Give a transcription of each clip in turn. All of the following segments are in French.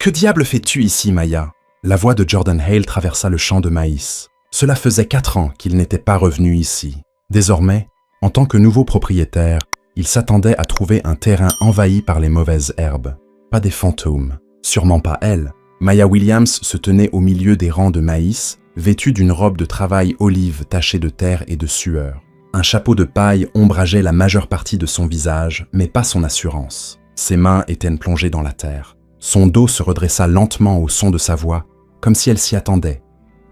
Que diable fais-tu ici, Maya ?» La voix de Jordan Hale traversa le champ de maïs. Cela faisait 4 ans qu'il n'était pas revenu ici. Désormais, en tant que nouveau propriétaire, il s'attendait à trouver un terrain envahi par les mauvaises herbes. Pas des fantômes. Sûrement pas elle. Maya Williams se tenait au milieu des rangs de maïs, vêtue d'une robe de travail olive tachée de terre et de sueur. Un chapeau de paille ombrageait la majeure partie de son visage, mais pas son assurance. Ses mains étaient plongées dans la terre. Son dos se redressa lentement au son de sa voix, comme si elle s'y attendait,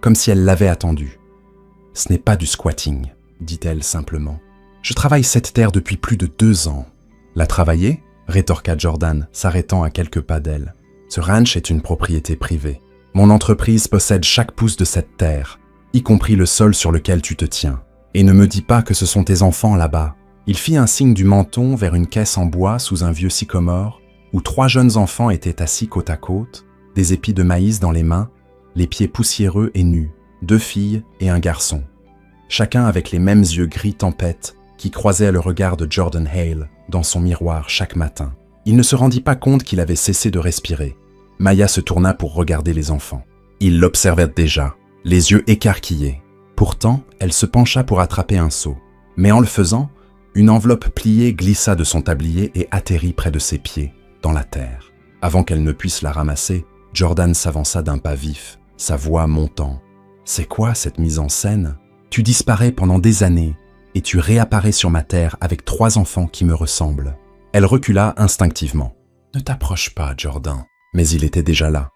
comme si elle l'avait attendu. « Ce n'est pas du squatting », dit-elle simplement. « Je travaille cette terre depuis plus de 2 ans. »« La travailler ?» rétorqua Jordan, s'arrêtant à quelques pas d'elle. « Ce ranch est une propriété privée. Mon entreprise possède chaque pouce de cette terre, y compris le sol sur lequel tu te tiens. Et ne me dis pas que ce sont tes enfants là-bas. » Il fit un signe du menton vers une caisse en bois sous un vieux sycomore, où 3 jeunes enfants étaient assis côte à côte, des épis de maïs dans les mains, les pieds poussiéreux et nus, 2 filles et un garçon. Chacun avec les mêmes yeux gris tempête qui croisaient le regard de Jordan Hale dans son miroir chaque matin. Il ne se rendit pas compte qu'il avait cessé de respirer. Maya se tourna pour regarder les enfants. Ils l'observaient déjà, les yeux écarquillés. Pourtant, elle se pencha pour attraper un seau. Mais en le faisant, une enveloppe pliée glissa de son tablier et atterrit près de ses pieds, dans la terre. Avant qu'elle ne puisse la ramasser, Jordan s'avança d'un pas vif, sa voix montant. « C'est quoi cette mise en scène ? Tu disparais pendant des années et tu réapparais sur ma terre avec 3 enfants qui me ressemblent. » Elle recula instinctivement. « Ne t'approche pas, Jordan. » Mais il était déjà là.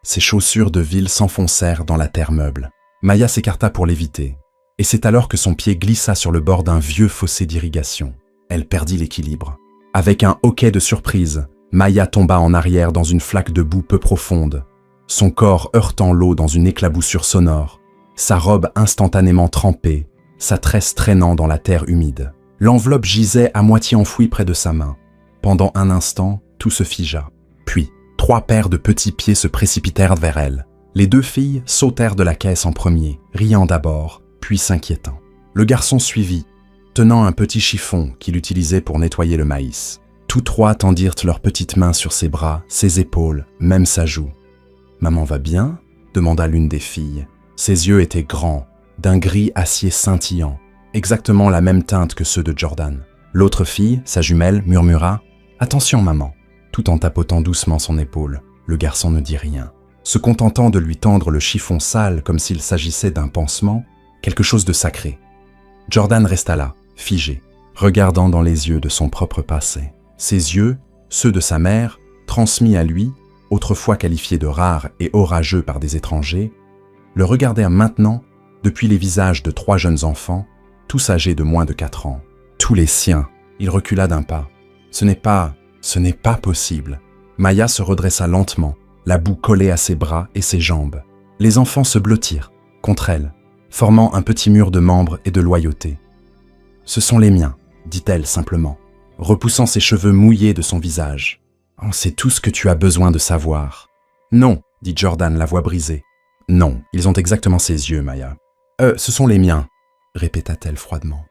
Ses chaussures de ville s'enfoncèrent dans la terre meuble. Maya s'écarta pour l'éviter, et c'est alors que son pied glissa sur le bord d'un vieux fossé d'irrigation. Elle perdit l'équilibre. Avec un hoquet de surprise, Maya tomba en arrière dans une flaque de boue peu profonde, son corps heurtant l'eau dans une éclaboussure sonore, sa robe instantanément trempée, sa tresse traînant dans la terre humide. L'enveloppe gisait à moitié enfouie près de sa main. Pendant un instant, tout se figea. Puis, 3 paires de petits pieds se précipitèrent vers elle. Les 2 filles sautèrent de la caisse en premier, riant d'abord, puis s'inquiétant. Le garçon suivit, tenant un petit chiffon qu'il utilisait pour nettoyer le maïs. Tous 3 tendirent leurs petites mains sur ses bras, ses épaules, même sa joue. « Maman va bien ?» demanda l'une des filles. Ses yeux étaient grands, d'un gris acier scintillant, exactement la même teinte que ceux de Jordan. L'autre fille, sa jumelle, murmura « Attention, maman !» tout en tapotant doucement son épaule. Le garçon ne dit rien, se contentant de lui tendre le chiffon sale comme s'il s'agissait d'un pansement, quelque chose de sacré. Jordan resta là, figé, regardant dans les yeux de son propre passé. Ses yeux, ceux de sa mère, transmis à lui, autrefois qualifiés de rares et orageux par des étrangers, le regardèrent maintenant depuis les visages de 3 jeunes enfants, tous âgés de moins de 4 ans. Tous les siens. Il recula d'un pas. Ce n'est pas possible. Maya se redressa lentement, la boue collée à ses bras et ses jambes. Les enfants se blottirent contre elle, formant un petit mur de membres et de loyauté. « Ce sont les miens », dit-elle simplement, repoussant ses cheveux mouillés de son visage. « Oh, c'est tout ce que tu as besoin de savoir. »« Non », dit Jordan, la voix brisée. « Non, ils ont exactement ses yeux, Maya. »« Ce sont les miens », répéta-t-elle froidement.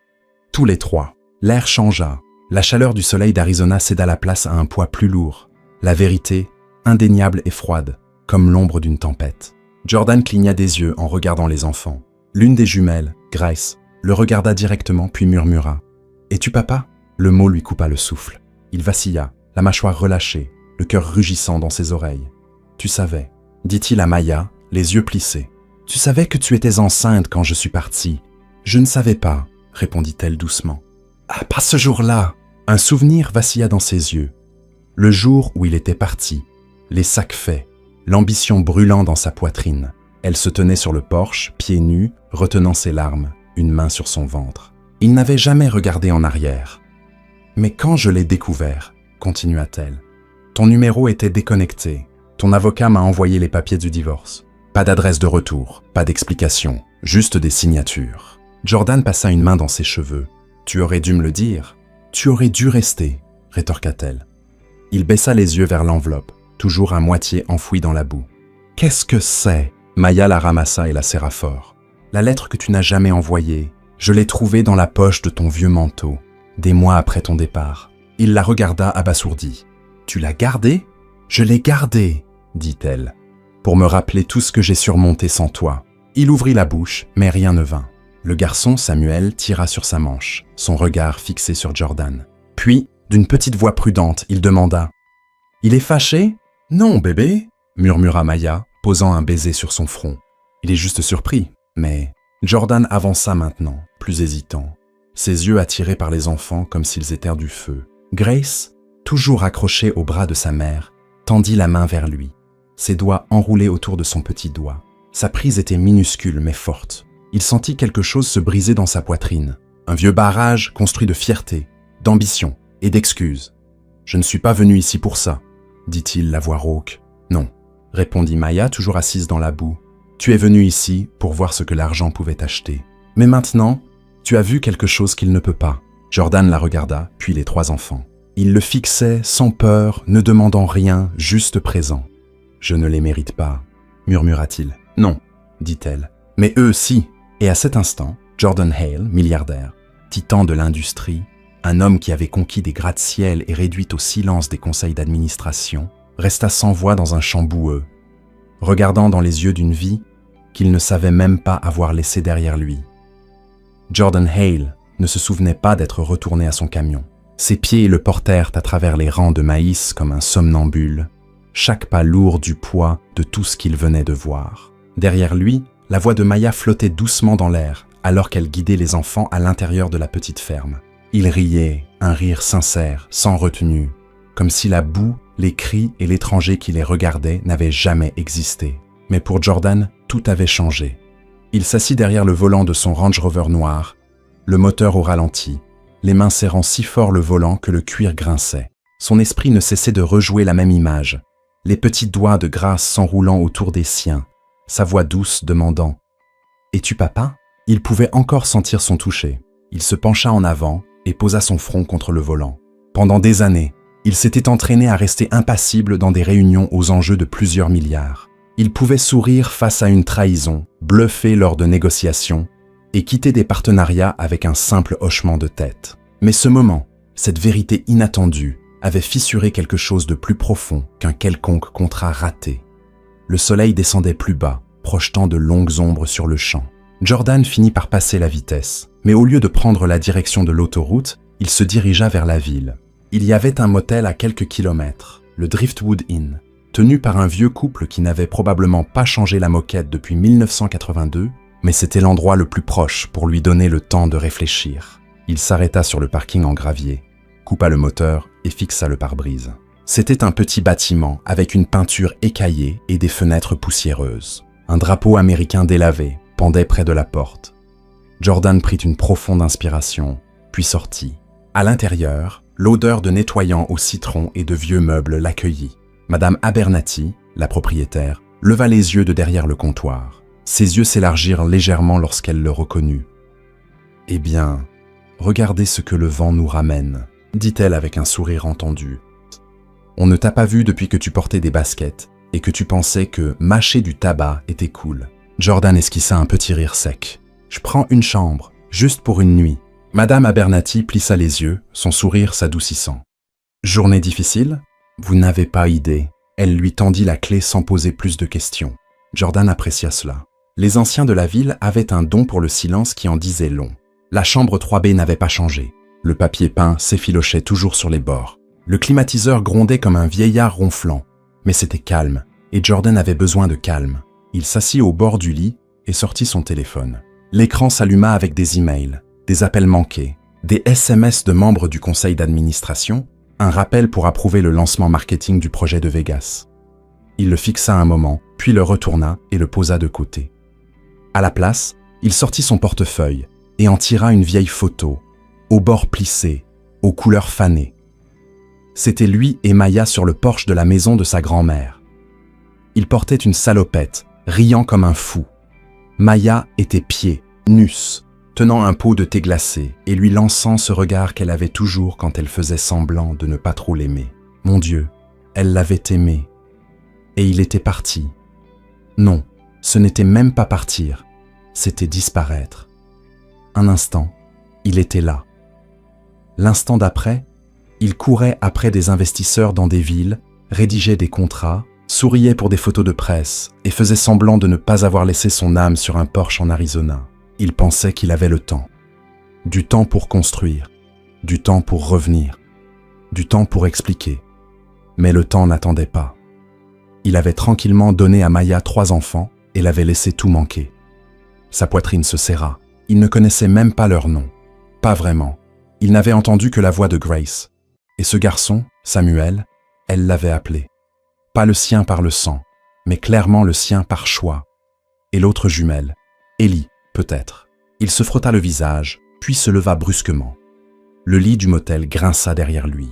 Tous les 3. L'air changea. La chaleur du soleil d'Arizona céda la place à un poids plus lourd. La vérité, indéniable et froide, comme l'ombre d'une tempête. Jordan cligna des yeux en regardant les enfants. L'une des jumelles, Grace, le regarda directement puis murmura « Es-tu papa ?» Le mot lui coupa le souffle. Il vacilla, la mâchoire relâchée, le cœur rugissant dans ses oreilles. « Tu savais » dit-il à Maya, les yeux plissés. « Tu savais que tu étais enceinte quand je suis partie. »« Je ne savais pas » répondit-elle doucement. « Ah, pas ce jour-là !» Un souvenir vacilla dans ses yeux. Le jour où il était parti, les sacs faits, l'ambition brûlant dans sa poitrine. Elle se tenait sur le porche, pieds nus, retenant ses larmes, une main sur son ventre. Il n'avait jamais regardé en arrière. « Mais quand je l'ai découvert, » continua-t-elle, « ton numéro était déconnecté. Ton avocat m'a envoyé les papiers du divorce. Pas d'adresse de retour, pas d'explication, juste des signatures. » Jordan passa une main dans ses cheveux. « Tu aurais dû me le dire. Tu aurais dû rester, » rétorqua-t-elle. Il baissa les yeux vers l'enveloppe, toujours à moitié enfouie dans la boue. « Qu'est-ce que c'est ?» Maya la ramassa et la serra fort. « La lettre que tu n'as jamais envoyée. Je l'ai trouvée dans la poche de ton vieux manteau, des mois après ton départ. » Il la regarda abasourdi. « Tu l'as gardée ?»« Je l'ai gardée. dit-elle, pour me rappeler tout ce que j'ai surmonté sans toi. Il ouvrit la bouche, mais rien ne vint. Le garçon, Samuel, tira sur sa manche, son regard fixé sur Jordan. Puis, d'une petite voix prudente, il demanda « Il est fâché ?»« Non, bébé » murmura Maya, posant un baiser sur son front. « Il est juste surpris. » Mais Jordan avança maintenant, plus hésitant, ses yeux attirés par les enfants comme s'ils étaient du feu. Grace, toujours accrochée au bras de sa mère, tendit la main vers lui, ses doigts enroulés autour de son petit doigt. Sa prise était minuscule mais forte. Il sentit quelque chose se briser dans sa poitrine. Un vieux barrage construit de fierté, d'ambition et d'excuses. « Je ne suis pas venu ici pour ça, » dit-il, la voix rauque. « Non, » répondit Maya, toujours assise dans la boue. « Tu es venu ici pour voir ce que l'argent pouvait acheter. Mais maintenant, tu as vu quelque chose qu'il ne peut pas. » Jordan la regarda, puis les 3 enfants. Il le fixait sans peur, ne demandant rien, juste présent. « Je ne les mérite pas, » murmura-t-il. « Non, » dit-elle. « Mais eux, si. » Et à cet instant, Jordan Hale, milliardaire, titan de l'industrie, un homme qui avait conquis des gratte-ciel et réduit au silence des conseils d'administration, resta sans voix dans un champ boueux, regardant dans les yeux d'une vie qu'il ne savait même pas avoir laissée derrière lui. Jordan Hale ne se souvenait pas d'être retourné à son camion. Ses pieds le portèrent à travers les rangs de maïs comme un somnambule, chaque pas lourd du poids de tout ce qu'il venait de voir. Derrière lui, la voix de Maya flottait doucement dans l'air alors qu'elle guidait les enfants à l'intérieur de la petite ferme. Il riait, un rire sincère, sans retenue, comme si la boue, les cris et l'étranger qui les regardait n'avaient jamais existé. Mais pour Jordan, tout avait changé. Il s'assit derrière le volant de son Range Rover noir, le moteur au ralenti, les mains serrant si fort le volant que le cuir grinçait. Son esprit ne cessait de rejouer la même image, les petits doigts de grâce s'enroulant autour des siens, sa voix douce demandant « Es-tu papa ?» Il pouvait encore sentir son toucher. Il se pencha en avant et posa son front contre le volant. Pendant des années, il s'était entraîné à rester impassible dans des réunions aux enjeux de plusieurs milliards. Il pouvait sourire face à une trahison, bluffer lors de négociations et quitter des partenariats avec un simple hochement de tête. Mais ce moment, cette vérité inattendue, avait fissuré quelque chose de plus profond qu'un quelconque contrat raté. Le soleil descendait plus bas, projetant de longues ombres sur le champ. Jordan finit par passer la vitesse, mais au lieu de prendre la direction de l'autoroute, il se dirigea vers la ville. Il y avait un motel à quelques kilomètres, le Driftwood Inn, tenu par un vieux couple qui n'avait probablement pas changé la moquette depuis 1982, mais c'était l'endroit le plus proche pour lui donner le temps de réfléchir. Il s'arrêta sur le parking en gravier, coupa le moteur et fixa le pare-brise. C'était un petit bâtiment avec une peinture écaillée et des fenêtres poussiéreuses. Un drapeau américain délavé pendait près de la porte. Jordan prit une profonde inspiration, puis sortit. À l'intérieur, l'odeur de nettoyant au citron et de vieux meubles l'accueillit. Madame Abernathy, la propriétaire, leva les yeux de derrière le comptoir. Ses yeux s'élargirent légèrement lorsqu'elle le reconnut. « Eh bien, regardez ce que le vent nous ramène, » dit-elle avec un sourire entendu. « On ne t'a pas vu depuis que tu portais des baskets et que tu pensais que mâcher du tabac était cool. » Jordan esquissa un petit rire sec. « Je prends une chambre, juste pour une nuit. » Madame Abernathy plissa les yeux, son sourire s'adoucissant. « Journée difficile ? Vous n'avez pas idée. » Elle lui tendit la clé sans poser plus de questions. Jordan apprécia cela. Les anciens de la ville avaient un don pour le silence qui en disait long. La chambre 3B n'avait pas changé. Le papier peint s'effilochait toujours sur les bords. Le climatiseur grondait comme un vieillard ronflant. Mais c'était calme, et Jordan avait besoin de calme. Il s'assit au bord du lit et sortit son téléphone. L'écran s'alluma avec des emails, des appels manqués, des SMS de membres du conseil d'administration, un rappel pour approuver le lancement marketing du projet de Vegas. Il le fixa un moment, puis le retourna et le posa de côté. À la place, il sortit son portefeuille et en tira une vieille photo, aux bords plissés, aux couleurs fanées. C'était lui et Maya sur le porche de la maison de sa grand-mère. Il portait une salopette, riant comme un fou. Maya était pieds, nus, tenant un pot de thé glacé et lui lançant ce regard qu'elle avait toujours quand elle faisait semblant de ne pas trop l'aimer. Mon Dieu, elle l'avait aimé. Et il était parti. Non, ce n'était même pas partir, c'était disparaître. Un instant, il était là. L'instant d'après, il courait après des investisseurs dans des villes, rédigeait des contrats, souriait pour des photos de presse et faisait semblant de ne pas avoir laissé son âme sur un Porsche en Arizona. Il pensait qu'il avait le temps. Du temps pour construire, du temps pour revenir, du temps pour expliquer. Mais le temps n'attendait pas. Il avait tranquillement donné à Maya 3 enfants et l'avait laissé tout manquer. Sa poitrine se serra. Il ne connaissait même pas leur nom. Pas vraiment. Il n'avait entendu que la voix de Grace. Et ce garçon, Samuel, elle l'avait appelé. Pas le sien par le sang, mais clairement le sien par choix. Et l'autre jumelle, Ellie, peut-être. Il se frotta le visage, puis se leva brusquement. Le lit du motel grinça derrière lui.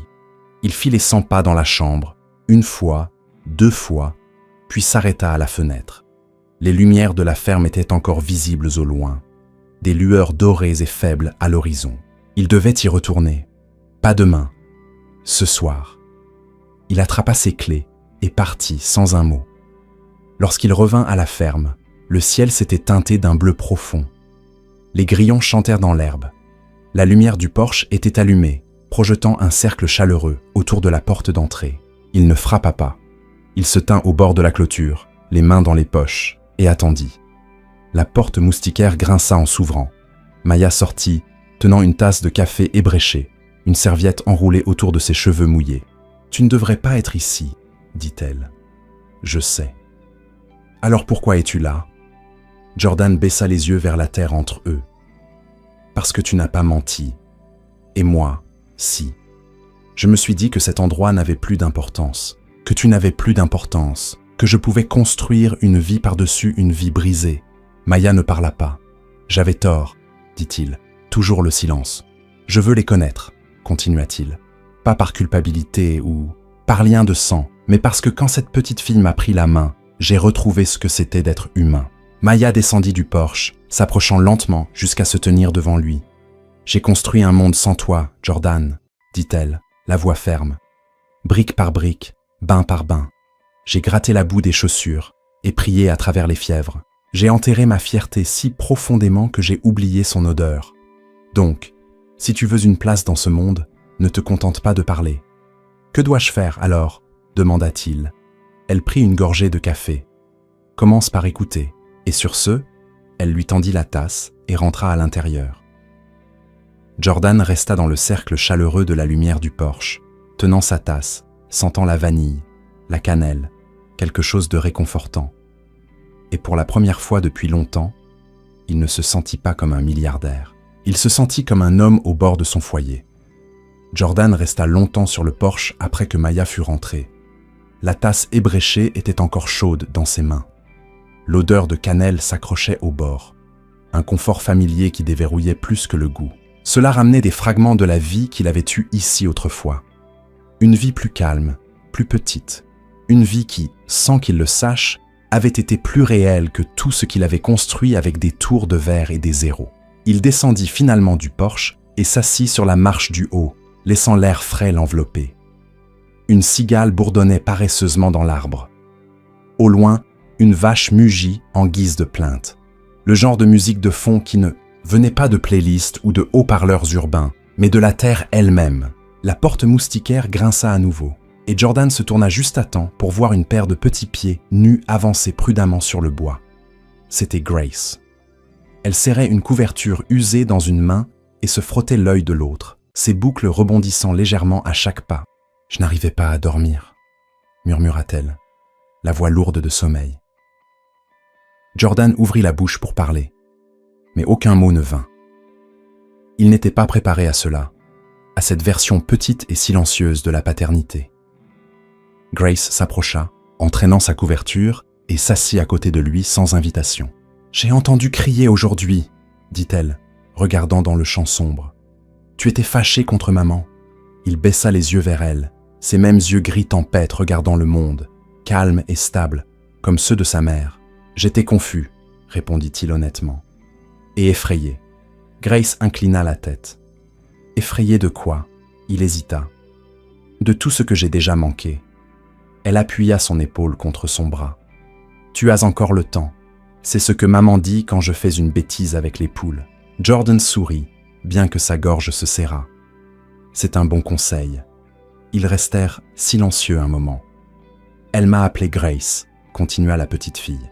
Il fit les 100 pas dans la chambre, 1 fois, 2 fois, puis s'arrêta à la fenêtre. Les lumières de la ferme étaient encore visibles au loin, des lueurs dorées et faibles à l'horizon. Il devait y retourner. Pas demain, ce soir. Il attrapa ses clés et partit sans un mot. Lorsqu'il revint à la ferme, le ciel s'était teinté d'un bleu profond. Les grillons chantèrent dans l'herbe. La lumière du porche était allumée, projetant un cercle chaleureux autour de la porte d'entrée. Il ne frappa pas. Il se tint au bord de la clôture, les mains dans les poches, et attendit. La porte moustiquaire grinça en s'ouvrant. Maya sortit, tenant une tasse de café ébréchée, une serviette enroulée autour de ses cheveux mouillés. « Tu ne devrais pas être ici, » dit-elle. « Je sais. »« Alors pourquoi es-tu là ?» Jordan baissa les yeux vers la terre entre eux. « Parce que tu n'as pas menti. Et moi, si. Je me suis dit que cet endroit n'avait plus d'importance, que tu n'avais plus d'importance, que je pouvais construire une vie par-dessus une vie brisée. » Maya ne parla pas. « J'avais tort, » dit-il. Toujours le silence. « Je veux les connaître, » continua-t-il. « Pas par culpabilité ou par lien de sang, mais parce que quand cette petite fille m'a pris la main, j'ai retrouvé ce que c'était d'être humain. » Maya descendit du porche, s'approchant lentement jusqu'à se tenir devant lui. « J'ai construit un monde sans toi, Jordan, » dit-elle, la voix ferme. Brique par brique, bain par bain. J'ai gratté la boue des chaussures et prié à travers les fièvres. J'ai enterré ma fierté si profondément que j'ai oublié son odeur. Donc, si tu veux une place dans ce monde, ne te contente pas de parler. « Que dois-je faire alors ?» demanda-t-il. Elle prit une gorgée de café. « Commence par écouter. » Et sur ce, elle lui tendit la tasse et rentra à l'intérieur. Jordan resta dans le cercle chaleureux de la lumière du porche, tenant sa tasse, sentant la vanille, la cannelle, quelque chose de réconfortant. Et pour la première fois depuis longtemps, il ne se sentit pas comme un milliardaire. Il se sentit comme un homme au bord de son foyer. Jordan resta longtemps sur le porche après que Maya fut rentrée. La tasse ébréchée était encore chaude dans ses mains. L'odeur de cannelle s'accrochait au bord. Un confort familier qui déverrouillait plus que le goût. Cela ramenait des fragments de la vie qu'il avait eue ici autrefois. Une vie plus calme, plus petite. Une vie qui, sans qu'il le sache, avait été plus réelle que tout ce qu'il avait construit avec des tours de verre et des zéros. Il descendit finalement du porche et s'assit sur la marche du haut, laissant l'air frais l'envelopper. Une cigale bourdonnait paresseusement dans l'arbre. Au loin, une vache mugit en guise de plainte. Le genre de musique de fond qui ne venait pas de playlists ou de haut-parleurs urbains, mais de la terre elle-même. La porte moustiquaire grinça à nouveau, et Jordan se tourna juste à temps pour voir une paire de petits pieds nus avancer prudemment sur le bois. C'était Grace. Elle serrait une couverture usée dans une main et se frottait l'œil de l'autre, ses boucles rebondissant légèrement à chaque pas. « Je n'arrivais pas à dormir », murmura-t-elle, la voix lourde de sommeil. Jordan ouvrit la bouche pour parler, mais aucun mot ne vint. Il n'était pas préparé à cela, à cette version petite et silencieuse de la paternité. Grace s'approcha, entraînant sa couverture, et s'assit à côté de lui sans invitation. « J'ai entendu crier aujourd'hui, » dit-elle, regardant dans le champ sombre. « Tu étais fâché contre maman. » Il baissa les yeux vers elle, ses mêmes yeux gris tempête regardant le monde, calmes et stables, comme ceux de sa mère. « J'étais confus, » répondit-il honnêtement. Et effrayé. Grace inclina la tête. Effrayé de quoi? Il hésita. De tout ce que j'ai déjà manqué. Elle appuya son épaule contre son bras. Tu as encore le temps. C'est ce que maman dit quand je fais une bêtise avec les poules. Jordan sourit, bien que sa gorge se serrât. C'est un bon conseil. Ils restèrent silencieux un moment. Elle m'a appelé Grace, continua la petite fille,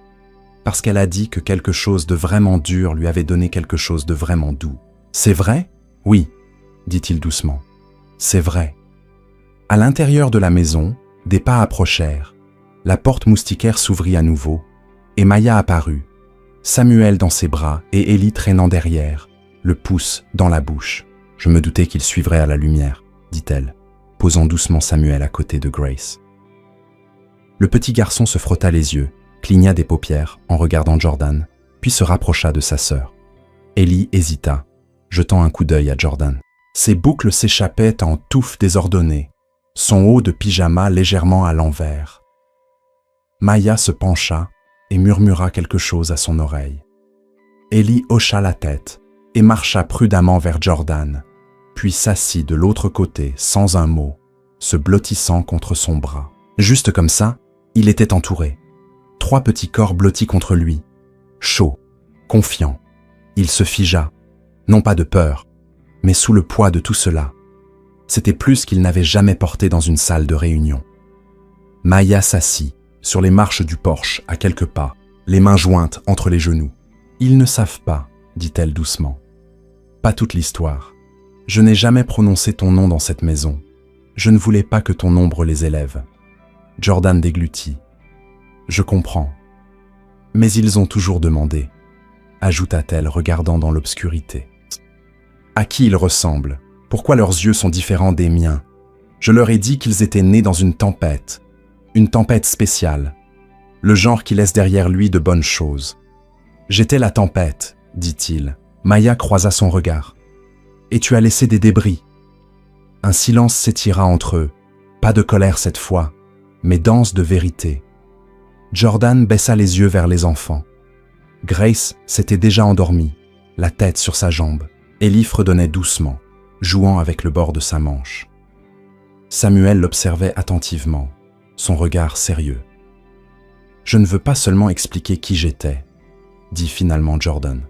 parce qu'elle a dit que quelque chose de vraiment dur lui avait donné quelque chose de vraiment doux. C'est vrai? Oui, dit-il doucement. C'est vrai. À l'intérieur de la maison, des pas approchèrent. La porte moustiquaire s'ouvrit à nouveau, et Maya apparut, Samuel dans ses bras et Ellie traînant derrière, le pouce dans la bouche. Je me doutais qu'il suivrait à la lumière, dit-elle, posant doucement Samuel à côté de Grace. Le petit garçon se frotta les yeux, cligna des paupières en regardant Jordan, puis se rapprocha de sa sœur. Ellie hésita, jetant un coup d'œil à Jordan. Ses boucles s'échappaient en touffes désordonnées, son haut de pyjama légèrement à l'envers. Maya se pencha et murmura quelque chose à son oreille. Ellie hocha la tête et marcha prudemment vers Jordan, puis s'assit de l'autre côté sans un mot, se blottissant contre son bras. Juste comme ça, il était entouré. 3 petits corps blottis contre lui, chaud, confiant. Il se figea, non pas de peur, mais sous le poids de tout cela. C'était plus qu'il n'avait jamais porté dans une salle de réunion. Maya s'assit sur les marches du porche à quelques pas, les mains jointes entre les genoux. « Ils ne savent pas, dit-elle doucement. Pas toute l'histoire. Je n'ai jamais prononcé ton nom dans cette maison. Je ne voulais pas que ton ombre les élève. » Jordan déglutit. « Je comprends. Mais ils ont toujours demandé, » ajouta-t-elle regardant dans l'obscurité. « À qui ils ressemblent? Pourquoi leurs yeux sont différents des miens? Je leur ai dit qu'ils étaient nés dans une tempête spéciale, le genre qui laisse derrière lui de bonnes choses. J'étais la tempête, dit-il. Maya croisa son regard. Et tu as laissé des débris. Un silence s'étira entre eux, pas de colère cette fois, mais dense de vérité. Jordan baissa les yeux vers les enfants. Grace s'était déjà endormie, la tête sur sa jambe. Ellie fredonnait doucement, jouant avec le bord de sa manche. Samuel l'observait attentivement, son regard sérieux. « Je ne veux pas seulement expliquer qui j'étais, » dit finalement Jordan.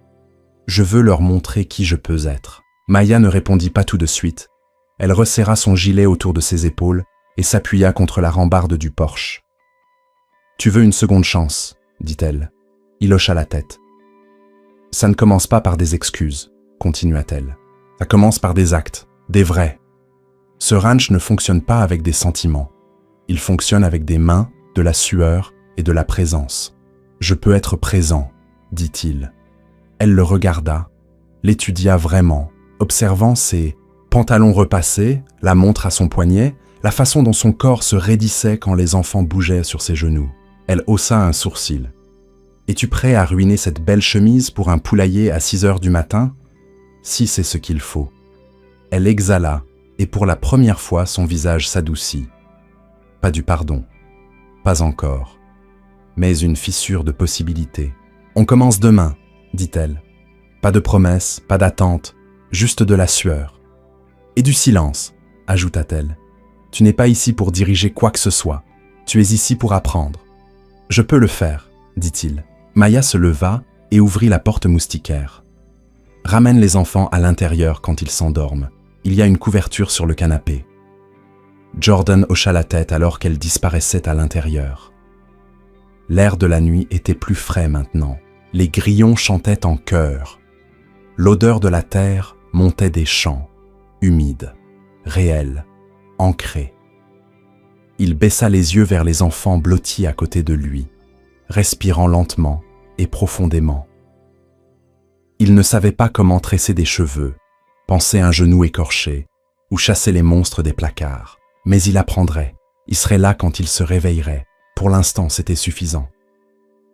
« Je veux leur montrer qui je peux être. » Maya ne répondit pas tout de suite. Elle resserra son gilet autour de ses épaules et s'appuya contre la rambarde du porche. « Tu veux une seconde chance, » dit-elle. Il hocha la tête. « Ça ne commence pas par des excuses, » continua-t-elle. « Ça commence par des actes, des vrais. Ce ranch ne fonctionne pas avec des sentiments. Il fonctionne avec des mains, de la sueur et de la présence. Je peux être présent, dit-il. Elle le regarda, l'étudia vraiment, observant ses pantalons repassés, la montre à son poignet, la façon dont son corps se raidissait quand les enfants bougeaient sur ses genoux. Elle haussa un sourcil. « Es-tu prêt à ruiner cette belle chemise pour un poulailler à 6 heures du matin? Si c'est ce qu'il faut. » Elle exhala, et pour la première fois son visage s'adoucit. Pas du pardon. Pas encore. Mais une fissure de possibilités. « On commence demain, » dit-elle. Pas de promesses, pas d'attente, juste de la sueur. Et du silence, ajouta-t-elle. Tu n'es pas ici pour diriger quoi que ce soit. Tu es ici pour apprendre. Je peux le faire, dit-il. Maya se leva et ouvrit la porte moustiquaire. Ramène les enfants à l'intérieur quand ils s'endorment. Il y a une couverture sur le canapé. Jordan hocha la tête alors qu'elle disparaissait à l'intérieur. L'air de la nuit était plus frais maintenant. Les grillons chantaient en chœur. L'odeur de la terre montait des champs, humides, réels, ancrés. Il baissa les yeux vers les enfants blottis à côté de lui, respirant lentement et profondément. Il ne savait pas comment tresser des cheveux, panser un genou écorché ou chasser les monstres des placards. Mais il apprendrait. Il serait là quand il se réveillerait. Pour l'instant, c'était suffisant.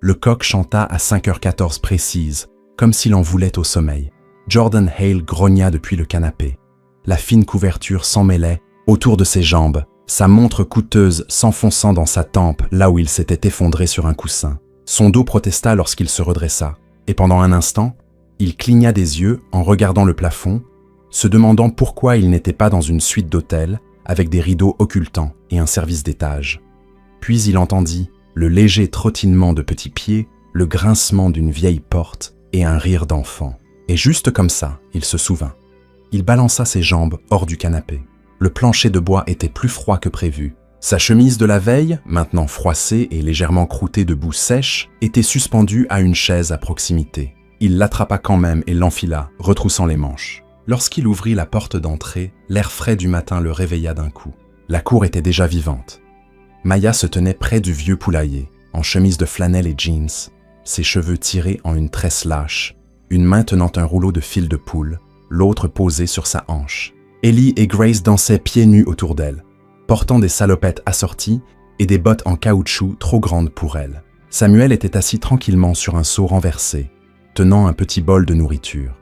Le coq chanta à 5h14 précise, comme s'il en voulait au sommeil. Jordan Hale grogna depuis le canapé. La fine couverture s'emmêlait autour de ses jambes, sa montre coûteuse s'enfonçant dans sa tempe là où il s'était effondré sur un coussin. Son dos protesta lorsqu'il se redressa, et pendant un instant, il cligna des yeux en regardant le plafond, se demandant pourquoi il n'était pas dans une suite d'hôtels avec des rideaux occultants et un service d'étage. Puis il entendit le léger trottinement de petits pieds, le grincement d'une vieille porte et un rire d'enfant. Et juste comme ça, il se souvint. Il balança ses jambes hors du canapé. Le plancher de bois était plus froid que prévu, Sa chemise de la veille, maintenant froissée et légèrement croûtée de boue sèche, était suspendue à une chaise à proximité. Il l'attrapa quand même et l'enfila, retroussant les manches. Lorsqu'il ouvrit la porte d'entrée, l'air frais du matin le réveilla d'un coup. La cour était déjà vivante. Maya se tenait près du vieux poulailler, en chemise de flanelle et jeans, ses cheveux tirés en une tresse lâche, une main tenant un rouleau de fil de poule, l'autre posée sur sa hanche. Ellie et Grace dansaient pieds nus autour d'elle, portant des salopettes assorties et des bottes en caoutchouc trop grandes pour elle. Samuel était assis tranquillement sur un seau renversé, tenant un petit bol de nourriture.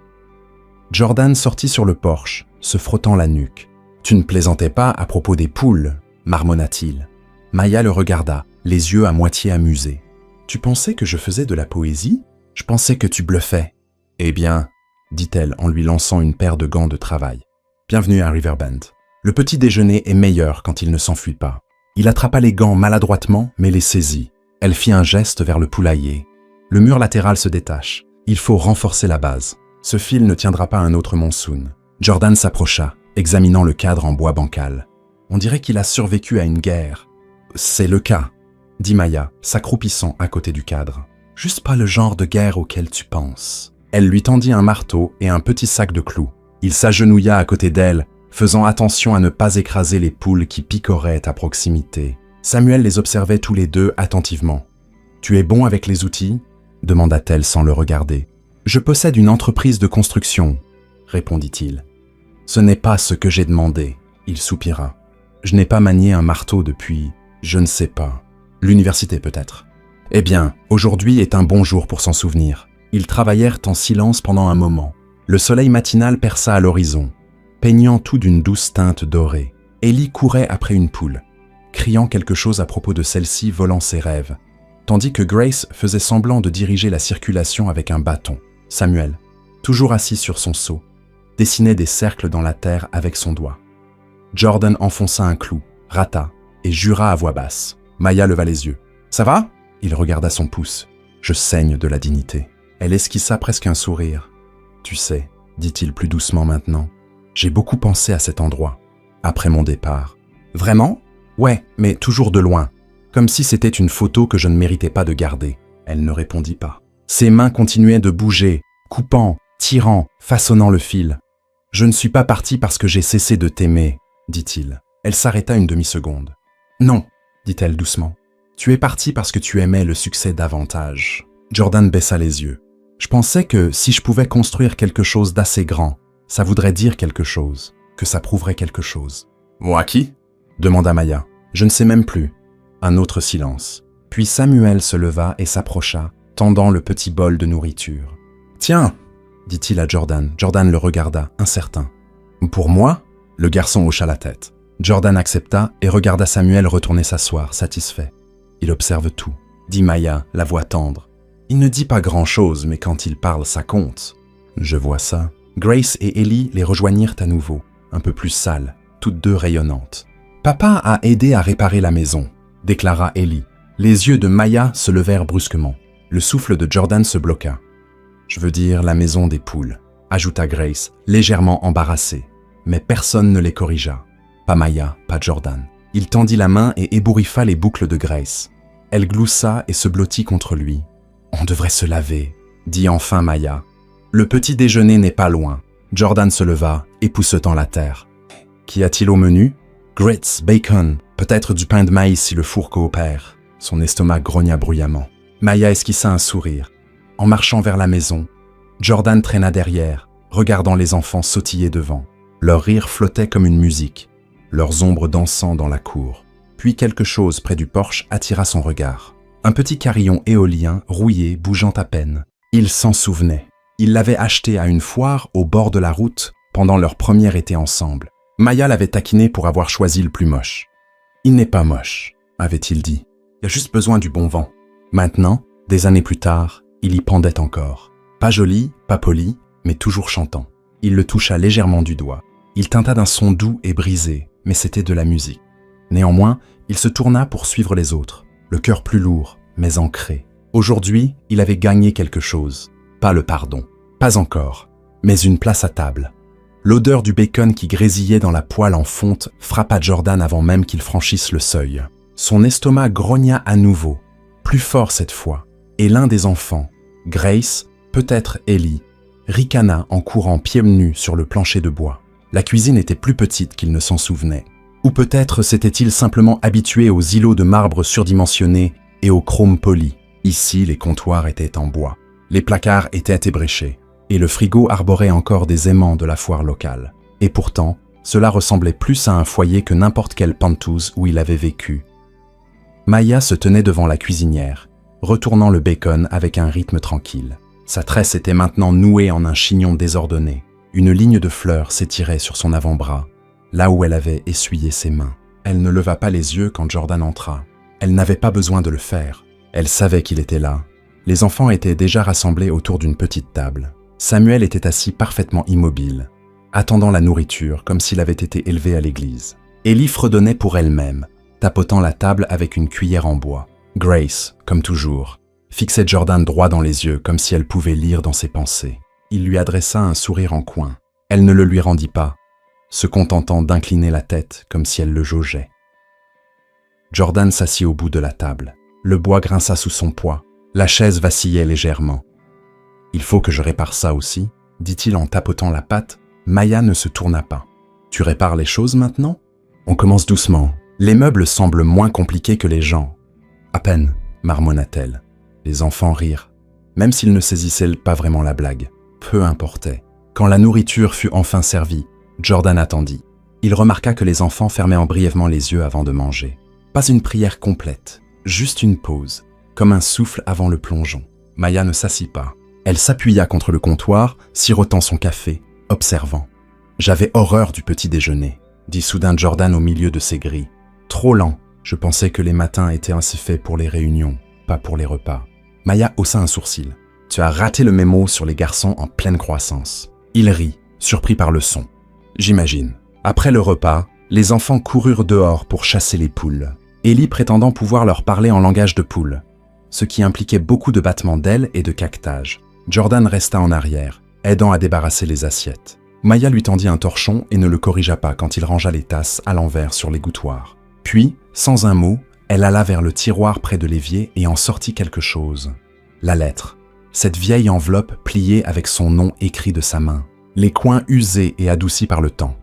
Jordan sortit sur le porche, se frottant la nuque. « Tu ne plaisantais pas à propos des poules » marmonna-t-il. Maya le regarda, les yeux à moitié amusés. « Tu pensais que je faisais de la poésie ? Je pensais que tu bluffais. »« Eh bien, » dit-elle en lui lançant une paire de gants de travail. « Bienvenue à Riverbend. Le petit déjeuner est meilleur quand il ne s'enfuit pas. » Il attrapa les gants maladroitement, mais les saisit. Elle fit un geste vers le poulailler. Le mur latéral se détache. Il faut renforcer la base. Ce fil ne tiendra pas un autre monsoon. Jordan s'approcha, examinant le cadre en bois bancal. On dirait qu'il a survécu à une guerre. C'est le cas, dit Maya, s'accroupissant à côté du cadre. Juste pas le genre de guerre auquel tu penses. Elle lui tendit un marteau et un petit sac de clous. Il s'agenouilla à côté d'elle, faisant attention à ne pas écraser les poules qui picoraient à proximité. Samuel les observait tous les deux attentivement. « Tu es bon avec les outils ?» demanda-t-elle sans le regarder. « Je possède une entreprise de construction, » répondit-il. « Ce n'est pas ce que j'ai demandé, » il soupira. « Je n'ai pas manié un marteau depuis, je ne sais pas, l'université peut-être. » Eh bien, aujourd'hui est un bon jour pour s'en souvenir. Ils travaillèrent en silence pendant un moment. Le soleil matinal perça à l'horizon, peignant tout d'une douce teinte dorée. Ellie courait après une poule, criant quelque chose à propos de celle-ci volant ses rêves, tandis que Grace faisait semblant de diriger la circulation avec un bâton. Samuel, toujours assis sur son seau, dessinait des cercles dans la terre avec son doigt. Jordan enfonça un clou, rata, et jura à voix basse. Maya leva les yeux. « Ça va ?» Il regarda son pouce. « Je saigne de la dignité. » Elle esquissa presque un sourire. « Tu sais, dit-il plus doucement maintenant, j'ai beaucoup pensé à cet endroit, après mon départ. »« Vraiment ? Ouais, mais toujours de loin, comme si c'était une photo que je ne méritais pas de garder. » Elle ne répondit pas. Ses mains continuaient de bouger, coupant, tirant, façonnant le fil. « Je ne suis pas parti parce que j'ai cessé de t'aimer, » dit-il. Elle s'arrêta une demi-seconde. « Non, » dit-elle doucement. « Tu es parti parce que tu aimais le succès davantage. » Jordan baissa les yeux. « Je pensais que si je pouvais construire quelque chose d'assez grand, ça voudrait dire quelque chose, que ça prouverait quelque chose. »« Moi qui ?» demanda Maya. « Je ne sais même plus. » Un autre silence. Puis Samuel se leva et s'approcha, tendant le petit bol de nourriture. « Tiens !» dit-il à Jordan. Jordan le regarda, incertain. « Pour moi ?» Le garçon hocha la tête. Jordan accepta et regarda Samuel retourner s'asseoir, satisfait. « Il observe tout, » dit Maya, la voix tendre. « Il ne dit pas grand-chose, mais quand il parle, ça compte. »« Je vois ça. » Grace et Ellie les rejoignirent à nouveau, un peu plus sales, toutes deux rayonnantes. « Papa a aidé à réparer la maison, » déclara Ellie. Les yeux de Maya se levèrent brusquement. Le souffle de Jordan se bloqua. « Je veux dire la maison des poules, » ajouta Grace, légèrement embarrassée. Mais personne ne les corrigea. Pas Maya, pas Jordan. Il tendit la main et ébouriffa les boucles de Grace. Elle gloussa et se blottit contre lui. « On devrait se laver, » dit enfin Maya. « Le petit déjeuner n'est pas loin. » Jordan se leva, époussetant la terre. « Qu'y a-t-il au menu ?»« Grits, bacon, peut-être du pain de maïs si le four coopère. » Son estomac grogna bruyamment. Maya esquissa un sourire. En marchant vers la maison, Jordan traîna derrière, regardant les enfants sautiller devant. Leur rire flottait comme une musique, leurs ombres dansant dans la cour. Puis quelque chose près du porche attira son regard. Un petit carillon éolien rouillé, bougeant à peine. Il s'en souvenait. Il l'avait acheté à une foire au bord de la route pendant leur premier été ensemble. Maya l'avait taquiné pour avoir choisi le plus moche. « Il n'est pas moche », avait-il dit. « Il y a juste besoin du bon vent. » Maintenant, des années plus tard, il y pendait encore. Pas joli, pas poli, mais toujours chantant. Il le toucha légèrement du doigt. Il tinta d'un son doux et brisé, mais c'était de la musique. Néanmoins, il se tourna pour suivre les autres, le cœur plus lourd, mais ancré. Aujourd'hui, il avait gagné quelque chose. Pas le pardon, pas encore, mais une place à table. L'odeur du bacon qui grésillait dans la poêle en fonte frappa Jordan avant même qu'il franchisse le seuil. Son estomac grogna à nouveau, plus fort cette fois, et l'un des enfants, Grace, peut-être Ellie, ricana en courant pieds nus sur le plancher de bois. La cuisine était plus petite qu'il ne s'en souvenait. Ou peut-être s'était-il simplement habitué aux îlots de marbre surdimensionnés et au chrome poli. Ici, les comptoirs étaient en bois. Les placards étaient ébréchés, et le frigo arborait encore des aimants de la foire locale. Et pourtant, cela ressemblait plus à un foyer que n'importe quelle pentouse où il avait vécu. Maya se tenait devant la cuisinière, retournant le bacon avec un rythme tranquille. Sa tresse était maintenant nouée en un chignon désordonné. Une ligne de fleurs s'étirait sur son avant-bras, là où elle avait essuyé ses mains. Elle ne leva pas les yeux quand Jordan entra. Elle n'avait pas besoin de le faire. Elle savait qu'il était là. Les enfants étaient déjà rassemblés autour d'une petite table. Samuel était assis parfaitement immobile, attendant la nourriture comme s'il avait été élevé à l'église. Ellie fredonnait pour elle-même, tapotant la table avec une cuillère en bois. Grace, comme toujours, fixait Jordan droit dans les yeux comme si elle pouvait lire dans ses pensées. Il lui adressa un sourire en coin. Elle ne le lui rendit pas, se contentant d'incliner la tête comme si elle le jaugeait. Jordan s'assit au bout de la table. Le bois grinça sous son poids. La chaise vacillait légèrement. « Il faut que je répare ça aussi », dit-il en tapotant la patte. Maya ne se tourna pas. « Tu répares les choses maintenant ?»« On commence doucement. Les meubles semblent moins compliqués que les gens. »« À peine », marmonna-t-elle. Les enfants rirent, même s'ils ne saisissaient pas vraiment la blague. Peu importait. Quand la nourriture fut enfin servie, Jordan attendit. Il remarqua que les enfants fermaient brièvement les yeux avant de manger. Pas une prière complète, juste une pause, comme un souffle avant le plongeon. Maya ne s'assit pas. Elle s'appuya contre le comptoir, sirotant son café, observant. « J'avais horreur du petit déjeuner », dit soudain Jordan au milieu de ses grilles. « Trop lent. Je pensais que les matins étaient ainsi faits pour les réunions, pas pour les repas. » Maya haussa un sourcil. « Tu as raté le mémo sur les garçons en pleine croissance. » Il rit, surpris par le son. « J'imagine. » Après le repas, les enfants coururent dehors pour chasser les poules. Ellie prétendant pouvoir leur parler en langage de poule, ce qui impliquait beaucoup de battements d'ailes et de caquetage. Jordan resta en arrière, aidant à débarrasser les assiettes. Maya lui tendit un torchon et ne le corrigea pas quand il rangea les tasses à l'envers sur l'égouttoir. Puis, sans un mot, elle alla vers le tiroir près de l'évier et en sortit quelque chose. La lettre. Cette vieille enveloppe pliée avec son nom écrit de sa main, les coins usés et adoucis par le temps.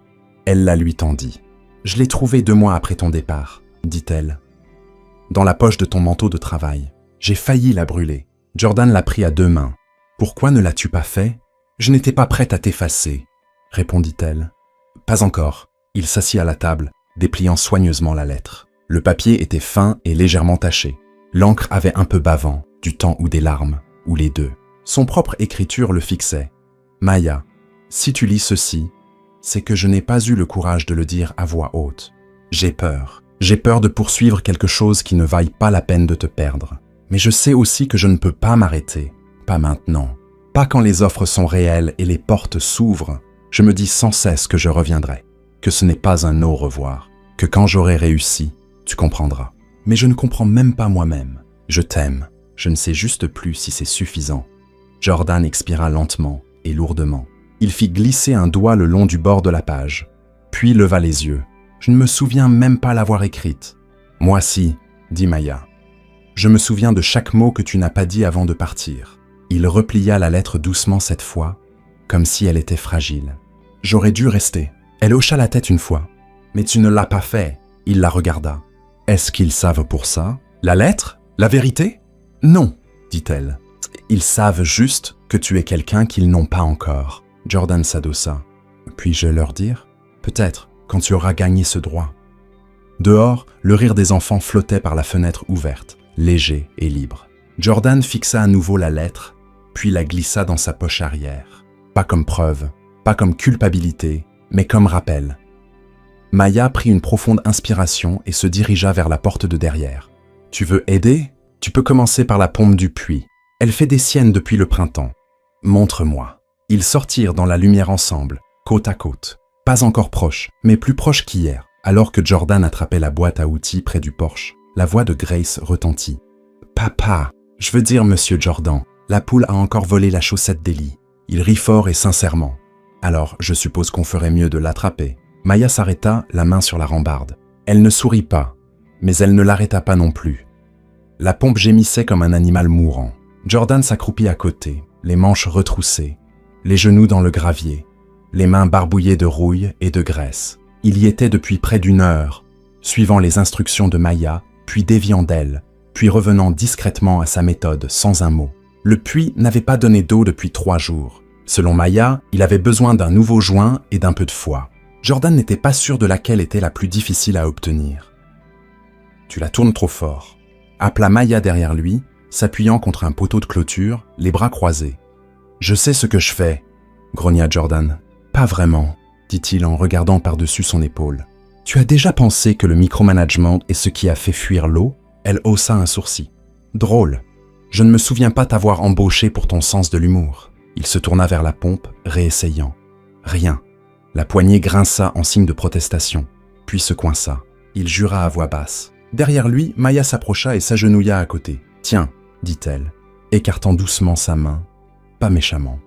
Elle la lui tendit. « Je l'ai trouvée 2 mois après ton départ », dit-elle. « Dans la poche de ton manteau de travail. J'ai failli la brûler. » Jordan la prit à 2 mains. « Pourquoi ne l'as-tu pas fait ? Je n'étais pas prête à t'effacer, » répondit-elle. « Pas encore. » Il s'assit à la table, dépliant soigneusement la lettre. Le papier était fin et légèrement taché. L'encre avait un peu bavant, du temps ou des larmes, ou les deux. Son propre écriture le fixait. « Maya, si tu lis ceci, c'est que je n'ai pas eu le courage de le dire à voix haute. J'ai peur. J'ai peur de poursuivre quelque chose qui ne vaille pas la peine de te perdre. Mais je sais aussi que je ne peux pas m'arrêter. Pas maintenant. Pas quand les offres sont réelles et les portes s'ouvrent. Je me dis sans cesse que je reviendrai. Que ce n'est pas un au revoir. Que quand j'aurai réussi, tu comprendras. Mais je ne comprends même pas moi-même. Je t'aime. Je ne sais juste plus si c'est suffisant. » Jordan expira lentement et lourdement. Il fit glisser un doigt le long du bord de la page, puis leva les yeux. « Je ne me souviens même pas l'avoir écrite. »« Moi si, » dit Maya. « Je me souviens de chaque mot que tu n'as pas dit avant de partir. » Il replia la lettre doucement cette fois, comme si elle était fragile. « J'aurais dû rester. » Elle hocha la tête une fois. « Mais tu ne l'as pas fait. » Il la regarda. « Est-ce qu'ils savent pour ça? La lettre? La vérité? »« Non, » dit-elle. « Ils savent juste que tu es quelqu'un qu'ils n'ont pas encore. » Jordan s'adossa. « Puis-je leur dire? Peut-être, quand tu auras gagné ce droit. » Dehors, le rire des enfants flottait par la fenêtre ouverte, léger et libre. Jordan fixa à nouveau la lettre, puis la glissa dans sa poche arrière. Pas comme preuve, pas comme culpabilité, mais comme rappel. Maya prit une profonde inspiration et se dirigea vers la porte de derrière. « Tu veux aider? Tu peux commencer par la pompe du puits. Elle fait des siennes depuis le printemps. Montre-moi. » Ils sortirent dans la lumière ensemble, côte à côte. Pas encore proches, mais plus proches qu'hier. Alors que Jordan attrapait la boîte à outils près du porche, la voix de Grace retentit. « Papa, je veux dire Monsieur Jordan, la poule a encore volé la chaussette d'Ellie. » Il rit fort et sincèrement. Alors, je suppose qu'on ferait mieux de l'attraper. Maya s'arrêta, la main sur la rambarde. Elle ne sourit pas, mais elle ne l'arrêta pas non plus. La pompe gémissait comme un animal mourant. Jordan s'accroupit à côté, les manches retroussées, les genoux dans le gravier, les mains barbouillées de rouille et de graisse. Il y était depuis près d'1 heure, suivant les instructions de Maya, puis déviant d'elle, puis revenant discrètement à sa méthode sans un mot. Le puits n'avait pas donné d'eau depuis 3 jours. Selon Maya, il avait besoin d'un nouveau joint et d'un peu de foi. Jordan n'était pas sûr de laquelle était la plus difficile à obtenir. « Tu la tournes trop fort », appela Maya derrière lui, s'appuyant contre un poteau de clôture, les bras croisés. « Je sais ce que je fais », grogna Jordan. « Pas vraiment », dit-il en regardant par-dessus son épaule. « Tu as déjà pensé que le micromanagement est ce qui a fait fuir l'eau ?» Elle haussa un sourcil. « Drôle. Je ne me souviens pas t'avoir embauché pour ton sens de l'humour. » Il se tourna vers la pompe, réessayant. Rien. La poignée grinça en signe de protestation, puis se coinça. Il jura à voix basse. Derrière lui, Maya s'approcha et s'agenouilla à côté. « Tiens », dit-elle, écartant doucement sa main, pas méchamment,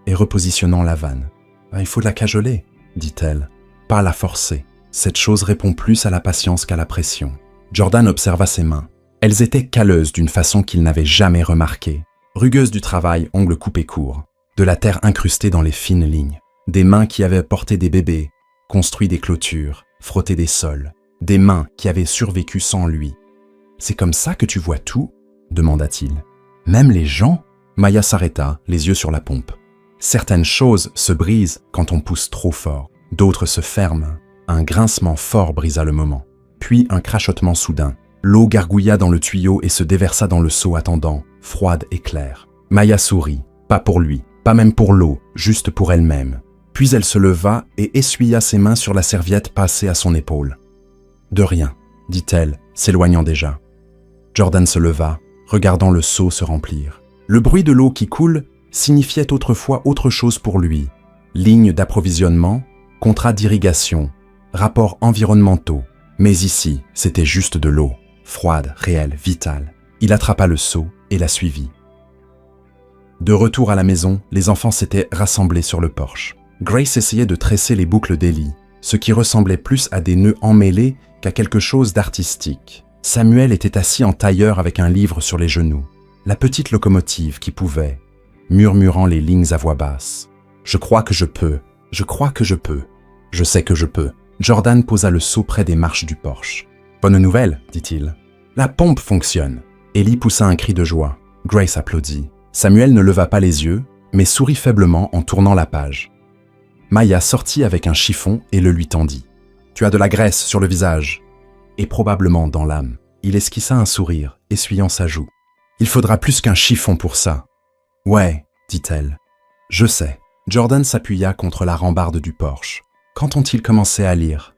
et repositionnant la vanne. « Il faut la cajoler », dit-elle, pas la forcer. Cette chose répond plus à la patience qu'à la pression. Jordan observa ses mains. Elles étaient calleuses d'une façon qu'il n'avait jamais remarquée. Rugueuses du travail, ongles coupés courts, de la terre incrustée dans les fines lignes. Des mains qui avaient porté des bébés, construit des clôtures, frotté des sols. Des mains qui avaient survécu sans lui. « C'est comme ça que tu vois tout ?» demanda-t-il. « Même les gens ?» Maya s'arrêta, les yeux sur la pompe. Certaines choses se brisent quand on pousse trop fort. D'autres se ferment. Un grincement fort brisa le moment. Puis un crachotement soudain. L'eau gargouilla dans le tuyau et se déversa dans le seau attendant, froide et claire. Maya sourit. Pas pour lui, pas même pour l'eau, juste pour elle-même. Puis elle se leva et essuya ses mains sur la serviette passée à son épaule. « De rien », dit-elle, s'éloignant déjà. Jordan se leva, regardant le seau se remplir. Le bruit de l'eau qui coule signifiait autrefois autre chose pour lui. Lignes d'approvisionnement, contrats d'irrigation, rapports environnementaux. Mais ici, c'était juste de l'eau, froide, réelle, vitale. Il attrapa le seau et la suivit. De retour à la maison, les enfants s'étaient rassemblés sur le porche. Grace essayait de tresser les boucles d'Ellie, ce qui ressemblait plus à des nœuds emmêlés qu'à quelque chose d'artistique. Samuel était assis en tailleur avec un livre sur les genoux. La petite locomotive qui pouvait, murmurant les lignes à voix basse. « Je crois que je peux, je crois que je peux, je sais que je peux. » Jordan posa le seau près des marches du porche. « Bonne nouvelle, dit-il. La pompe fonctionne. » Ellie poussa un cri de joie. Grace applaudit. Samuel ne leva pas les yeux, mais sourit faiblement en tournant la page. Maya sortit avec un chiffon et le lui tendit. « Tu as de la graisse sur le visage. » Et probablement dans l'âme. Il esquissa un sourire, essuyant sa joue. « Il faudra plus qu'un chiffon pour ça. »« Ouais, dit-elle. Je sais. » Jordan s'appuya contre la rambarde du porche. Quand ont-ils commencé à lire ?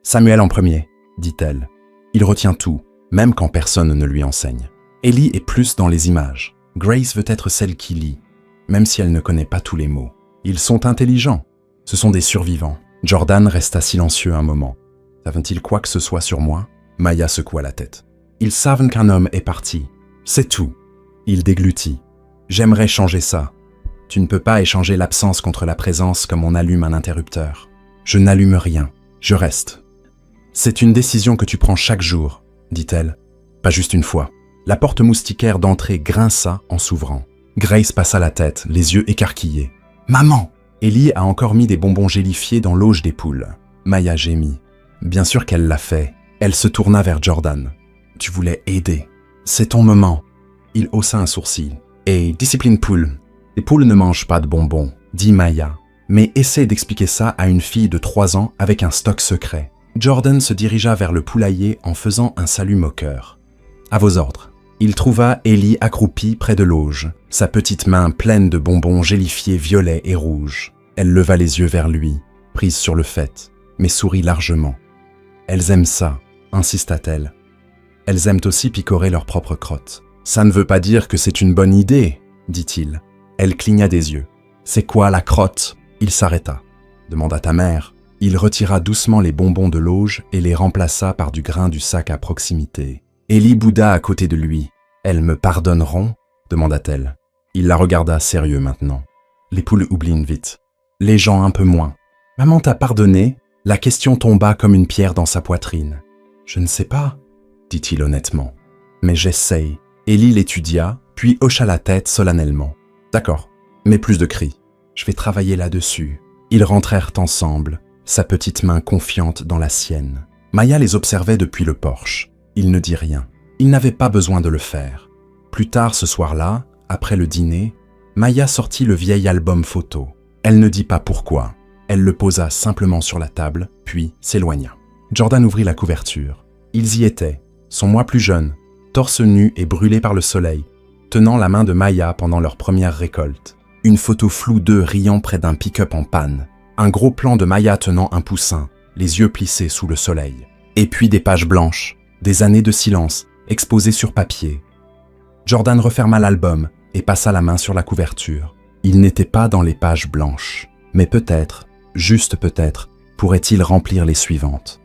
Samuel en premier, dit-elle. Il retient tout, même quand personne ne lui enseigne. Ellie est plus dans les images. Grace veut être celle qui lit, même si elle ne connaît pas tous les mots. Ils sont intelligents. Ce sont des survivants. Jordan resta silencieux un moment. Savent-ils quoi que ce soit sur moi ? Maya secoua la tête. Ils savent qu'un homme est parti. C'est tout. Il déglutit. J'aimerais changer ça. Tu ne peux pas échanger l'absence contre la présence comme on allume un interrupteur. Je n'allume rien. Je reste. C'est une décision que tu prends chaque jour, dit-elle. Pas juste une fois. La porte moustiquaire d'entrée grinça en s'ouvrant. Grace passa la tête, les yeux écarquillés. « Maman !» Ellie a encore mis des bonbons gélifiés dans l'auge des poules. Maya gémit. Bien sûr qu'elle l'a fait. Elle se tourna vers Jordan. « Tu voulais aider. C'est ton moment. » Il haussa un sourcil. « Et discipline poule. Les poules ne mangent pas de bonbons, dit Maya. Mais essaie d'expliquer ça à une fille de 3 ans avec un stock secret. » Jordan se dirigea vers le poulailler en faisant un salut moqueur. « À vos ordres. » Il trouva Ellie accroupie près de l'auge, sa petite main pleine de bonbons gélifiés violets et rouges. Elle leva les yeux vers lui, prise sur le fait, mais sourit largement. « Elles aiment ça, » insista-t-elle. « Elles aiment aussi picorer leurs propres crottes. »« Ça ne veut pas dire que c'est une bonne idée, » dit-il. Elle cligna des yeux. « C'est quoi la crotte ?» Il s'arrêta. « Demanda ta mère. » Il retira doucement les bonbons de l'auge et les remplaça par du grain du sac à proximité. Ellie bouda à côté de lui. « Elles me pardonneront ?» demanda-t-elle. Il la regarda sérieux maintenant. « Les poules oublient vite. » les gens un peu moins. Maman t'a pardonné? La question tomba comme une pierre dans sa poitrine. Je ne sais pas, dit-il honnêtement. Mais j'essaye. Ellie l'étudia, puis hocha la tête solennellement. D'accord, mais plus de cris. Je vais travailler là-dessus. Ils rentrèrent ensemble, sa petite main confiante dans la sienne. Maya les observait depuis le porche. Il ne dit rien. Il n'avait pas besoin de le faire. Plus tard ce soir-là, après le dîner, Maya sortit le vieil album photo. Elle ne dit pas pourquoi. Elle le posa simplement sur la table, puis s'éloigna. Jordan ouvrit la couverture. Ils y étaient, son moi plus jeune, torse nu et brûlé par le soleil, tenant la main de Maya pendant leur première récolte. Une photo floue d'eux riant près d'un pick-up en panne. Un gros plan de Maya tenant un poussin, les yeux plissés sous le soleil. Et puis des pages blanches, des années de silence, exposées sur papier. Jordan referma l'album et passa la main sur la couverture. Il n'était pas dans les pages blanches, mais peut-être, juste peut-être, pourrait-il remplir les suivantes.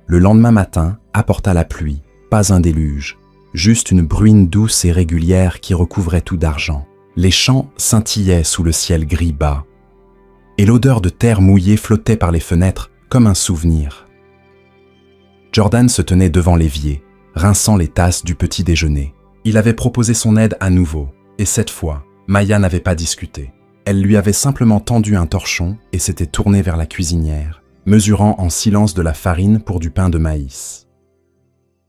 Le lendemain matin apporta la pluie, pas un déluge, juste une bruine douce et régulière qui recouvrait tout d'argent. Les champs scintillaient sous le ciel gris bas, et l'odeur de terre mouillée flottait par les fenêtres comme un souvenir. Jordan se tenait devant l'évier, rinçant les tasses du petit déjeuner. Il avait proposé son aide à nouveau, et cette fois, Maya n'avait pas discuté. Elle lui avait simplement tendu un torchon et s'était tournée vers la cuisinière, mesurant en silence de la farine pour du pain de maïs.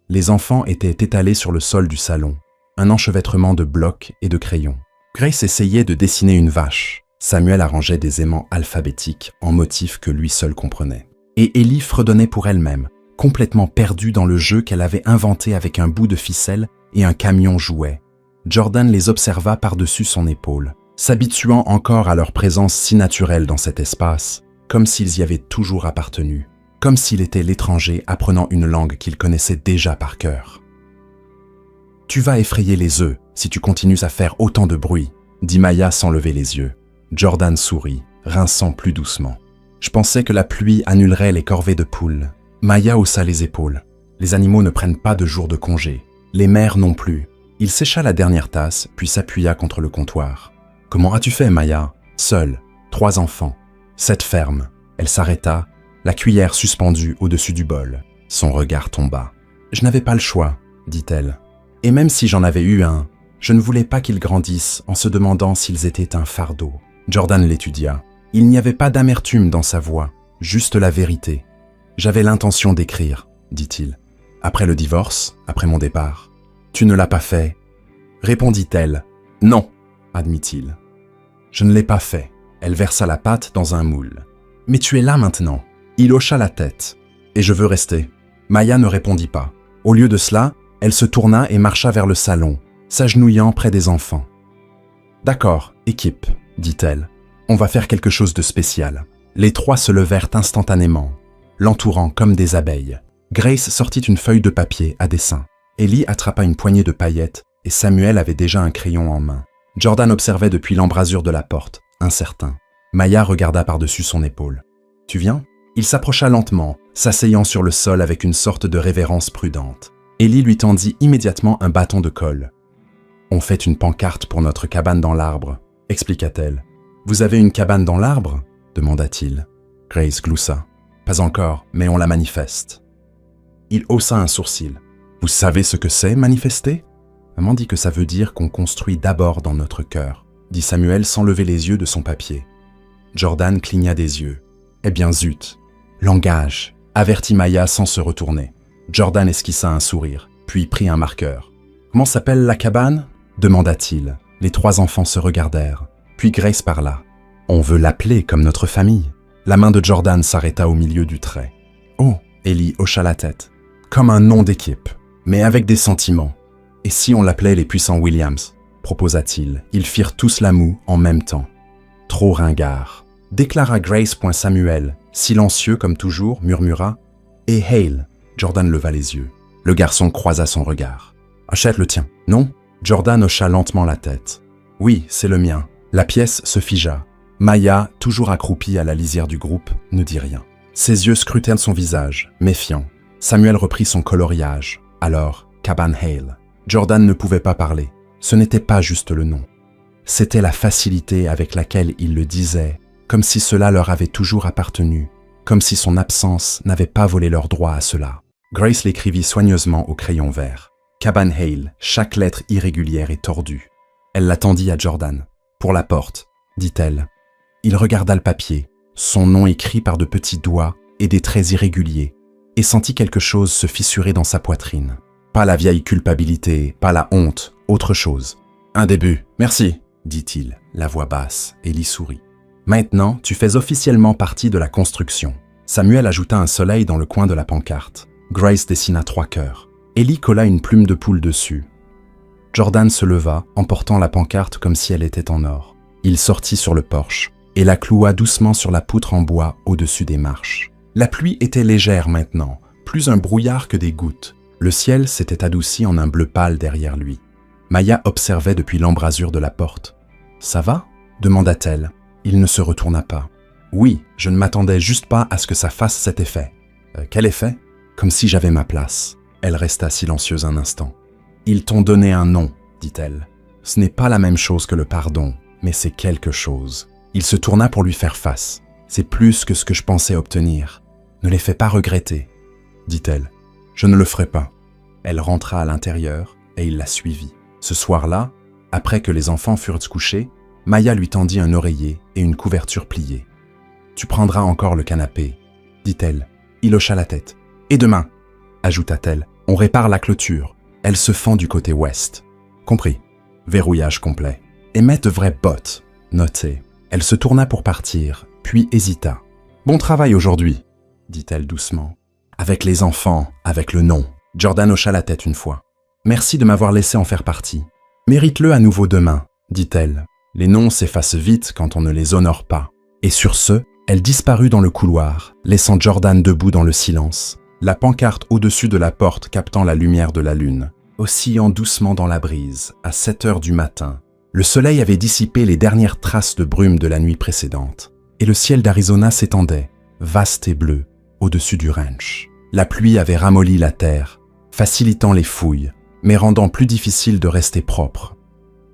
Les enfants étaient étalés sur le sol du salon, un enchevêtrement de blocs et de crayons. Grace essayait de dessiner une vache. Samuel arrangeait des aimants alphabétiques en motifs que lui seul comprenait. Et Ellie fredonnait pour elle-même, complètement perdue dans le jeu qu'elle avait inventé avec un bout de ficelle et un camion jouet. Jordan les observa par-dessus son épaule, s'habituant encore à leur présence si naturelle dans cet espace, comme s'ils y avaient toujours appartenu, comme s'il était l'étranger apprenant une langue qu'il connaissait déjà par cœur. « Tu vas effrayer les œufs si tu continues à faire autant de bruit, » dit Maya sans lever les yeux. Jordan sourit, rinçant plus doucement. « Je pensais que la pluie annulerait les corvées de poules. » Maya haussa les épaules. Les animaux ne prennent pas de jours de congé. Les mères non plus. Il sécha la dernière tasse, puis s'appuya contre le comptoir. « Comment as-tu fait, Maya? Seule, 3 enfants. Cette ferme. » Elle s'arrêta, la cuillère suspendue au-dessus du bol. Son regard tomba. « Je n'avais pas le choix, » dit-elle. « Et même si j'en avais eu un, je ne voulais pas qu'ils grandissent en se demandant s'ils étaient un fardeau. » Jordan l'étudia. Il n'y avait pas d'amertume dans sa voix, juste la vérité. « J'avais l'intention d'écrire, » dit-il. « Après le divorce, après mon départ. »« Tu ne l'as pas fait ?» répondit-elle. « Non, » admit-il. « Je ne l'ai pas fait. » Elle versa la pâte dans un moule. « Mais tu es là maintenant. » Il hocha la tête. « Et je veux rester. » Maya ne répondit pas. Au lieu de cela, elle se tourna et marcha vers le salon, s'agenouillant près des enfants. « D'accord, équipe, » dit-elle. « On va faire quelque chose de spécial. » Les 3 se levèrent instantanément, l'entourant comme des abeilles. Grace sortit une feuille de papier à dessin. Ellie attrapa une poignée de paillettes et Samuel avait déjà un crayon en main. Jordan observait depuis l'embrasure de la porte, incertain. Maya regarda par-dessus son épaule. « Tu viens ?» Il s'approcha lentement, s'asseyant sur le sol avec une sorte de révérence prudente. Ellie lui tendit immédiatement un bâton de colle. « On fait une pancarte pour notre cabane dans l'arbre, » expliqua-t-elle. « Vous avez une cabane dans l'arbre » demanda-t-il. Grace gloussa. « Pas encore, mais on la manifeste. » Il haussa un sourcil. « Vous savez ce que c'est, manifester ?» Maman dit que ça veut dire qu'on construit d'abord dans notre cœur, dit Samuel sans lever les yeux de son papier. Jordan cligna des yeux. « Eh bien zut !»« Langage !» avertit Maya sans se retourner. Jordan esquissa un sourire, puis prit un marqueur. « Comment s'appelle la cabane ?» demanda-t-il. Les 3 enfants se regardèrent. Puis Grace parla. « On veut l'appeler comme notre famille. » La main de Jordan s'arrêta au milieu du trait. « Oh !» Ellie hocha la tête. « Comme un nom d'équipe, mais avec des sentiments. Et si on l'appelait les puissants Williams ?» proposa-t-il. Ils firent tous la moue en même temps. « Trop ringard !» déclara Grace. Samuel, silencieux comme toujours, murmura « Et Hale ?» Jordan leva les yeux. Le garçon croisa son regard. « Achète le tien, non ?» Jordan hocha lentement la tête. « Oui, c'est le mien. » La pièce se figea. Maya, toujours accroupie à la lisière du groupe, ne dit rien. Ses yeux scrutèrent son visage, méfiant. Samuel reprit son coloriage. Alors, Caban Hale. Jordan ne pouvait pas parler. Ce n'était pas juste le nom. C'était la facilité avec laquelle il le disait, comme si cela leur avait toujours appartenu, comme si son absence n'avait pas volé leur droit à cela. Grace l'écrivit soigneusement au crayon vert. Caban Hale, chaque lettre irrégulière et tordue. Elle la tendit à Jordan. « Pour la porte », dit-elle. Il regarda le papier, son nom écrit par de petits doigts et des traits irréguliers, et sentit quelque chose se fissurer dans sa poitrine. Pas la vieille culpabilité, pas la honte, autre chose. « Un début, merci », dit-il, la voix basse. Ellie sourit. « Maintenant, tu fais officiellement partie de la construction. » Samuel ajouta un soleil dans le coin de la pancarte. Grace dessina 3 cœurs. Ellie colla une plume de poule dessus. Jordan se leva, emportant la pancarte comme si elle était en or. Il sortit sur le porche et la cloua doucement sur la poutre en bois au-dessus des marches. La pluie était légère maintenant, plus un brouillard que des gouttes. Le ciel s'était adouci en un bleu pâle derrière lui. Maya observait depuis l'embrasure de la porte. « Ça va ?» demanda-t-elle. Il ne se retourna pas. « Oui, je ne m'attendais juste pas à ce que ça fasse cet effet. »« Quel effet ?» ?»« Comme si j'avais ma place. » Elle resta silencieuse un instant. « Ils t'ont donné un nom, dit-elle. Ce n'est pas la même chose que le pardon, mais c'est quelque chose. » Il se tourna pour lui faire face. « C'est plus que ce que je pensais obtenir. Ne les fais pas regretter, » dit-elle. « Je ne le ferai pas. » Elle rentra à l'intérieur et il la suivit. Ce soir-là, après que les enfants furent couchés, Maya lui tendit un oreiller et une couverture pliée. « Tu prendras encore le canapé, » dit-elle. Il hocha la tête. « Et demain, » ajouta-t-elle, « on répare la clôture. Elle se fend du côté ouest. » Compris. Verrouillage complet. « Et mets de vraies bottes. » Noté. Elle se tourna pour partir, puis hésita. « Bon travail aujourd'hui, » dit-elle doucement. « Avec les enfants, avec le nom. » Jordan hocha la tête une fois. « Merci de m'avoir laissé en faire partie. Mérite-le à nouveau demain, » dit-elle. Les noms s'effacent vite quand on ne les honore pas. Et sur ce, elle disparut dans le couloir, laissant Jordan debout dans le silence, la pancarte au-dessus de la porte captant la lumière de la lune, oscillant doucement dans la brise, à 7 heures du matin. Le soleil avait dissipé les dernières traces de brume de la nuit précédente, et le ciel d'Arizona s'étendait, vaste et bleu, au-dessus du ranch. La pluie avait ramolli la terre, facilitant les fouilles, mais rendant plus difficile de rester propre.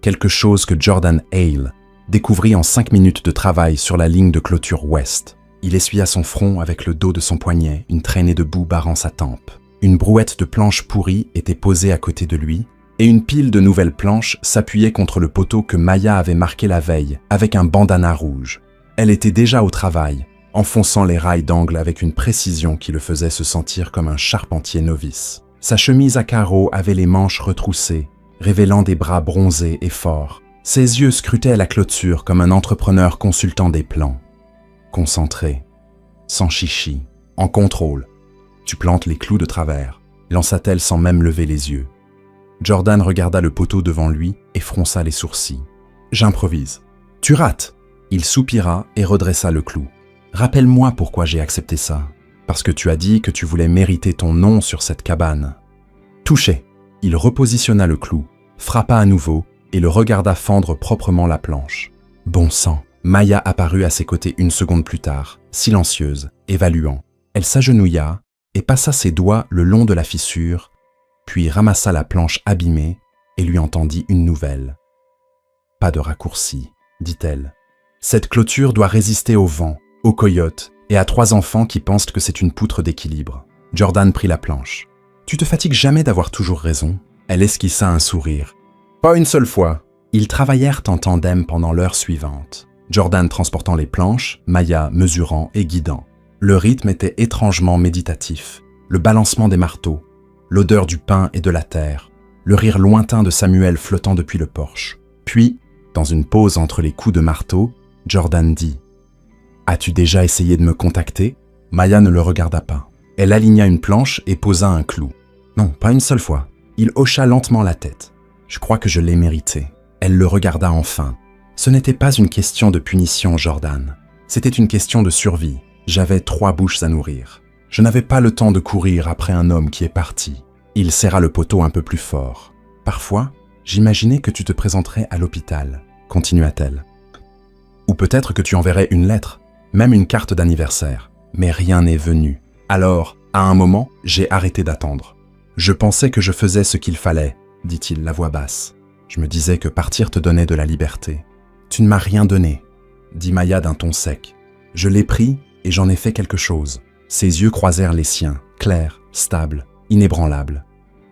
Quelque chose que Jordan Hale découvrit en 5 minutes de travail sur la ligne de clôture ouest. Il essuya son front avec le dos de son poignet, une traînée de boue barrant sa tempe. Une brouette de planches pourries était posée à côté de lui, et une pile de nouvelles planches s'appuyait contre le poteau que Maya avait marqué la veille avec un bandana rouge. Elle était déjà au travail, enfonçant les rails d'angle avec une précision qui le faisait se sentir comme un charpentier novice. Sa chemise à carreaux avait les manches retroussées, révélant des bras bronzés et forts. Ses yeux scrutaient la clôture comme un entrepreneur consultant des plans. Concentré, sans chichi, en contrôle. « Tu plantes les clous de travers », lança-t-elle sans même lever les yeux. Jordan regarda le poteau devant lui et fronça les sourcils. « J'improvise. »« Tu rates !» Il soupira et redressa le clou. « Rappelle-moi pourquoi j'ai accepté ça. Parce que tu as dit que tu voulais mériter ton nom sur cette cabane. » Touché. Il repositionna le clou, frappa à nouveau et le regarda fendre proprement la planche. Bon sang. Maya apparut à ses côtés une seconde plus tard, silencieuse, évaluant. Elle s'agenouilla et passa ses doigts le long de la fissure, puis ramassa la planche abîmée et lui entendit une nouvelle. « Pas de raccourci, » dit-elle. « Cette clôture doit résister au vent, aux coyotes et à 3 enfants qui pensent que c'est une poutre d'équilibre. » Jordan prit la planche. « Tu te fatigues jamais d'avoir toujours raison ?» Elle esquissa un sourire. « Pas une seule fois. » Ils travaillèrent en tandem pendant l'heure suivante. Jordan transportant les planches, Maya mesurant et guidant. Le rythme était étrangement méditatif. Le balancement des marteaux, l'odeur du pain et de la terre, le rire lointain de Samuel flottant depuis le porche. Puis, dans une pause entre les coups de marteau, Jordan dit « As-tu déjà essayé de me contacter ?» Maya ne le regarda pas. Elle aligna une planche et posa un clou. « Non, pas une seule fois. » Il hocha lentement la tête. « Je crois que je l'ai mérité. » Elle le regarda enfin. Ce n'était pas une question de punition, Jordan. C'était une question de survie. J'avais 3 bouches à nourrir. Je n'avais pas le temps de courir après un homme qui est parti. Il serra le poteau un peu plus fort. Parfois, j'imaginais que tu te présenterais à l'hôpital, continua-t-elle. Ou peut-être que tu enverrais une lettre, même une carte d'anniversaire. Mais rien n'est venu. Alors, à un moment, j'ai arrêté d'attendre. Je pensais que je faisais ce qu'il fallait, dit-il, la voix basse. Je me disais que partir te donnait de la liberté. Tu ne m'as rien donné. dit Maya d'un ton sec. Je l'ai pris et j'en ai fait quelque chose. Ses yeux croisèrent les siens, clairs, stables, inébranlables.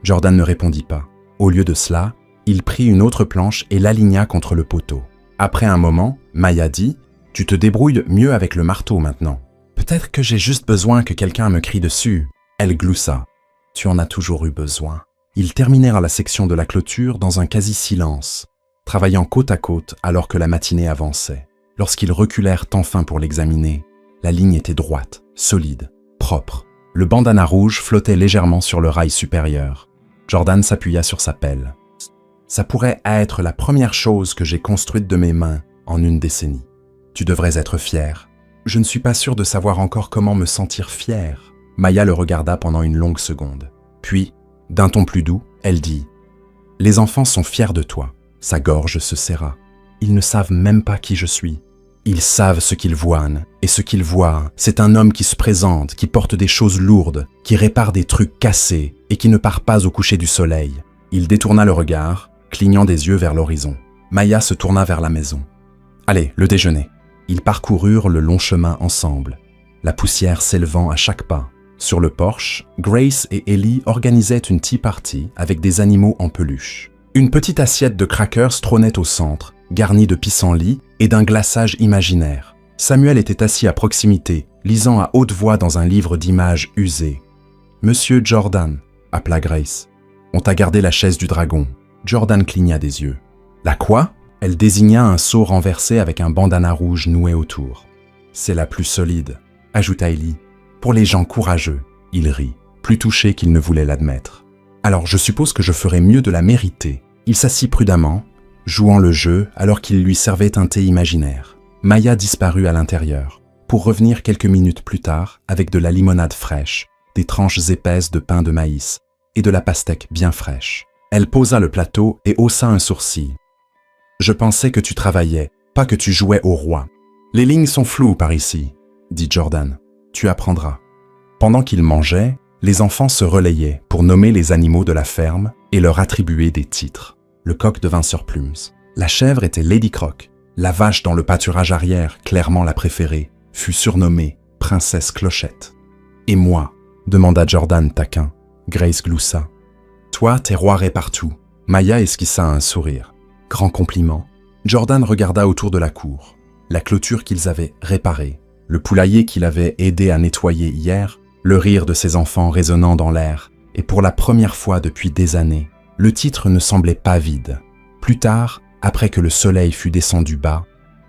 Jordan ne répondit pas. Au lieu de cela, il prit une autre planche et l'aligna contre le poteau. Après un moment, Maya dit « Tu te débrouilles mieux avec le marteau maintenant. Peut-être que j'ai juste besoin que quelqu'un me crie dessus. » Elle gloussa. « Tu en as toujours eu besoin. » Ils terminèrent la section de la clôture dans un quasi-silence, travaillant côte à côte alors que la matinée avançait. Lorsqu'ils reculèrent enfin pour l'examiner, la ligne était droite, solide, propre. Le bandana rouge flottait légèrement sur le rail supérieur. Jordan s'appuya sur sa pelle. « Ça pourrait être la première chose que j'ai construite de mes mains en une décennie. Tu devrais être fier. » « Je ne suis pas sûr de savoir encore comment me sentir fier. » Maya le regarda pendant une longue seconde. Puis, d'un ton plus doux, elle dit « Les enfants sont fiers de toi. » Sa gorge se serra. « Ils ne savent même pas qui je suis. Ils savent ce qu'ils voient, et ce qu'ils voient, c'est un homme qui se présente, qui porte des choses lourdes, qui répare des trucs cassés et qui ne part pas au coucher du soleil. » Il détourna le regard, clignant des yeux vers l'horizon. Maya se tourna vers la maison. « Allez, le déjeuner. » Ils parcoururent le long chemin ensemble, la poussière s'élevant à chaque pas. Sur le porche, Grace et Ellie organisaient une tea party avec des animaux en peluche. Une petite assiette de crackers trônait au centre, garnie de pissenlits et d'un glaçage imaginaire. Samuel était assis à proximité, lisant à haute voix dans un livre d'images usé. « Monsieur Jordan » appela Grace. « On t'a gardé la chaise du dragon. » Jordan cligna des yeux. « La quoi ?» Elle désigna un seau renversé avec un bandana rouge noué autour. « C'est la plus solide », ajouta Ellie. « Pour les gens courageux. » Il rit, plus touché qu'il ne voulait l'admettre. « Alors je suppose que je ferais mieux de la mériter. » Il s'assit prudemment, jouant le jeu alors qu'il lui servait un thé imaginaire. Maya disparut à l'intérieur, pour revenir quelques minutes plus tard avec de la limonade fraîche, des tranches épaisses de pain de maïs et de la pastèque bien fraîche. Elle posa le plateau et haussa un sourcil. Je pensais que tu travaillais, pas que tu jouais au roi. Les lignes sont floues par ici, dit Jordan. Tu apprendras. Pendant qu'ils mangeaient, les enfants se relayaient pour nommer les animaux de la ferme et leur attribuer des titres. Le coq devint Sir Plumes. La chèvre était Lady Croc. La vache dans le pâturage arrière, clairement la préférée, fut surnommée Princesse Clochette. Et moi, demanda Jordan taquin. Grace gloussa. Toi, t'es roiré partout. Maya esquissa un sourire. Grand compliment. Jordan regarda autour de la cour. La clôture qu'ils avaient réparée, le poulailler qu'il avait aidé à nettoyer hier, le rire de ses enfants résonnant dans l'air, et pour la première fois depuis des années, le titre ne semblait pas vide. Plus tard, après que le soleil fut descendu bas,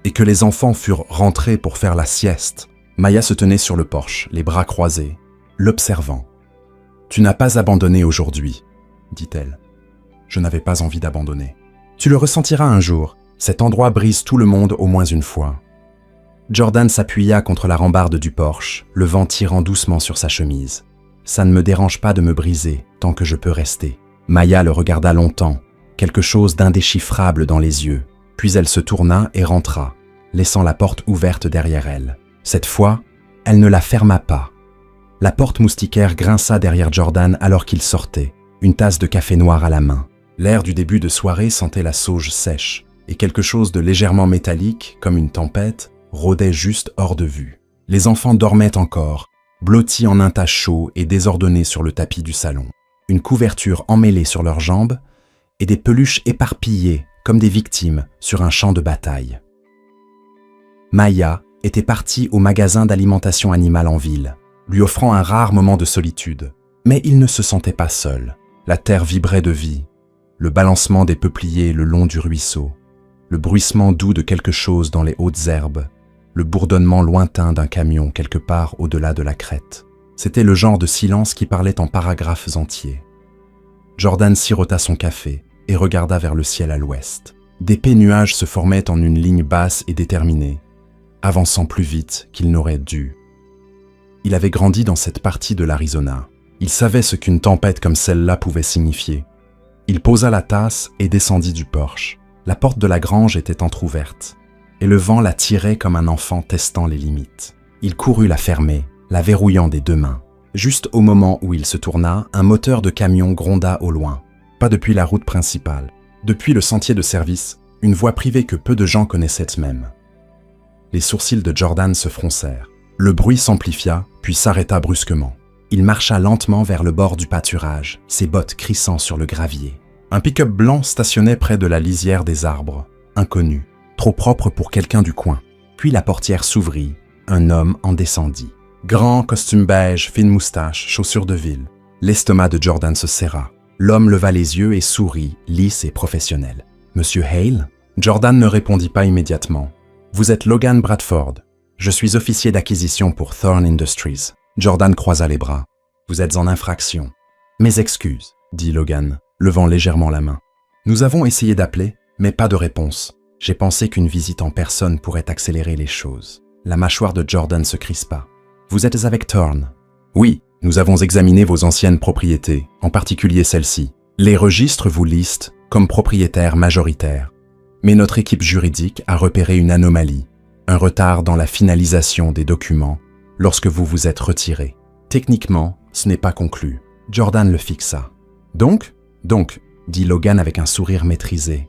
et que les enfants furent rentrés pour faire la sieste, Maya se tenait sur le porche, les bras croisés, l'observant. « Tu n'as pas abandonné aujourd'hui, » dit-elle. « Je n'avais pas envie d'abandonner. » Tu le ressentiras un jour, cet endroit brise tout le monde au moins une fois. Jordan s'appuya contre la rambarde du porche, le vent tirant doucement sur sa chemise. Ça ne me dérange pas de me briser, tant que je peux rester. Maya le regarda longtemps, quelque chose d'indéchiffrable dans les yeux. Puis elle se tourna et rentra, laissant la porte ouverte derrière elle. Cette fois, elle ne la ferma pas. La porte moustiquaire grinça derrière Jordan alors qu'il sortait, une tasse de café noir à la main. L'air du début de soirée sentait la sauge sèche, et quelque chose de légèrement métallique, comme une tempête, rôdait juste hors de vue. Les enfants dormaient encore, blottis en un tas chaud et désordonné sur le tapis du salon. Une couverture emmêlée sur leurs jambes, et des peluches éparpillées, comme des victimes, sur un champ de bataille. Maya était partie au magasin d'alimentation animale en ville, lui offrant un rare moment de solitude. Mais il ne se sentait pas seul. La terre vibrait de vie. Le balancement des peupliers le long du ruisseau, le bruissement doux de quelque chose dans les hautes herbes, le bourdonnement lointain d'un camion quelque part au-delà de la crête. C'était le genre de silence qui parlait en paragraphes entiers. Jordan sirota son café et regarda vers le ciel à l'ouest. D'épais nuages se formaient en une ligne basse et déterminée, avançant plus vite qu'il n'aurait dû. Il avait grandi dans cette partie de l'Arizona. Il savait ce qu'une tempête comme celle-là pouvait signifier. Il posa la tasse et descendit du porche. La porte de la grange était entr'ouverte, et le vent la tirait comme un enfant testant les limites. Il courut la fermer, la verrouillant des deux mains. Juste au moment où il se tourna, un moteur de camion gronda au loin. Pas depuis la route principale. Depuis le sentier de service, une voie privée que peu de gens connaissaient même. Les sourcils de Jordan se froncèrent. Le bruit s'amplifia, puis s'arrêta brusquement. Il marcha lentement vers le bord du pâturage, ses bottes crissant sur le gravier. Un pick-up blanc stationnait près de la lisière des arbres, inconnu, trop propre pour quelqu'un du coin. Puis la portière s'ouvrit, un homme en descendit. Grand, costume beige, fine moustache, chaussures de ville. L'estomac de Jordan se serra. L'homme leva les yeux et sourit, lisse et professionnel. « Monsieur Hale ?» Jordan ne répondit pas immédiatement. « Vous êtes Logan Bradford. Je suis officier d'acquisition pour Thorn Industries. » Jordan croisa les bras. « Vous êtes en infraction. »« Mes excuses, » dit Logan, levant légèrement la main. « Nous avons essayé d'appeler, mais pas de réponse. J'ai pensé qu'une visite en personne pourrait accélérer les choses. » La mâchoire de Jordan se crispa. « Vous êtes avec Thorn ?»« Oui, nous avons examiné vos anciennes propriétés, en particulier celle-ci. Les registres vous listent comme propriétaire majoritaire. Mais notre équipe juridique a repéré une anomalie, un retard dans la finalisation des documents lorsque vous vous êtes retiré. Techniquement, ce n'est pas conclu. » Jordan le fixa. « Donc, dit Logan avec un sourire maîtrisé.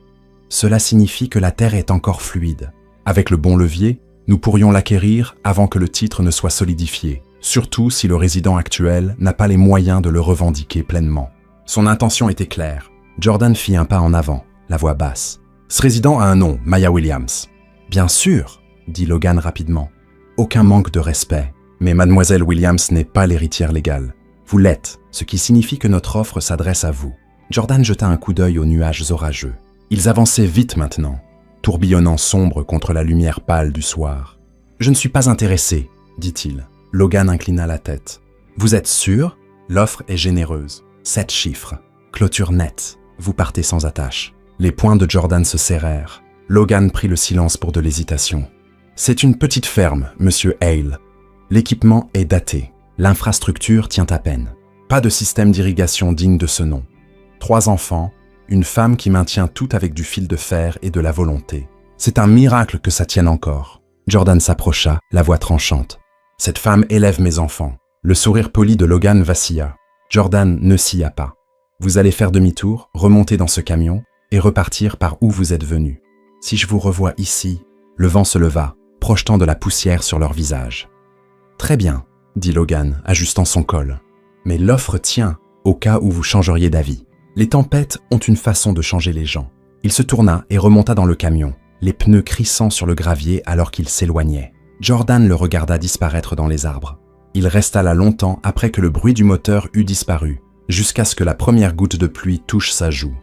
Cela signifie que la terre est encore fluide. Avec le bon levier, nous pourrions l'acquérir avant que le titre ne soit solidifié, surtout si le résident actuel n'a pas les moyens de le revendiquer pleinement. » Son intention était claire. Jordan fit un pas en avant, la voix basse. « Ce résident a un nom, Maya Williams. »« Bien sûr, » dit Logan rapidement. « Aucun manque de respect. Mais mademoiselle Williams n'est pas l'héritière légale. Vous l'êtes, ce qui signifie que notre offre s'adresse à vous. » Jordan jeta un coup d'œil aux nuages orageux. Ils avançaient vite maintenant, tourbillonnant sombre contre la lumière pâle du soir. « Je ne suis pas intéressé, » dit-il. Logan inclina la tête. « Vous êtes sûr ? L'offre est généreuse. 7 chiffres. Clôture nette. Vous partez sans attache. » Les poings de Jordan se serrèrent. Logan prit le silence pour de l'hésitation. « C'est une petite ferme, monsieur Hale. L'équipement est daté. L'infrastructure tient à peine. Pas de système d'irrigation digne de ce nom. 3 enfants, une femme qui maintient tout avec du fil de fer et de la volonté. C'est un miracle que ça tienne encore. » Jordan s'approcha, la voix tranchante. « Cette femme élève mes enfants. » Le sourire poli de Logan vacilla. Jordan ne scia pas. « Vous allez faire demi-tour, remonter dans ce camion et repartir par où vous êtes venu. Si je vous revois ici... » Le vent se leva, projetant de la poussière sur leur visage. « Très bien, » dit Logan, ajustant son col. « Mais l'offre tient, au cas où vous changeriez d'avis. Les tempêtes ont une façon de changer les gens. » Il se tourna et remonta dans le camion, les pneus crissant sur le gravier alors qu'il s'éloignait. Jordan le regarda disparaître dans les arbres. Il resta là longtemps après que le bruit du moteur eut disparu, jusqu'à ce que la première goutte de pluie touche sa joue.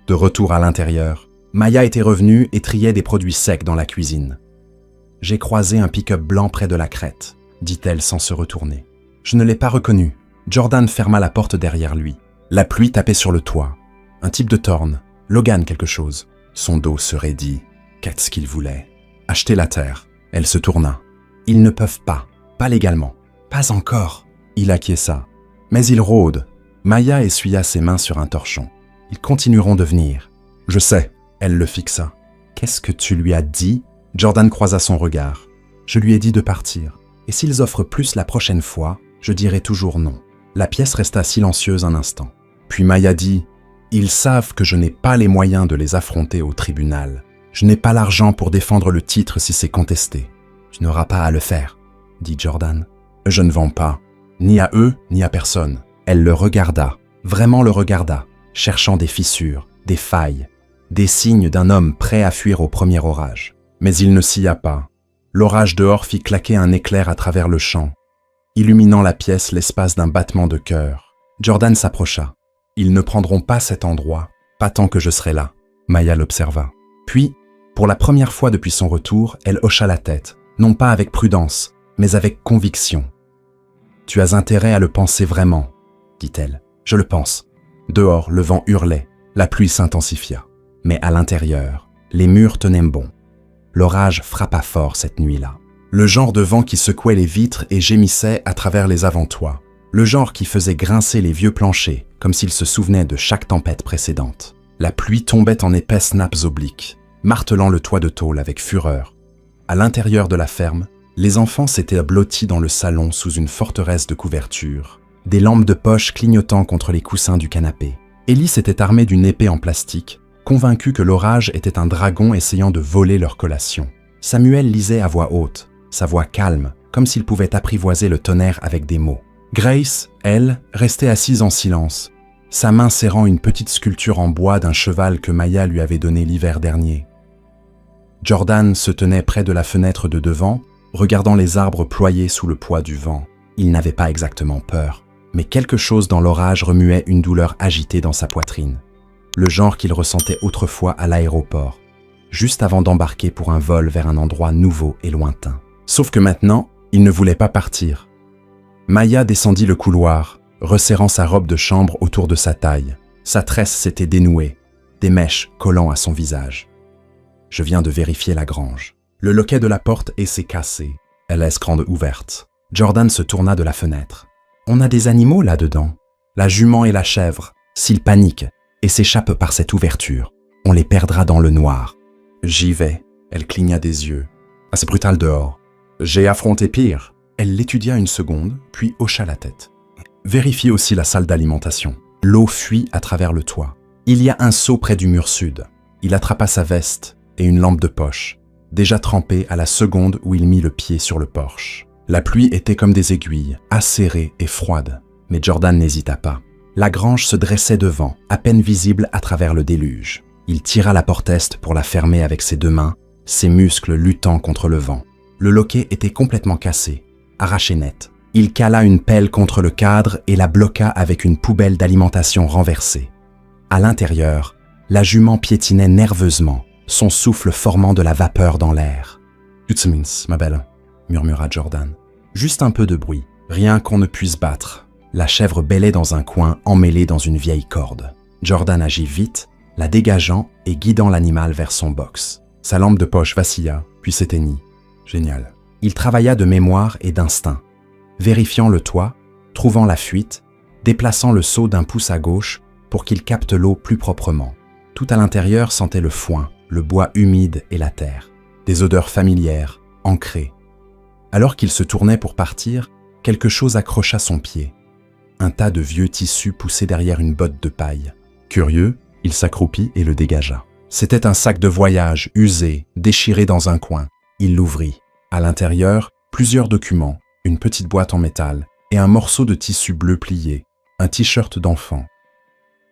De retour à l'intérieur, Maya était revenue et triait des produits secs dans la cuisine. « J'ai croisé un pick-up blanc près de la crête, » dit-elle sans se retourner. « Je ne l'ai pas reconnu. » Jordan ferma la porte derrière lui. La pluie tapait sur le toit. Un type de Thorn, Logan quelque chose. Son dos se raidit. Qu'est-ce qu'il voulait? Acheter la terre. Elle se tourna. « Ils ne peuvent pas légalement. »« Pas encore. » Il acquiesça. « Mais ils rôdent. » Maya essuya ses mains sur un torchon. « Ils continueront de venir. »« Je sais. » Elle le fixa. « Qu'est-ce que tu lui as dit ?» Jordan croisa son regard. « Je lui ai dit de partir. Et s'ils offrent plus la prochaine fois, je dirai toujours non. » La pièce resta silencieuse un instant. Puis Maya dit « Ils savent que je n'ai pas les moyens de les affronter au tribunal. Je n'ai pas l'argent pour défendre le titre si c'est contesté. »« Tu n'auras pas à le faire, » dit Jordan. « Je ne vends pas, ni à eux, ni à personne. » Elle le regarda, vraiment le regarda, cherchant des fissures, des failles, des signes d'un homme prêt à fuir au premier orage. Mais il ne scia pas. L'orage dehors fit claquer un éclair à travers le champ, illuminant la pièce l'espace d'un battement de cœur. Jordan s'approcha. « Ils ne prendront pas cet endroit, pas tant que je serai là. » Maya l'observa. Puis, pour la première fois depuis son retour, elle hocha la tête, non pas avec prudence, mais avec conviction. « Tu as intérêt à le penser vraiment, » dit-elle. « Je le pense. » Dehors, le vent hurlait, la pluie s'intensifia. Mais à l'intérieur, les murs tenaient bon. L'orage frappa fort cette nuit-là. Le genre de vent qui secouait les vitres et gémissait à travers les avant-toits. Le genre qui faisait grincer les vieux planchers, comme s'ils se souvenaient de chaque tempête précédente. La pluie tombait en épaisses nappes obliques, martelant le toit de tôle avec fureur. À l'intérieur de la ferme, les enfants s'étaient blottis dans le salon sous une forteresse de couvertures, des lampes de poche clignotant contre les coussins du canapé. Ellie s'était armée d'une épée en plastique, convaincue que l'orage était un dragon essayant de voler leur collation. Samuel lisait à voix haute, sa voix calme, comme s'il pouvait apprivoiser le tonnerre avec des mots. Grace, elle, restait assise en silence, sa main serrant une petite sculpture en bois d'un cheval que Maya lui avait donné l'hiver dernier. Jordan se tenait près de la fenêtre de devant, regardant les arbres ployés sous le poids du vent. Il n'avait pas exactement peur, mais quelque chose dans l'orage remuait une douleur agitée dans sa poitrine, le genre qu'il ressentait autrefois à l'aéroport, juste avant d'embarquer pour un vol vers un endroit nouveau et lointain. Sauf que maintenant, il ne voulait pas partir. Maya descendit le couloir, resserrant sa robe de chambre autour de sa taille. Sa tresse s'était dénouée, des mèches collant à son visage. Je viens de vérifier la grange. Le loquet de la porte s'est cassé. Elle laisse grande ouverte. Jordan se tourna de la fenêtre. On a des animaux là-dedans. La jument et la chèvre, s'ils paniquent et s'échappent par cette ouverture, on les perdra dans le noir. J'y vais. Elle cligna des yeux. Ah, c'est brutal dehors. J'ai affronté pire. Elle l'étudia une seconde, puis hocha la tête. Vérifie aussi la salle d'alimentation. L'eau fuit à travers le toit. Il y a un seau près du mur sud. Il attrapa sa veste et une lampe de poche, déjà trempée à la seconde où il mit le pied sur le porche. La pluie était comme des aiguilles, acérée et froide, mais Jordan n'hésita pas. La grange se dressait devant, à peine visible à travers le déluge. Il tira la porte est pour la fermer avec ses deux mains, ses muscles luttant contre le vent. Le loquet était complètement cassé, arraché net. Il cala une pelle contre le cadre et la bloqua avec une poubelle d'alimentation renversée. À l'intérieur, la jument piétinait nerveusement, son souffle formant de la vapeur dans l'air. « Utsmins, ma belle », murmura Jordan. « Juste un peu de bruit, rien qu'on ne puisse battre. » La chèvre bêlait dans un coin, emmêlée dans une vieille corde. Jordan agit vite, la dégageant et guidant l'animal vers son box. Sa lampe de poche vacilla, puis s'éteignit. Génial. Il travailla de mémoire et d'instinct, vérifiant le toit, trouvant la fuite, déplaçant le seau d'un pouce à gauche pour qu'il capte l'eau plus proprement. Tout à l'intérieur sentait le foin, le bois humide et la terre. Des odeurs familières, ancrées. Alors qu'il se tournait pour partir, quelque chose accrocha son pied. Un tas de vieux tissus poussé derrière une botte de paille. Curieux, il s'accroupit et le dégagea. C'était un sac de voyage, usé, déchiré dans un coin. Il l'ouvrit. À l'intérieur, plusieurs documents, une petite boîte en métal et un morceau de tissu bleu plié, un t-shirt d'enfant.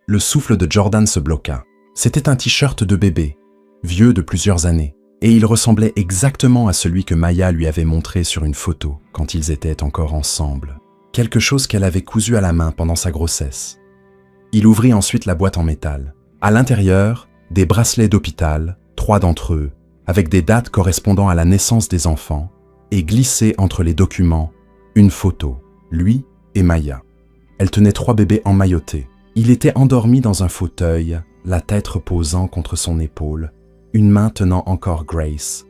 Le souffle de Jordan se bloqua. C'était un t-shirt de bébé, vieux de plusieurs années, et il ressemblait exactement à celui que Maya lui avait montré sur une photo quand ils étaient encore ensemble. Quelque chose qu'elle avait cousu à la main pendant sa grossesse. Il ouvrit ensuite la boîte en métal. À l'intérieur, des bracelets d'hôpital, 3 d'entre eux, avec des dates correspondant à la naissance des enfants, et glissé entre les documents, une photo, lui et Maya. Elle tenait 3 bébés emmaillotés. Il était endormi dans un fauteuil, la tête reposant contre son épaule, une main tenant encore Grace.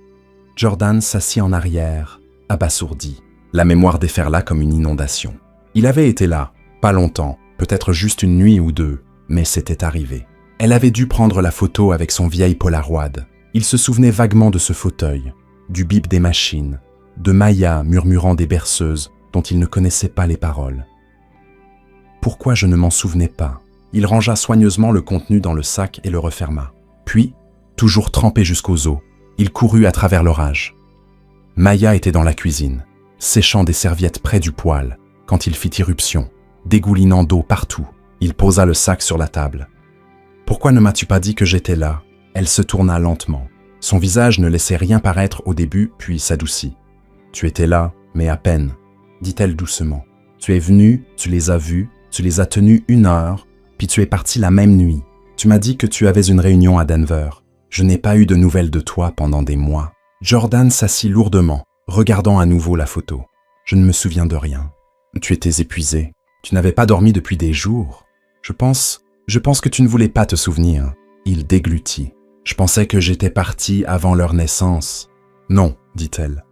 Jordan s'assit en arrière, abasourdi. La mémoire déferla comme une inondation. Il avait été là, pas longtemps, peut-être juste une nuit ou 2, mais c'était arrivé. Elle avait dû prendre la photo avec son vieil Polaroid. Il se souvenait vaguement de ce fauteuil, du bip des machines, de Maya murmurant des berceuses dont il ne connaissait pas les paroles. Pourquoi je ne m'en souvenais pas? Il rangea soigneusement le contenu dans le sac et le referma. Puis, toujours trempé jusqu'aux os, il courut à travers l'orage. Maya était dans la cuisine, séchant des serviettes près du poêle, quand il fit irruption, dégoulinant d'eau partout. Il posa le sac sur la table. « Pourquoi ne m'as-tu pas dit que j'étais là ?» Elle se tourna lentement. Son visage ne laissait rien paraître au début, puis s'adoucit. « Tu étais là, mais à peine, » dit-elle doucement. « Tu es venu, tu les as vus, tu les as tenus 1 heure, puis tu es parti la même nuit. Tu m'as dit que tu avais une réunion à Denver. Je n'ai pas eu de nouvelles de toi pendant des mois. » Jordan s'assit lourdement, regardant à nouveau la photo. « Je ne me souviens de rien. Tu étais épuisé. Tu n'avais pas dormi depuis des jours. Je pense que tu ne voulais pas te souvenir. » Il déglutit. « Je pensais que j'étais parti avant leur naissance. »« Non, dit-elle.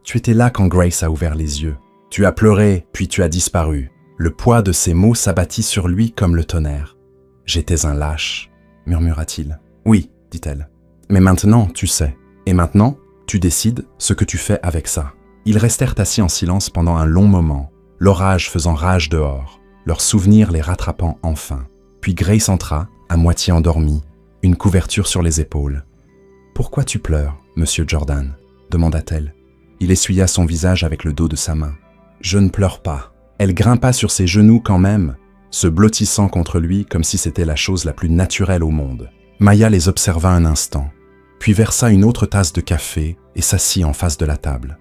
Tu étais là quand Grace a ouvert les yeux. Tu as pleuré, puis tu as disparu. » Le poids de ses mots s'abattit sur lui comme le tonnerre. « J'étais un lâche, » murmura-t-il. « Oui, dit-elle. Mais maintenant, tu sais. Et maintenant, tu décides ce que tu fais avec ça. » Ils restèrent assis en silence pendant un long moment, l'orage faisant rage dehors, leurs souvenirs les rattrapant enfin. Puis Grace entra, à moitié endormie, une couverture sur les épaules. « Pourquoi tu pleures, monsieur Jordan ?» demanda-t-elle. Il essuya son visage avec le dos de sa main. « Je ne pleure pas. » Elle grimpa sur ses genoux quand même, se blottissant contre lui comme si c'était la chose la plus naturelle au monde. Maya les observa un instant, puis versa une autre tasse de café et s'assit en face de la table.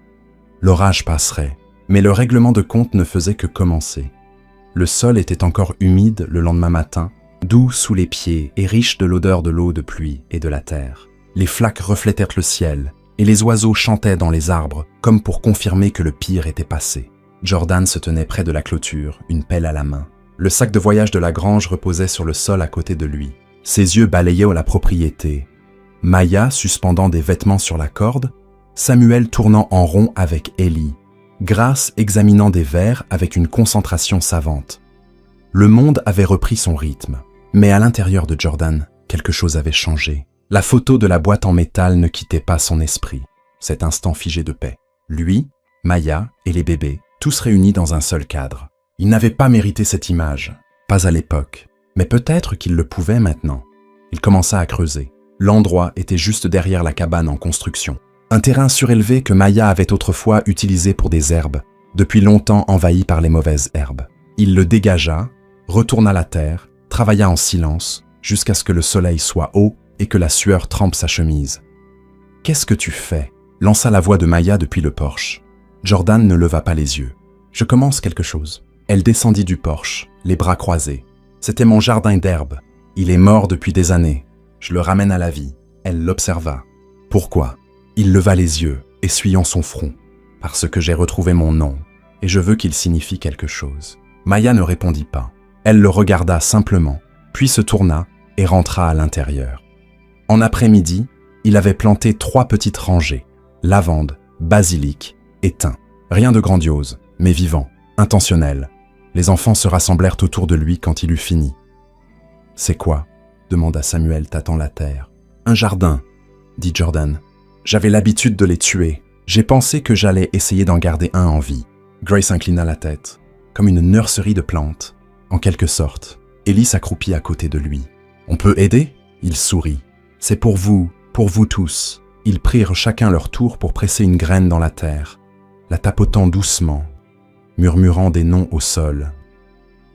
L'orage passerait, mais le règlement de compte ne faisait que commencer. Le sol était encore humide le lendemain matin, doux sous les pieds et riche de l'odeur de l'eau de pluie et de la terre. Les flaques reflétèrent le ciel, et les oiseaux chantaient dans les arbres, comme pour confirmer que le pire était passé. Jordan se tenait près de la clôture, une pelle à la main. Le sac de voyage de la grange reposait sur le sol à côté de lui. Ses yeux balayaient la propriété. Maya suspendant des vêtements sur la corde, Samuel tournant en rond avec Ellie, Grace examinant des verres avec une concentration savante. Le monde avait repris son rythme, mais à l'intérieur de Jordan, quelque chose avait changé. La photo de la boîte en métal ne quittait pas son esprit, cet instant figé de paix. Lui, Maya et les bébés, tous réunis dans un seul cadre. Il n'avait pas mérité cette image, pas à l'époque, mais peut-être qu'il le pouvait maintenant. Il commença à creuser. L'endroit était juste derrière la cabane en construction. Un terrain surélevé que Maya avait autrefois utilisé pour des herbes, depuis longtemps envahi par les mauvaises herbes. Il le dégagea, retourna la terre, travailla en silence, jusqu'à ce que le soleil soit haut et que la sueur trempe sa chemise. « Qu'est-ce que tu fais ?» lança la voix de Maya depuis le porche. Jordan ne leva pas les yeux. « Je commence quelque chose. » Elle descendit du porche, les bras croisés. « C'était mon jardin d'herbes. Il est mort depuis des années. Je le ramène à la vie. » Elle l'observa. « Pourquoi ?» Il leva les yeux, essuyant son front. « Parce que j'ai retrouvé mon nom, et je veux qu'il signifie quelque chose. » Maya ne répondit pas. Elle le regarda simplement, puis se tourna et rentra à l'intérieur. En après-midi, il avait planté 3 petites rangées, lavande, basilic et thym. Rien de grandiose, mais vivant, intentionnel. Les enfants se rassemblèrent autour de lui quand il eut fini. « C'est quoi ?» demanda Samuel, tâtant la terre. « Un jardin, » dit Jordan. « J'avais l'habitude de les tuer. J'ai pensé que j'allais essayer d'en garder un en vie. » Grace inclina la tête, comme une nurserie de plantes, en quelque sorte. Ellie s'accroupit à côté de lui. « On peut aider ?» Il sourit. « C'est pour vous tous. » Ils prirent chacun leur tour pour presser une graine dans la terre, la tapotant doucement, murmurant des noms au sol.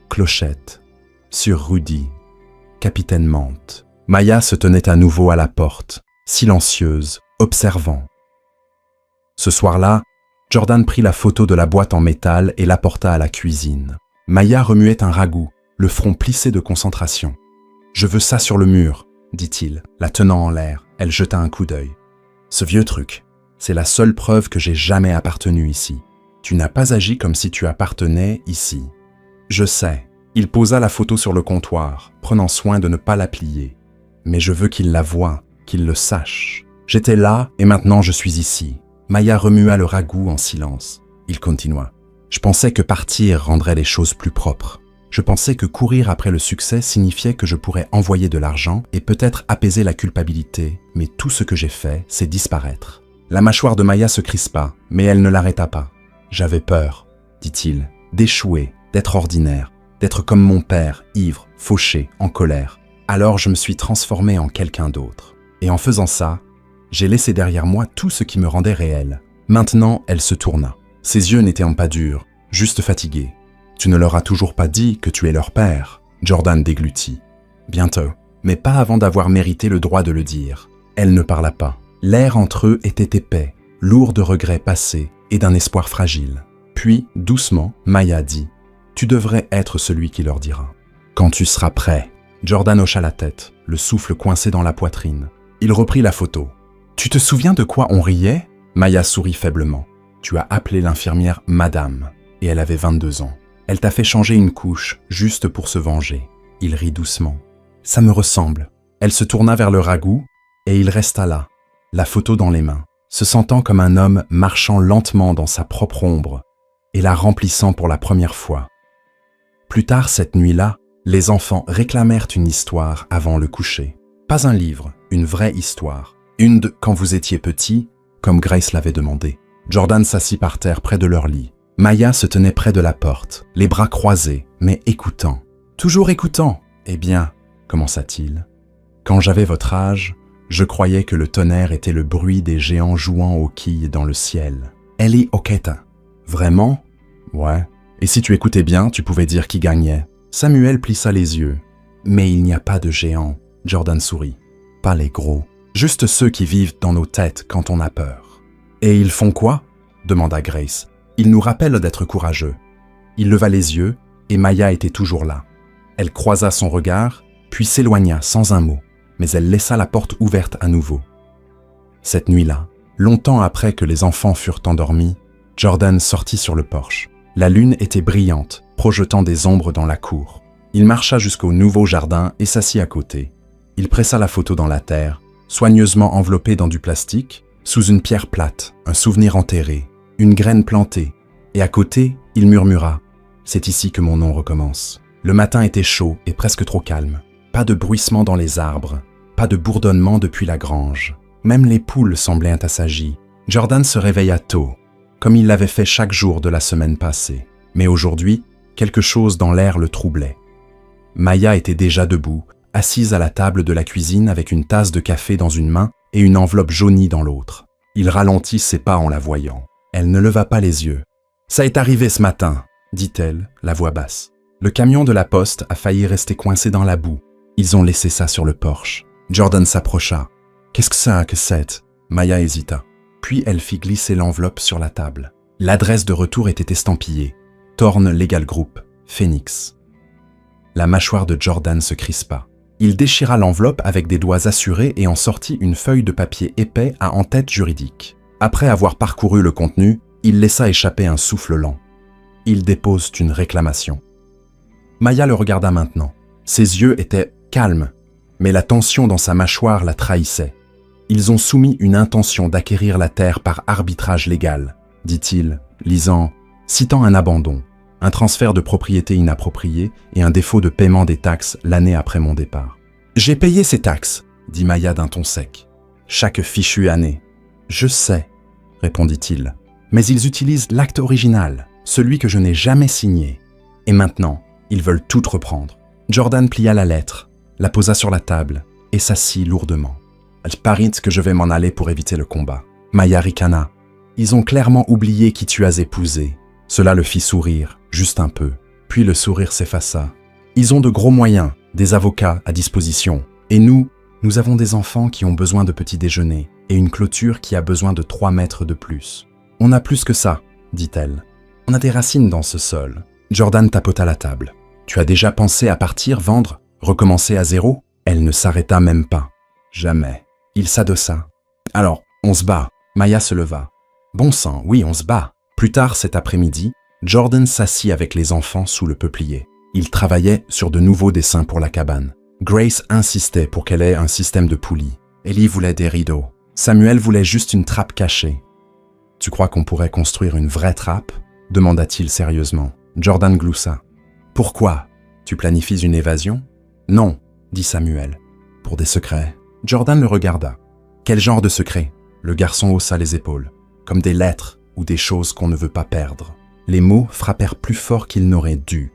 Clochette, Sir Rudy, Capitaine Mante. Maya se tenait à nouveau à la porte, silencieuse, observant. Ce soir-là, Jordan prit la photo de la boîte en métal et l'apporta à la cuisine. Maya remuait un ragoût, le front plissé de concentration. « Je veux ça sur le mur », dit-il, la tenant en l'air. Elle jeta un coup d'œil. « Ce vieux truc, c'est la seule preuve que j'ai jamais appartenu ici. Tu n'as pas agi comme si tu appartenais ici. » « Je sais. » Il posa la photo sur le comptoir, prenant soin de ne pas la plier. « Mais je veux qu'il la voie, qu'il le sache. J'étais là et maintenant je suis ici. » Maya remua le ragoût en silence. Il continua. « Je pensais que partir rendrait les choses plus propres. Je pensais que courir après le succès signifiait que je pourrais envoyer de l'argent et peut-être apaiser la culpabilité, mais tout ce que j'ai fait, c'est disparaître. » La mâchoire de Maya se crispa, mais elle ne l'arrêta pas. « J'avais peur, » dit-il, « d'échouer, d'être ordinaire, d'être comme mon père, ivre, fauché, en colère. Alors je me suis transformé en quelqu'un d'autre. Et en faisant ça, j'ai laissé derrière moi tout ce qui me rendait réel. » Maintenant, elle se tourna. Ses yeux n'étaient pas durs, juste fatigués. « Tu ne leur as toujours pas dit que tu es leur père ?» Jordan déglutit. « Bientôt, mais pas avant d'avoir mérité le droit de le dire. » Elle ne parla pas. L'air entre eux était épais, lourd de regrets passés et d'un espoir fragile. Puis, doucement, Maya dit « Tu devrais être celui qui leur dira. »« Quand tu seras prêt. » Jordan hocha la tête, le souffle coincé dans la poitrine. Il reprit la photo. « Tu te souviens de quoi on riait ?» Maya sourit faiblement. « Tu as appelé l'infirmière Madame, et elle avait 22 ans. Elle t'a fait changer une couche, juste pour se venger. » Il rit doucement. « Ça me ressemble. » Elle se tourna vers le ragoût, et il resta là, la photo dans les mains, se sentant comme un homme marchant lentement dans sa propre ombre, et la remplissant pour la première fois. Plus tard cette nuit-là, les enfants réclamèrent une histoire avant le coucher. Pas un livre, une vraie histoire. Une de « Quand vous étiez petit », comme Grace l'avait demandé. Jordan s'assit par terre près de leur lit. Maya se tenait près de la porte, les bras croisés, mais écoutant. « Toujours écoutant !»« Eh bien, commença-t-il, quand j'avais votre âge, Je croyais que le tonnerre était le bruit des géants jouant aux quilles dans le ciel. Eli Oketa. Vraiment? Ouais. Et si tu écoutais bien, tu pouvais dire qui gagnait. Samuel plissa les yeux. Mais il n'y a pas de géants, Jordan sourit. Pas les gros. Juste ceux qui vivent dans nos têtes quand on a peur. Et ils font quoi? Demanda Grace. Ils nous rappellent d'être courageux. Il leva les yeux, et Maya était toujours là. Elle croisa son regard, puis s'éloigna sans un mot, mais elle laissa la porte ouverte à nouveau. Cette nuit-là, longtemps après que les enfants furent endormis, Jordan sortit sur le porche. La lune était brillante, projetant des ombres dans la cour. Il marcha jusqu'au nouveau jardin et s'assit à côté. Il pressa la photo dans la terre, soigneusement enveloppée dans du plastique, sous une pierre plate, un souvenir enterré, une graine plantée, et à côté, il murmura « C'est ici que mon nom recommence ». Le matin était chaud et presque trop calme. Pas de bruissement dans les arbres, pas de bourdonnement depuis la grange. Même les poules semblaient assagies. Jordan se réveilla tôt, comme il l'avait fait chaque jour de la semaine passée. Mais aujourd'hui, quelque chose dans l'air le troublait. Maya était déjà debout, assise à la table de la cuisine avec une tasse de café dans une main et une enveloppe jaunie dans l'autre. Il ralentit ses pas en la voyant. Elle ne leva pas les yeux. « Ça est arrivé ce matin », dit-elle, la voix basse. Le camion de la poste a failli rester coincé dans la boue. Ils ont laissé ça sur le porche. Jordan s'approcha. « Qu'est-ce que c'est ?» Maya hésita. Puis elle fit glisser l'enveloppe sur la table. L'adresse de retour était estampillée. Thorn Legal Group, Phoenix. La mâchoire de Jordan se crispa. Il déchira l'enveloppe avec des doigts assurés et en sortit une feuille de papier épais à en-tête juridique. Après avoir parcouru le contenu, il laissa échapper un souffle lent. Il dépose une réclamation. Maya le regarda maintenant. Ses yeux étaient calmes, mais la tension dans sa mâchoire la trahissait. Ils ont soumis une intention d'acquérir la terre par arbitrage légal, dit-il, citant un abandon, un transfert de propriété inapproprié et un défaut de paiement des taxes l'année après mon départ. « J'ai payé ces taxes, » dit Maya d'un ton sec. « Chaque fichue année. »« Je sais, » répondit-il. « Mais ils utilisent l'acte original, celui que je n'ai jamais signé. Et maintenant, ils veulent tout reprendre. » Jordan plia la lettre, la posa sur la table et s'assit lourdement. « Je parie que je vais m'en aller pour éviter le combat. » Maya ricana. « Ils ont clairement oublié qui tu as épousé. » Cela le fit sourire, juste un peu. Puis le sourire s'effaça. « Ils ont de gros moyens, des avocats à disposition. Et nous avons des enfants qui ont besoin de petit déjeuner et une clôture qui a besoin de 3 mètres de plus. On a plus que ça, dit-elle. On a des racines dans ce sol. » Jordan tapota la table. « Tu as déjà pensé à partir, vendre, recommencer à zéro ?» Elle ne s'arrêta même pas. Jamais. Il s'adossa. « Alors, on se bat. » Maya se leva. « Bon sang, oui, on se bat. » Plus tard cet après-midi, Jordan s'assit avec les enfants sous le peuplier. Il travaillait sur de nouveaux dessins pour la cabane. Grace insistait pour qu'elle ait un système de poulies. Ellie voulait des rideaux. Samuel voulait juste une trappe cachée. « Tu crois qu'on pourrait construire une vraie trappe ?» demanda-t-il sérieusement. Jordan gloussa. « Pourquoi? Tu planifies une évasion ?»« Non, » dit Samuel. « Pour des secrets. » Jordan le regarda. « Quel genre de secret ?» Le garçon haussa les épaules. « Comme des lettres ou des choses qu'on ne veut pas perdre. » Les mots frappèrent plus fort qu'ils n'auraient dû.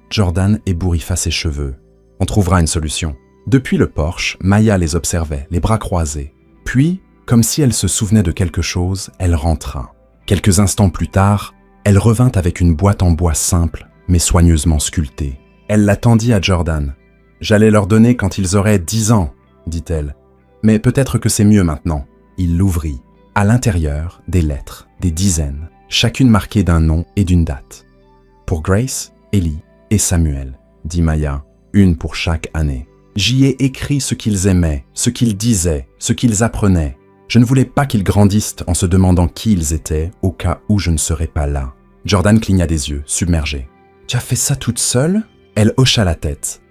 Jordan ébouriffa ses cheveux. « On trouvera une solution. » Depuis le porche, Maya les observait, les bras croisés. Puis, comme si elle se souvenait de quelque chose, elle rentra. Quelques instants plus tard, elle revint avec une boîte en bois simple, mais soigneusement sculptée. Elle la tendit à Jordan. « J'allais leur donner quand ils auraient 10 ans, » dit-elle. « Mais peut-être que c'est mieux maintenant. » Il l'ouvrit. À l'intérieur, des lettres, des dizaines, chacune marquée d'un nom et d'une date. « Pour Grace, Ellie et Samuel, » dit Maya, « une pour chaque année. J'y ai écrit ce qu'ils aimaient, ce qu'ils disaient, ce qu'ils apprenaient. Je ne voulais pas qu'ils grandissent en se demandant qui ils étaient au cas où je ne serais pas là. » Jordan cligna des yeux, submergé. « Tu as fait ça toute seule ?» Elle hocha la tête.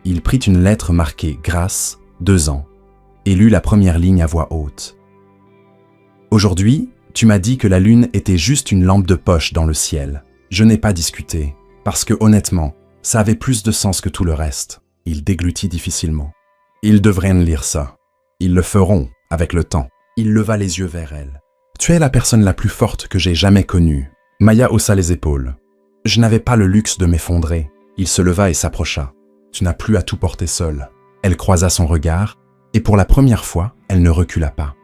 Il prit une lettre marquée « Grâce, 2 ans » et lut la première ligne à voix haute. « Aujourd'hui, tu m'as dit que la lune était juste une lampe de poche dans le ciel. Je n'ai pas discuté, parce que honnêtement, ça avait plus de sens que tout le reste. » Il déglutit difficilement. « Ils devraient lire ça. Ils le feront, avec le temps. » Il leva les yeux vers elle. « Tu es la personne la plus forte que j'ai jamais connue. » Maya haussa les épaules. « Je n'avais pas le luxe de m'effondrer. » Il se leva et s'approcha. « Tu n'as plus à tout porter seul. » Elle croisa son regard, Et pour la première fois, elle ne recula pas.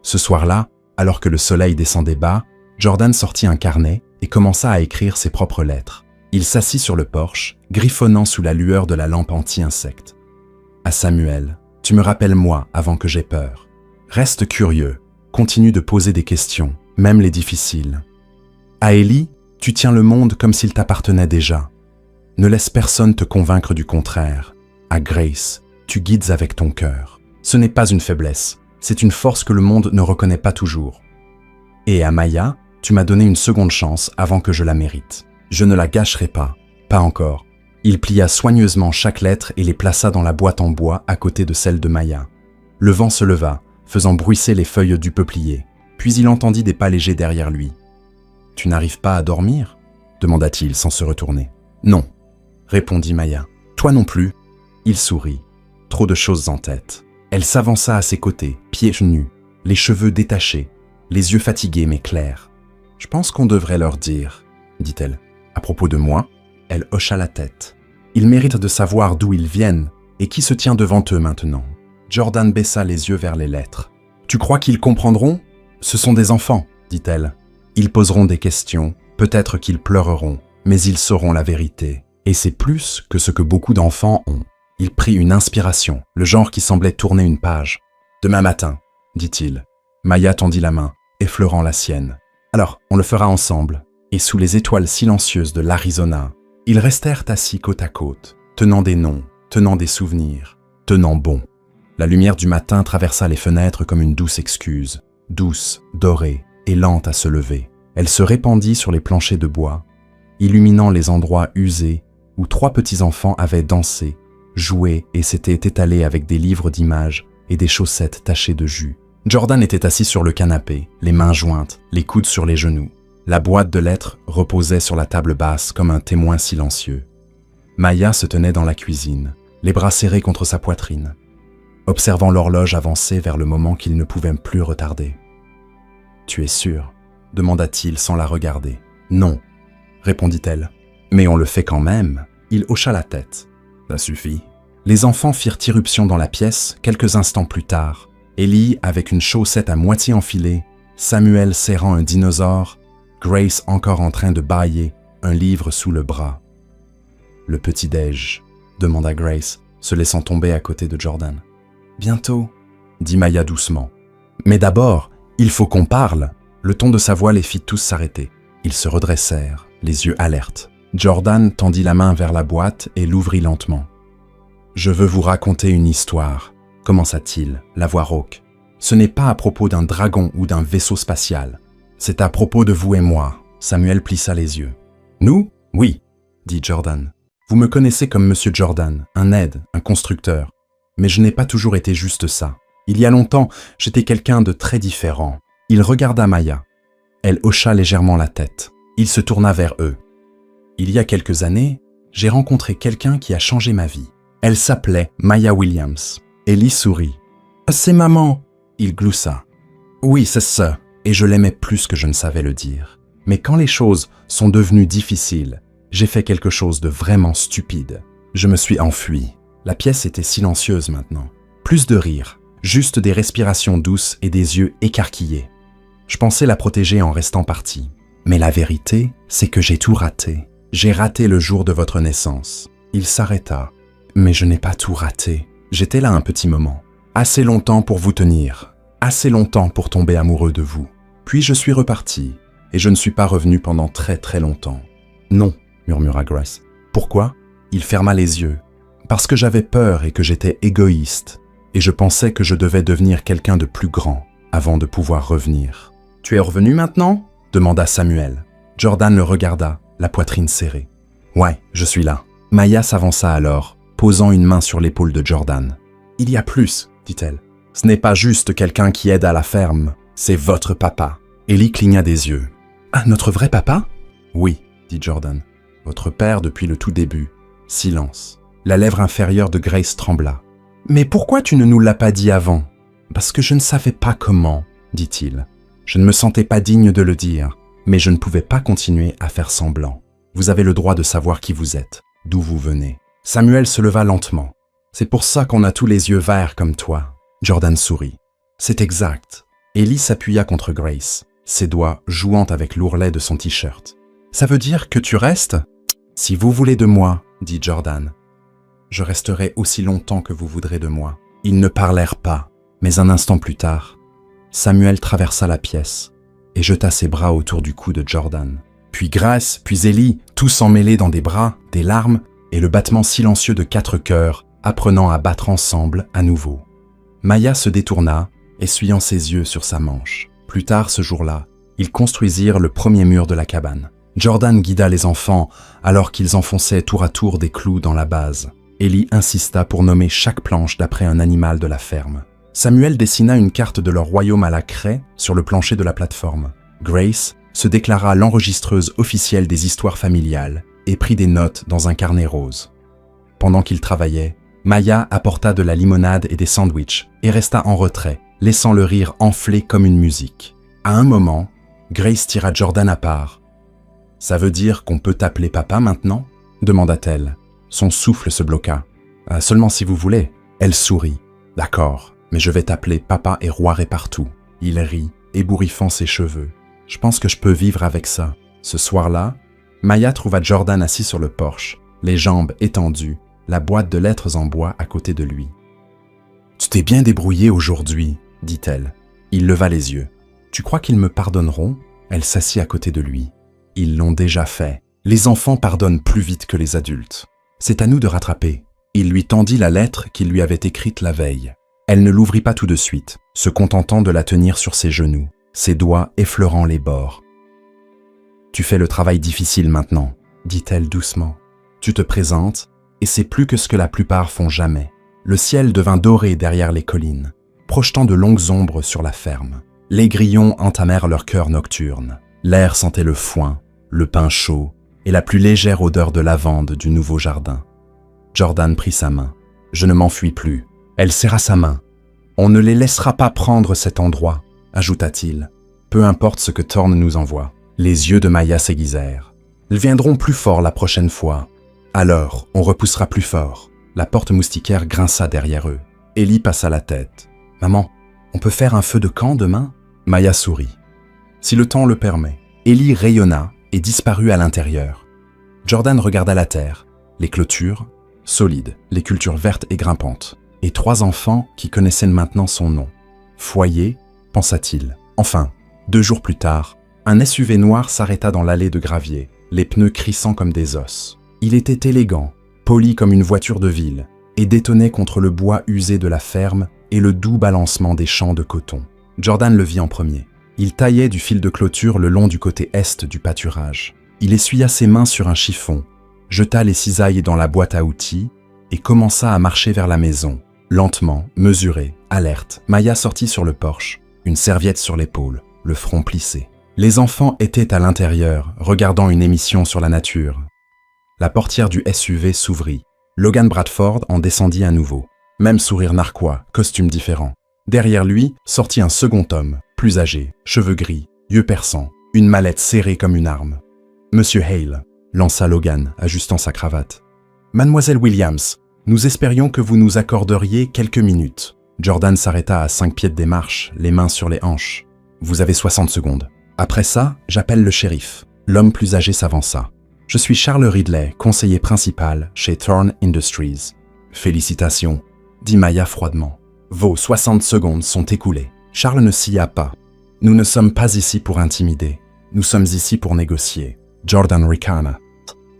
Ce soir-là, alors que le soleil descendait bas, Jordan sortit un carnet et commença à écrire ses propres lettres. Il s'assit sur le porche, griffonnant sous la lueur de la lampe anti-insecte. À Samuel, tu me rappelles moi avant que j'aie peur. Reste curieux, continue de poser des questions, même les difficiles. À Ellie, tu tiens le monde comme s'il t'appartenait déjà. Ne laisse personne te convaincre du contraire. À Grace, tu guides avec ton cœur. Ce n'est pas une faiblesse, c'est une force que le monde ne reconnaît pas toujours. Et à Maya, tu m'as donné une seconde chance avant que je la mérite. Je ne la gâcherai pas, pas encore. Il plia soigneusement chaque lettre et les plaça dans la boîte en bois à côté de celle de Maya. Le vent se leva, faisant bruisser les feuilles du peuplier, puis il entendit des pas légers derrière lui. « Tu n'arrives pas à dormir ?» demanda-t-il sans se retourner. « Non », répondit Maya. « Toi non plus ?» Il sourit. Trop de choses en tête. Elle s'avança à ses côtés, pieds nus, les cheveux détachés, les yeux fatigués mais clairs. « Je pense qu'on devrait leur dire, » dit-elle. « À propos de moi ?» Elle hocha la tête. « Ils méritent de savoir d'où ils viennent et qui se tient devant eux maintenant. » Jordan baissa les yeux vers les lettres. « Tu crois qu'ils comprendront ? Ce sont des enfants, dit-elle. Ils poseront des questions, peut-être qu'ils pleureront, mais ils sauront la vérité. Et c'est plus que ce que beaucoup d'enfants ont. » Il prit une inspiration, le genre qui semblait tourner une page. « Demain matin, dit-il. » Maya tendit la main, effleurant la sienne. « Alors, on le fera ensemble. » Et sous les étoiles silencieuses de l'Arizona, ils restèrent assis côte à côte, tenant des noms, tenant des souvenirs, tenant bon. La lumière du matin traversa les fenêtres comme une douce excuse, douce, dorée et lente à se lever. Elle se répandit sur les planchers de bois, illuminant les endroits usés où 3 petits enfants avaient dansé, joué et s'étaient étalés avec des livres d'images et des chaussettes tachées de jus. Jordan était assis sur le canapé, les mains jointes, les coudes sur les genoux. La boîte de lettres reposait sur la table basse comme un témoin silencieux. Maya se tenait dans la cuisine, les bras serrés contre sa poitrine, observant l'horloge avancer vers le moment qu'il ne pouvait plus retarder. « Tu es sûr ?» demanda-t-il sans la regarder. « Non », répondit-elle. « Mais on le fait quand même. » Il hocha la tête. « Ça suffit. » Les enfants firent irruption dans la pièce quelques instants plus tard. Ellie avec une chaussette à moitié enfilée, Samuel serrant un dinosaure, Grace encore en train de bâiller, un livre sous le bras. « Le petit-déj » demanda Grace, se laissant tomber à côté de Jordan. « Bientôt » dit Maya doucement. « Mais d'abord, il faut qu'on parle » Le ton de sa voix les fit tous s'arrêter. Ils se redressèrent, les yeux alertes. Jordan tendit la main vers la boîte et l'ouvrit lentement. « Je veux vous raconter une histoire » commença-t-il, la voix rauque. « Ce n'est pas à propos d'un dragon ou d'un vaisseau spatial. C'est à propos de vous et moi. » Samuel plissa les yeux. « Nous ? Oui, » dit Jordan. « Vous me connaissez comme Monsieur Jordan, un aide, un constructeur. Mais je n'ai pas toujours été juste ça. Il y a longtemps, j'étais quelqu'un de très différent. » Il regarda Maya. Elle hocha légèrement la tête. Il se tourna vers eux. « Il y a quelques années, j'ai rencontré quelqu'un qui a changé ma vie. Elle s'appelait Maya Williams. » Ellie sourit. « C'est maman !» Il gloussa. « Oui, c'est ça. Et je l'aimais plus que je ne savais le dire. Mais quand les choses sont devenues difficiles, j'ai fait quelque chose de vraiment stupide. Je me suis enfui. » La pièce était silencieuse maintenant. Plus de rire, juste des respirations douces et des yeux écarquillés. Je pensais la protéger en restant parti. Mais la vérité, c'est que j'ai tout raté. J'ai raté le jour de votre naissance. Il s'arrêta. Mais je n'ai pas tout raté. J'étais là un petit moment. Assez longtemps pour vous tenir. Assez longtemps pour tomber amoureux de vous. Puis je suis reparti. Et je ne suis pas revenu pendant très très longtemps. Non, murmura Grace. Pourquoi ? Il ferma les yeux. Parce que j'avais peur et que j'étais égoïste. Et je pensais que je devais devenir quelqu'un de plus grand avant de pouvoir revenir. « Tu es revenu maintenant ?» demanda Samuel. Jordan le regarda, la poitrine serrée. « Ouais, je suis là. » Maya s'avança alors, posant une main sur l'épaule de Jordan. « Il y a plus, dit-elle. Ce n'est pas juste quelqu'un qui aide à la ferme, c'est votre papa. » Ellie cligna des yeux. « Ah, notre vrai papa ?» « Oui, dit Jordan. Votre père depuis le tout début. » Silence. La lèvre inférieure de Grace trembla. « Mais pourquoi tu ne nous l'as pas dit avant ?»« Parce que je ne savais pas comment, dit-il. Je ne me sentais pas digne de le dire, mais je ne pouvais pas continuer à faire semblant. Vous avez le droit de savoir qui vous êtes, d'où vous venez. » Samuel se leva lentement. C'est pour ça qu'on a tous les yeux verts comme toi. Jordan sourit. C'est exact. Ellie s'appuya contre Grace, ses doigts jouant avec l'ourlet de son t-shirt. Ça veut dire que tu restes? Si vous voulez de moi, dit Jordan. Je resterai aussi longtemps que vous voudrez de moi. Ils ne parlèrent pas, mais un instant plus tard, Samuel traversa la pièce et jeta ses bras autour du cou de Jordan. Puis Grace, puis Ellie, tous emmêlés dans des bras, des larmes et le battement silencieux de 4 cœurs, apprenant à battre ensemble à nouveau. Maya se détourna, essuyant ses yeux sur sa manche. Plus tard ce jour-là, ils construisirent le premier mur de la cabane. Jordan guida les enfants alors qu'ils enfonçaient tour à tour des clous dans la base. Ellie insista pour nommer chaque planche d'après un animal de la ferme. Samuel dessina une carte de leur royaume à la craie sur le plancher de la plateforme. Grace se déclara l'enregistreuse officielle des histoires familiales et prit des notes dans un carnet rose. Pendant qu'ils travaillaient, Maya apporta de la limonade et des sandwichs et resta en retrait, laissant le rire enfler comme une musique. À un moment, Grace tira Jordan à part. « Ça veut dire qu'on peut t'appeler papa maintenant ?» demanda-t-elle. Son souffle se bloqua. « Seulement si vous voulez. » Elle sourit. « D'accord, mais je vais t'appeler papa et Roiré partout. » Il rit, ébouriffant ses cheveux. « Je pense que je peux vivre avec ça. » Ce soir-là, Maya trouva Jordan assis sur le porche, les jambes étendues, la boîte de lettres en bois à côté de lui. « Tu t'es bien débrouillé aujourd'hui, » dit-elle. Il leva les yeux. « Tu crois qu'ils me pardonneront ?» Elle s'assit à côté de lui. « Ils l'ont déjà fait. Les enfants pardonnent plus vite que les adultes. C'est à nous de rattraper. » Il lui tendit la lettre qu'il lui avait écrite la veille. Elle ne l'ouvrit pas tout de suite, se contentant de la tenir sur ses genoux, ses doigts effleurant les bords. « Tu fais le travail difficile maintenant, » dit-elle doucement. « Tu te présentes, et c'est plus que ce que la plupart font jamais. » Le ciel devint doré derrière les collines, projetant de longues ombres sur la ferme. Les grillons entamèrent leur chœur nocturne. L'air sentait le foin, le pain chaud et la plus légère odeur de lavande du nouveau jardin. Jordan prit sa main. « Je ne m'enfuis plus. » Elle serra sa main. « On ne les laissera pas prendre cet endroit, » ajouta-t-il. « Peu importe ce que Thorn nous envoie. » Les yeux de Maya s'aiguisèrent. « Ils viendront plus fort la prochaine fois. Alors, on repoussera plus fort. » La porte moustiquaire grinça derrière eux. Ellie passa la tête. « Maman, on peut faire un feu de camp demain ?» Maya sourit. « Si le temps le permet. » Ellie rayonna et disparut à l'intérieur. Jordan regarda la terre, les clôtures, solides, les cultures vertes et grimpantes, et 3 enfants qui connaissaient maintenant son nom. Foyer, pensa-t-il. Enfin, 2 jours plus tard, un SUV noir s'arrêta dans l'allée de gravier, les pneus crissant comme des os. Il était élégant, poli comme une voiture de ville, et détonnait contre le bois usé de la ferme et le doux balancement des champs de coton. Jordan le vit en premier. Il taillait du fil de clôture le long du côté est du pâturage. Il essuya ses mains sur un chiffon, jeta les cisailles dans la boîte à outils et commença à marcher vers la maison. Lentement, mesuré, alerte, Maya sortit sur le porche, une serviette sur l'épaule, le front plissé. Les enfants étaient à l'intérieur, regardant une émission sur la nature. La portière du SUV s'ouvrit. Logan Bradford en descendit à nouveau. Même sourire narquois, costume différent. Derrière lui sortit un second homme, plus âgé, cheveux gris, yeux perçants, une mallette serrée comme une arme. « Monsieur Hale », lança Logan, ajustant sa cravate. « Mademoiselle Williams, nous espérions que vous nous accorderiez quelques minutes. » Jordan s'arrêta à 5 pieds de démarche, les mains sur les hanches. « Vous avez 60 secondes. Après ça, j'appelle le shérif. » L'homme plus âgé s'avança. « Je suis Charles Ridley, conseiller principal chez Thorn Industries. »« Félicitations, » dit Maya froidement. « Vos 60 secondes sont écoulées. » Charles ne sia pas. « Nous ne sommes pas ici pour intimider. Nous sommes ici pour négocier. » Jordan ricana.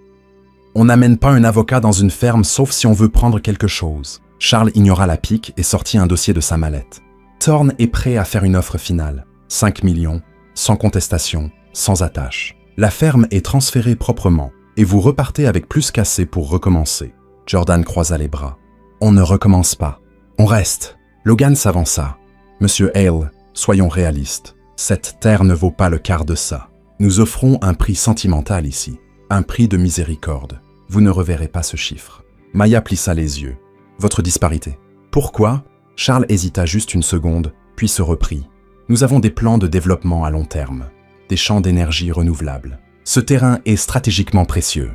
« On n'amène pas un avocat dans une ferme sauf si on veut prendre quelque chose. » Charles ignora la pique et sortit un dossier de sa mallette. « Thorn est prêt à faire une offre finale. 5 millions, sans contestation, sans attache. La ferme est transférée proprement et vous repartez avec plus qu'assez pour recommencer. » Jordan croisa les bras. « On ne recommence pas. On reste. » Logan s'avança. « Monsieur Hale, soyons réalistes. Cette terre ne vaut pas le quart de ça. Nous offrons un prix sentimental ici, un prix de miséricorde. Vous ne reverrez pas ce chiffre. » Maya plissa les yeux. « Votre disparité. »« Pourquoi ?» Charles hésita juste une seconde, puis se reprit. « Nous avons des plans de développement à long terme, des champs d'énergie renouvelables. Ce terrain est stratégiquement précieux. »«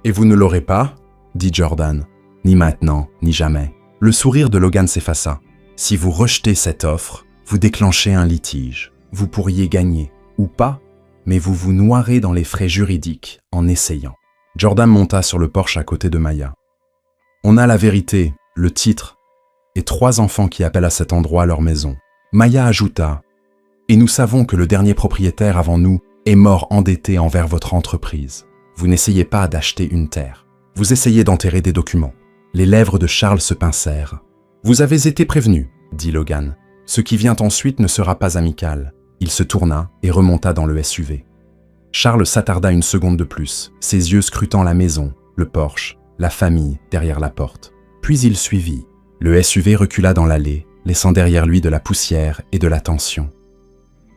Et vous ne l'aurez pas ?» dit Jordan. « Ni maintenant, ni jamais. Le sourire de Logan s'effaça. Si vous rejetez cette offre, vous déclenchez un litige. Vous pourriez gagner, ou pas, mais vous vous noierez dans les frais juridiques en essayant. Jordan monta sur le porche à côté de Maya. On a la vérité, le titre, et 3 enfants qui appellent à cet endroit leur maison. Maya ajouta, et nous savons que le dernier propriétaire avant nous est mort endetté envers votre entreprise. Vous n'essayez pas d'acheter une terre. Vous essayez d'enterrer des documents. Les lèvres de Charles se pincèrent. Vous avez été prévenu, dit Logan. Ce qui vient ensuite ne sera pas amical. Il se tourna et remonta dans le SUV. Charles s'attarda une seconde de plus, ses yeux scrutant la maison, le porche, la famille derrière la porte. Puis il suivit. Le SUV recula dans l'allée, laissant derrière lui de la poussière et de la tension.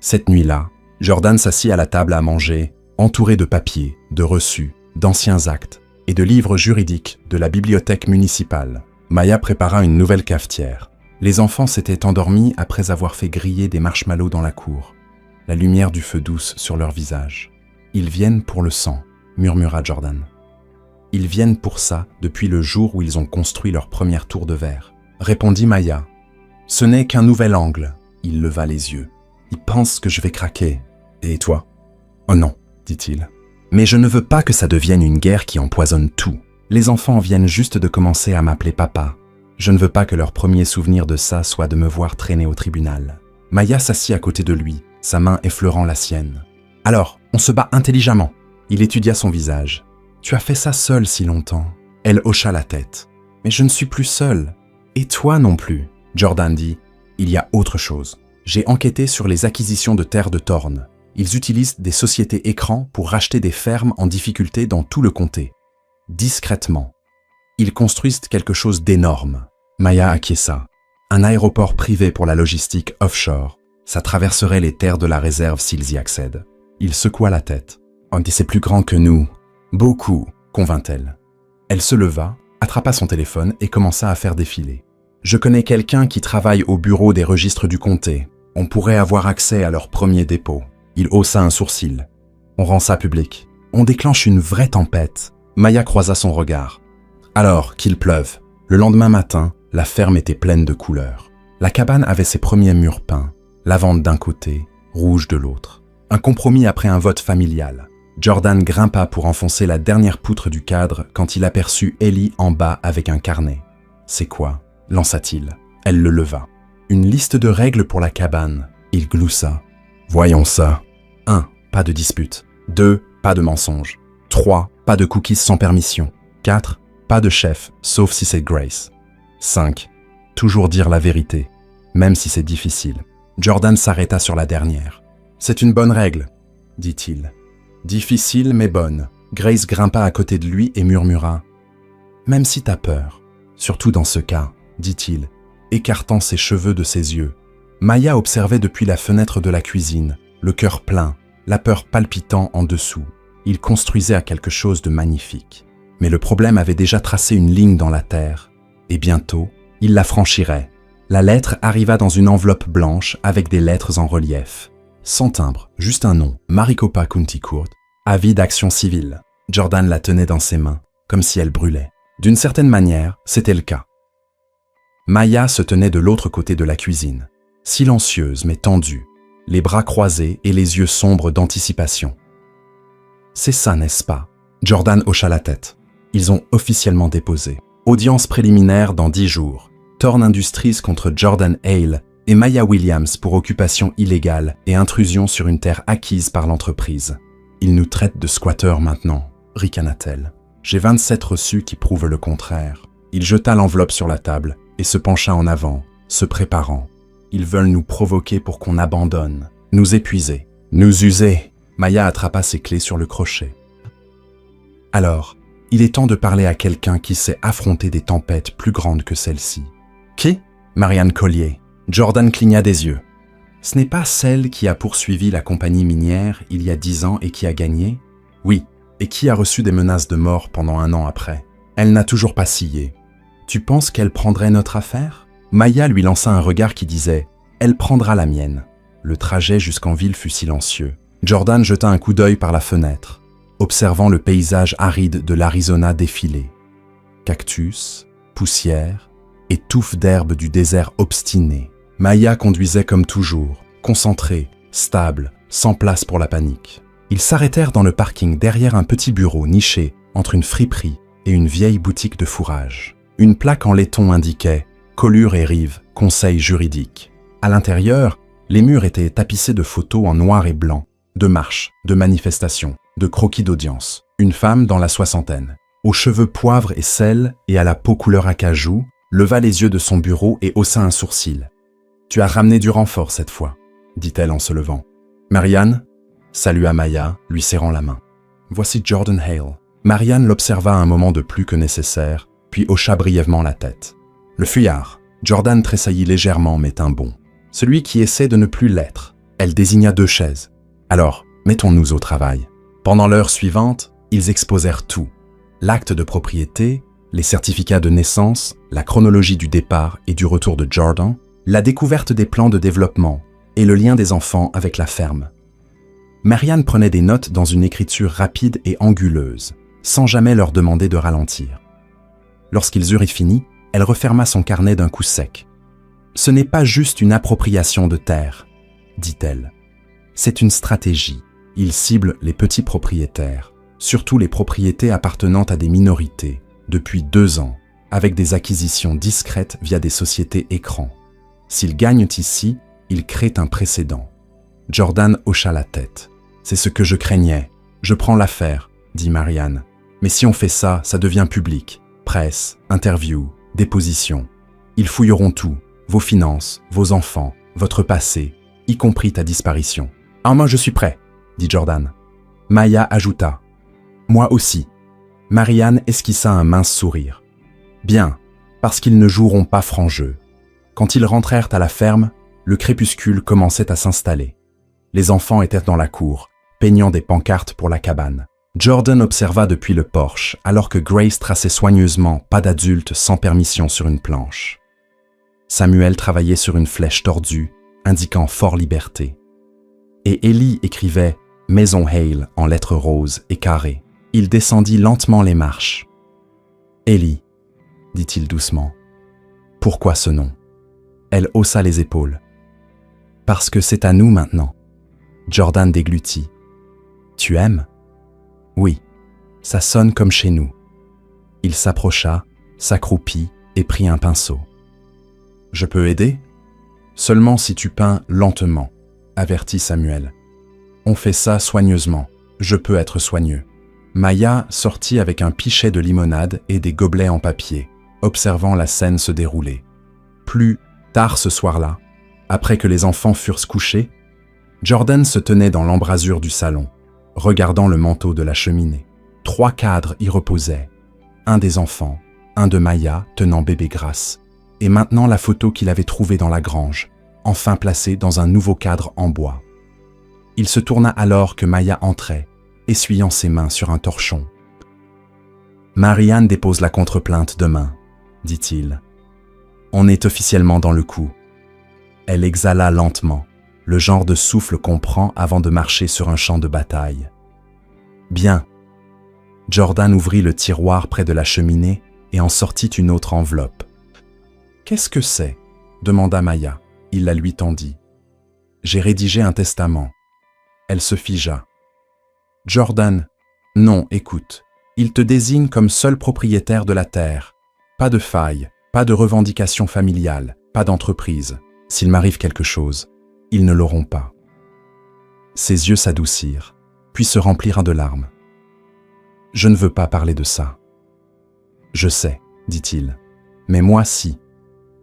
Cette nuit-là, Jordan s'assit à la table à manger, entouré de papiers, de reçus, d'anciens actes et de livres juridiques de la bibliothèque municipale. Maya prépara une nouvelle cafetière. Les enfants s'étaient endormis après avoir fait griller des marshmallows dans la cour, la lumière du feu douce sur leur visage. « Ils viennent pour le sang », murmura Jordan. « Ils viennent pour ça depuis le jour où ils ont construit leur première tour de verre », répondit Maya. « Ce n'est qu'un nouvel angle. » Il leva les yeux. « Ils pensent que je vais craquer. Et toi ?»« Oh non, dit-il. Mais je ne veux pas que ça devienne une guerre qui empoisonne tout. Les enfants viennent juste de commencer à m'appeler papa. Je ne veux pas que leur premier souvenir de ça soit de me voir traîner au tribunal. » Maya s'assit à côté de lui, sa main effleurant la sienne. « Alors, on se bat intelligemment. » Il étudia son visage. « Tu as fait ça seule si longtemps. » Elle hocha la tête. « Mais je ne suis plus seule. Et toi non plus. » Jordan dit. « Il y a autre chose. J'ai enquêté sur les acquisitions de terres de Thorne. Ils utilisent des sociétés écrans pour racheter des fermes en difficulté dans tout le comté. Discrètement. Ils construisent quelque chose d'énorme. » Maya acquiesça. Un aéroport privé pour la logistique offshore. Ça traverserait les terres de la réserve s'ils y accèdent. Il secoua la tête. « Oh, c'est plus grand que nous. »« Beaucoup, » convint-elle. Elle se leva, attrapa son téléphone et commença à faire défiler. « Je connais quelqu'un qui travaille au bureau des registres du comté. On pourrait avoir accès à leur premier dépôt. » Il haussa un sourcil. « On rend ça public. On déclenche une vraie tempête. » Maya croisa son regard. « Alors, qu'il pleuve. » Le lendemain matin, la ferme était pleine de couleurs. La cabane avait ses premiers murs peints, lavande d'un côté, rouge de l'autre. Un compromis après un vote familial. Jordan grimpa pour enfoncer la dernière poutre du cadre quand il aperçut Ellie en bas avec un carnet. « C'est quoi ?» lança-t-il. Elle le leva. « Une liste de règles pour la cabane. » Il gloussa. « Voyons ça. 1. Pas de dispute. 2. Pas de mensonge. 3. Pas de cookies sans permission. 4. Pas de chef, sauf si c'est Grace. 5. Toujours dire la vérité, même si c'est difficile. » Jordan s'arrêta sur la dernière. « C'est une bonne règle, dit-il. Difficile mais bonne. » Grace grimpa à côté de lui et murmura. « Même si t'as peur, surtout dans ce cas, dit-il, écartant ses cheveux de ses yeux. » Maya observait depuis la fenêtre de la cuisine, le cœur plein, la peur palpitant en dessous. Il construisait à quelque chose de magnifique. Mais le problème avait déjà tracé une ligne dans la terre. Et bientôt, il la franchirait. La lettre arriva dans une enveloppe blanche avec des lettres en relief. Sans timbre, juste un nom, Maricopa County Court, avis d'action civile. Jordan la tenait dans ses mains, comme si elle brûlait. D'une certaine manière, c'était le cas. Maya se tenait de l'autre côté de la cuisine, silencieuse mais tendue, les bras croisés et les yeux sombres d'anticipation. « C'est ça, n'est-ce pas ?» Jordan hocha la tête. Ils ont officiellement déposé. Audience préliminaire dans 10 jours. Thorne Industries contre Jordan Hale et Maya Williams pour occupation illégale et intrusion sur une terre acquise par l'entreprise. Ils nous traitent de squatteurs maintenant, ricana-t-elle. J'ai 27 reçus qui prouvent le contraire. Il jeta l'enveloppe sur la table et se pencha en avant, se préparant. Ils veulent nous provoquer pour qu'on abandonne, nous épuiser, nous user. Maya attrapa ses clés sur le crochet. Alors, il est temps de parler à quelqu'un qui sait affronter des tempêtes plus grandes que celle-ci. Qui ? Marianne Collier. Jordan cligna des yeux. Ce n'est pas celle qui a poursuivi la compagnie minière il y a 10 ans et qui a gagné ? Oui, et qui a reçu des menaces de mort pendant 1 an après. Elle n'a toujours pas scié. Tu penses qu'elle prendrait notre affaire ? Maya lui lança un regard qui disait « Elle prendra la mienne ». Le trajet jusqu'en ville fut silencieux. Jordan jeta un coup d'œil par la fenêtre, observant le paysage aride de l'Arizona défiler. Cactus, poussière, et touffes d'herbe du désert obstiné. Maya conduisait comme toujours, concentrée, stable, sans place pour la panique. Ils s'arrêtèrent dans le parking derrière un petit bureau niché entre une friperie et une vieille boutique de fourrage. Une plaque en laiton indiquait « Collure et Rive, conseil juridique ». À l'intérieur, les murs étaient tapissés de photos en noir et blanc, de marches, de manifestations, de croquis d'audience. Une femme dans la soixantaine, aux cheveux poivre et sel et à la peau couleur acajou, leva les yeux de son bureau et haussa un sourcil. « Tu as ramené du renfort cette fois », dit-elle en se levant. « Marianne ?» salua Maya, lui serrant la main. « Voici Jordan Hale. » Marianne l'observa un moment de plus que nécessaire, puis hocha brièvement la tête. « Le fuyard. » Jordan tressaillit légèrement mais tint bon. « Celui qui essaie de ne plus l'être. » Elle désigna 2 chaises. « Alors, mettons-nous au travail. » Pendant l'heure suivante, ils exposèrent tout. L'acte de propriété, les certificats de naissance, la chronologie du départ et du retour de Jordan, la découverte des plans de développement et le lien des enfants avec la ferme. Marianne prenait des notes dans une écriture rapide et anguleuse, sans jamais leur demander de ralentir. Lorsqu'ils eurent fini, elle referma son carnet d'un coup sec. « Ce n'est pas juste une appropriation de terre, » dit-elle. « C'est une stratégie. Il cible les petits propriétaires, surtout les propriétés appartenant à des minorités, depuis 2 ans, avec des acquisitions discrètes via des sociétés écrans. S'ils gagnent ici, ils créent un précédent. » Jordan hocha la tête. « C'est ce que je craignais. Je prends l'affaire, » dit Marianne. « Mais si on fait ça, ça devient public. Presse, interview, déposition. Ils fouilleront tout, vos finances, vos enfants, votre passé, y compris ta disparition. »« Ah, moi je suis prêt, » dit Jordan. Maya ajouta. « Moi aussi. » Marianne esquissa un mince sourire. « Bien, parce qu'ils ne joueront pas franc jeu. » Quand ils rentrèrent à la ferme, le crépuscule commençait à s'installer. Les enfants étaient dans la cour, peignant des pancartes pour la cabane. Jordan observa depuis le porche, alors que Grace traçait soigneusement « Pas d'adulte sans permission » sur une planche. Samuel travaillait sur une flèche tordue, indiquant « Fort Liberté ». Et Ellie écrivait « Maison Hale » en lettres roses et carrées. Il descendit lentement les marches. « Ellie », dit-il doucement. « Pourquoi ce nom ?» Elle haussa les épaules. « Parce que c'est à nous maintenant. » Jordan déglutit. « Tu aimes ?»« Oui, ça sonne comme chez nous. » Il s'approcha, s'accroupit et prit un pinceau. « Je peux aider ? Seulement si tu peins lentement, » avertit Samuel. « On fait ça soigneusement. Je peux être soigneux. » Maya sortit avec un pichet de limonade et des gobelets en papier, observant la scène se dérouler. Plus tard ce soir-là, après que les enfants fussent couchés, Jordan se tenait dans l'embrasure du salon, regardant le manteau de la cheminée. 3 cadres y reposaient. Un des enfants, un de Maya tenant bébé Grace, et maintenant la photo qu'il avait trouvée dans la grange, enfin placée dans un nouveau cadre en bois. Il se tourna alors que Maya entrait, essuyant ses mains sur un torchon. « Marianne dépose la contre-plainte demain, » dit-il. « On est officiellement dans le coup. » Elle exhala lentement, le genre de souffle qu'on prend avant de marcher sur un champ de bataille. « Bien. » Jordan ouvrit le tiroir près de la cheminée et en sortit une autre enveloppe. « Qu'est-ce que c'est ?» demanda Maya. Il la lui tendit. « J'ai rédigé un testament. » Elle se figea. « Jordan, non, écoute. Il te désigne comme seul propriétaire de la terre. Pas de faille, pas de revendication familiale, pas d'entreprise. S'il m'arrive quelque chose, ils ne l'auront pas. » Ses yeux s'adoucirent, puis se remplirent de larmes. « Je ne veux pas parler de ça. »« Je sais, » dit-il, « mais moi si,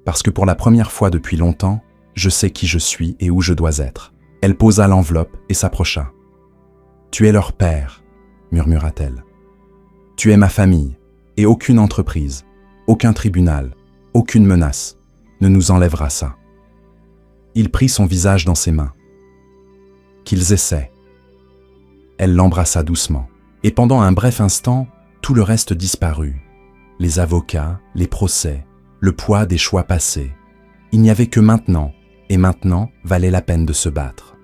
parce que pour la première fois depuis longtemps, je sais qui je suis et où je dois être. » Elle posa l'enveloppe et s'approcha. « Tu es leur père, » murmura-t-elle. « Tu es ma famille, et aucune entreprise, aucun tribunal, aucune menace ne nous enlèvera ça. » Il prit son visage dans ses mains. « Qu'ils essaient. » Elle l'embrassa doucement, et pendant un bref instant, tout le reste disparut. Les avocats, les procès, le poids des choix passés. Il n'y avait que maintenant, et maintenant valait la peine de se battre.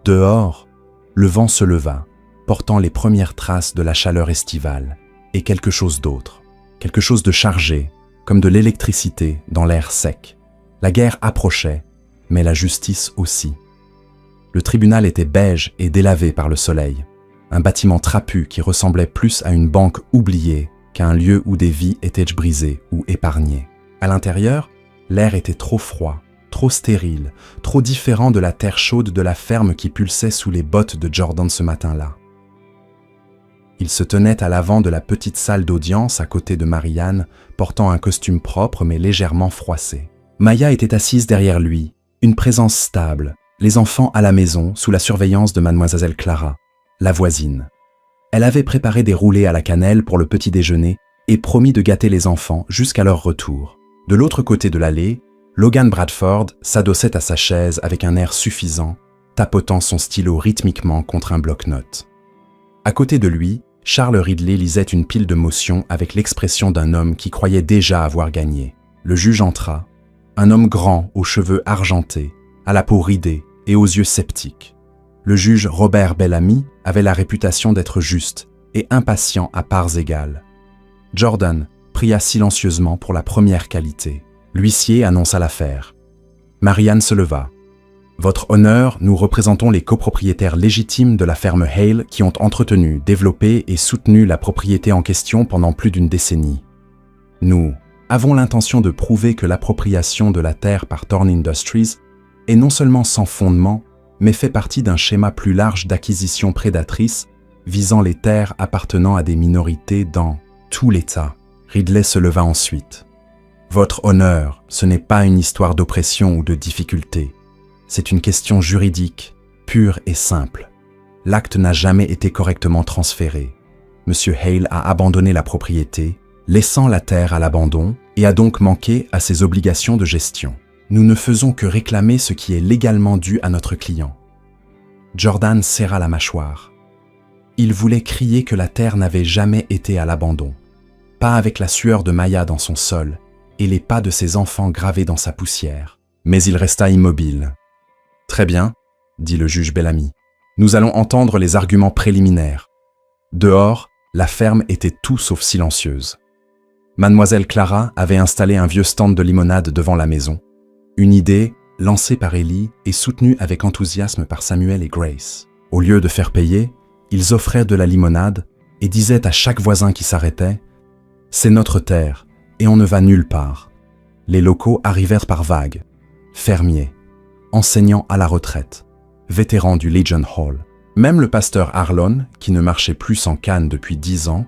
Dehors, le vent se leva, portant les premières traces de la chaleur estivale, et quelque chose d'autre, quelque chose de chargé, comme de l'électricité dans l'air sec. La guerre approchait, mais la justice aussi. Le tribunal était beige et délavé par le soleil, un bâtiment trapu qui ressemblait plus à une banque oubliée qu'à un lieu où des vies étaient brisées ou épargnées. À l'intérieur, l'air était trop froid, trop stérile, trop différent de la terre chaude de la ferme qui pulsait sous les bottes de Jordan ce matin-là. Il se tenait à l'avant de la petite salle d'audience à côté de Marianne, portant un costume propre mais légèrement froissé. Maya était assise derrière lui, une présence stable, les enfants à la maison sous la surveillance de mademoiselle Clara, la voisine. Elle avait préparé des roulés à la cannelle pour le petit déjeuner et promis de gâter les enfants jusqu'à leur retour. De l'autre côté de l'allée, Logan Bradford s'adossait à sa chaise avec un air suffisant, tapotant son stylo rythmiquement contre un bloc-notes. À côté de lui, Charles Ridley lisait une pile de motions avec l'expression d'un homme qui croyait déjà avoir gagné. Le juge entra, un homme grand aux cheveux argentés, à la peau ridée et aux yeux sceptiques. Le juge Robert Bellamy avait la réputation d'être juste et impatient à parts égales. Jordan pria silencieusement pour la première qualité. L'huissier annonça l'affaire. Marianne se leva. « Votre honneur, nous représentons les copropriétaires légitimes de la ferme Hale qui ont entretenu, développé et soutenu la propriété en question pendant plus d'une décennie. Nous avons l'intention de prouver que l'appropriation de la terre par Thorn Industries est non seulement sans fondement, mais fait partie d'un schéma plus large d'acquisition prédatrice visant les terres appartenant à des minorités dans tout l'État. » Ridley se leva ensuite. « Votre honneur, ce n'est pas une histoire d'oppression ou de difficulté. C'est une question juridique, pure et simple. L'acte n'a jamais été correctement transféré. Monsieur Hale a abandonné la propriété, laissant la terre à l'abandon, et a donc manqué à ses obligations de gestion. Nous ne faisons que réclamer ce qui est légalement dû à notre client. » Jordan serra la mâchoire. Il voulait crier que la terre n'avait jamais été à l'abandon. Pas avec la sueur de Maya dans son sol et les pas de ses enfants gravés dans sa poussière. Mais il resta immobile. « Très bien, » dit le juge Bellamy. « Nous allons entendre les arguments préliminaires. » Dehors, la ferme était tout sauf silencieuse. Mademoiselle Clara avait installé un vieux stand de limonade devant la maison. Une idée, lancée par Ellie et soutenue avec enthousiasme par Samuel et Grace. Au lieu de faire payer, ils offraient de la limonade et disaient à chaque voisin qui s'arrêtait « C'est notre terre et on ne va nulle part. » Les locaux arrivèrent par vagues. Fermiers, enseignants à la retraite, vétérans du Legion Hall. Même le pasteur Harlon, qui ne marchait plus sans canne depuis 10 ans,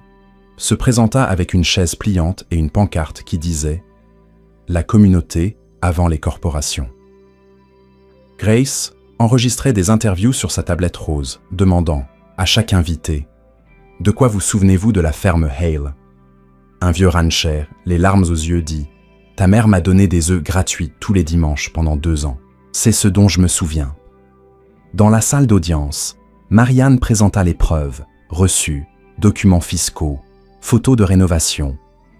se présenta avec une chaise pliante et une pancarte qui disait « La communauté avant les corporations ». Grace enregistrait des interviews sur sa tablette rose, demandant à chaque invité « De quoi vous souvenez-vous de la ferme Hale ?» Un vieux rancher, les larmes aux yeux, dit « Ta mère m'a donné des œufs gratuits tous les dimanches pendant 2 ans. C'est ce dont je me souviens. » Dans la salle d'audience, Marianne présenta les preuves, reçus, documents fiscaux, photos de rénovation,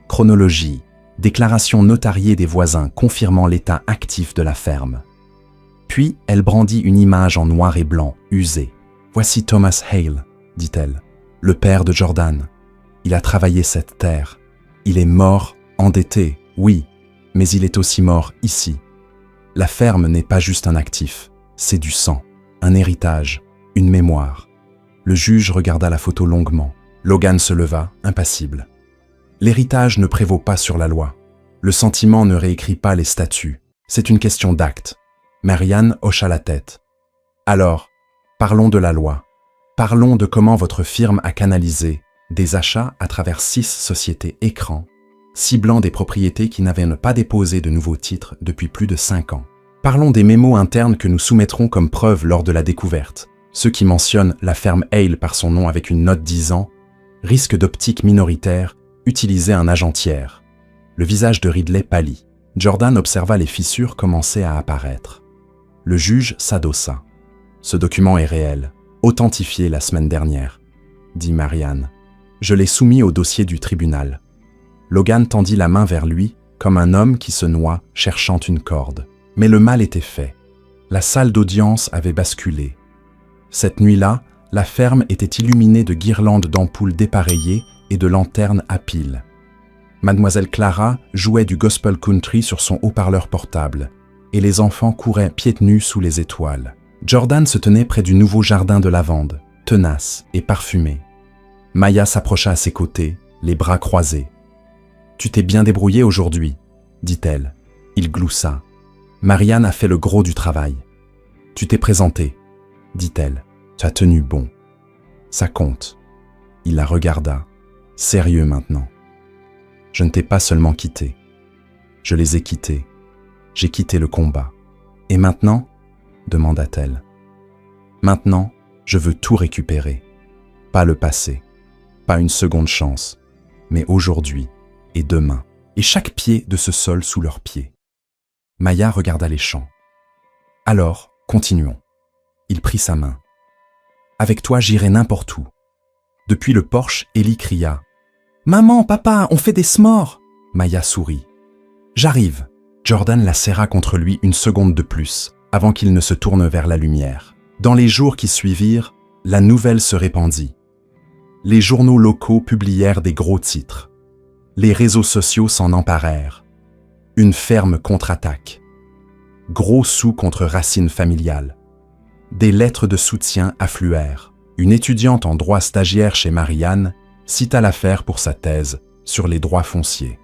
chronologie, déclaration notariée des voisins confirmant l'état actif de la ferme. Puis elle brandit une image en noir et blanc, usée. « Voici Thomas Hale, dit-elle, le père de Jordan. Il a travaillé cette terre. Il est mort, endetté, oui, mais il est aussi mort ici. La ferme n'est pas juste un actif, c'est du sang, un héritage, une mémoire. » Le juge regarda la photo longuement. Logan se leva, impassible. L'héritage ne prévaut pas sur la loi. Le sentiment ne réécrit pas les statuts. C'est une question d'acte. Marianne hocha la tête. Alors, parlons de la loi. Parlons de comment votre firme a canalisé des achats à travers 6 sociétés écrans, ciblant des propriétés qui n'avaient pas déposé de nouveaux titres depuis plus de 5 ans. Parlons des mémos internes que nous soumettrons comme preuve lors de la découverte. Ceux qui mentionnent la ferme Hale par son nom avec une note disant « Risque d'optique minoritaire, utilisez un agent tiers ». Le visage de Ridley pâlit. Jordan observa les fissures commencer à apparaître. Le juge s'adossa. « Ce document est réel, authentifié la semaine dernière, » dit Marianne. « Je l'ai soumis au dossier du tribunal. » Logan tendit la main vers lui comme un homme qui se noie cherchant une corde. Mais le mal était fait. La salle d'audience avait basculé. Cette nuit-là, la ferme était illuminée de guirlandes d'ampoules dépareillées et de lanternes à piles. Mademoiselle Clara jouait du gospel country sur son haut-parleur portable, et les enfants couraient pieds nus sous les étoiles. Jordan se tenait près du nouveau jardin de lavande, tenace et parfumé. Maya s'approcha à ses côtés, les bras croisés. « Tu t'es bien débrouillé aujourd'hui, » dit-elle. Il gloussa. « Marianne a fait le gros du travail. »« Tu t'es présenté, » dit-elle. « Tu as tenu bon. » « Ça compte. » Il la regarda. « Sérieux maintenant. » « Je ne t'ai pas seulement quitté. Je les ai quittés. J'ai quitté le combat. Et maintenant ?» demanda-t-elle. « Maintenant, je veux tout récupérer. Pas le passé, pas une seconde chance, mais aujourd'hui et demain, et chaque pied de ce sol sous leurs pieds. » Maya regarda les champs. « Alors, continuons. » Il prit sa main. « Avec toi, j'irai n'importe où. » Depuis le porche, Ellie cria. « Maman, papa, on fait des s'mores !» Maya sourit. « J'arrive. » Jordan la serra contre lui une seconde de plus, avant qu'il ne se tourne vers la lumière. Dans les jours qui suivirent, la nouvelle se répandit. Les journaux locaux publièrent des gros titres. Les réseaux sociaux s'en emparèrent. Une ferme contre-attaque. Gros sous contre racines familiales. Des lettres de soutien affluèrent. Une étudiante en droit stagiaire chez Marianne cita l'affaire pour sa thèse sur les droits fonciers.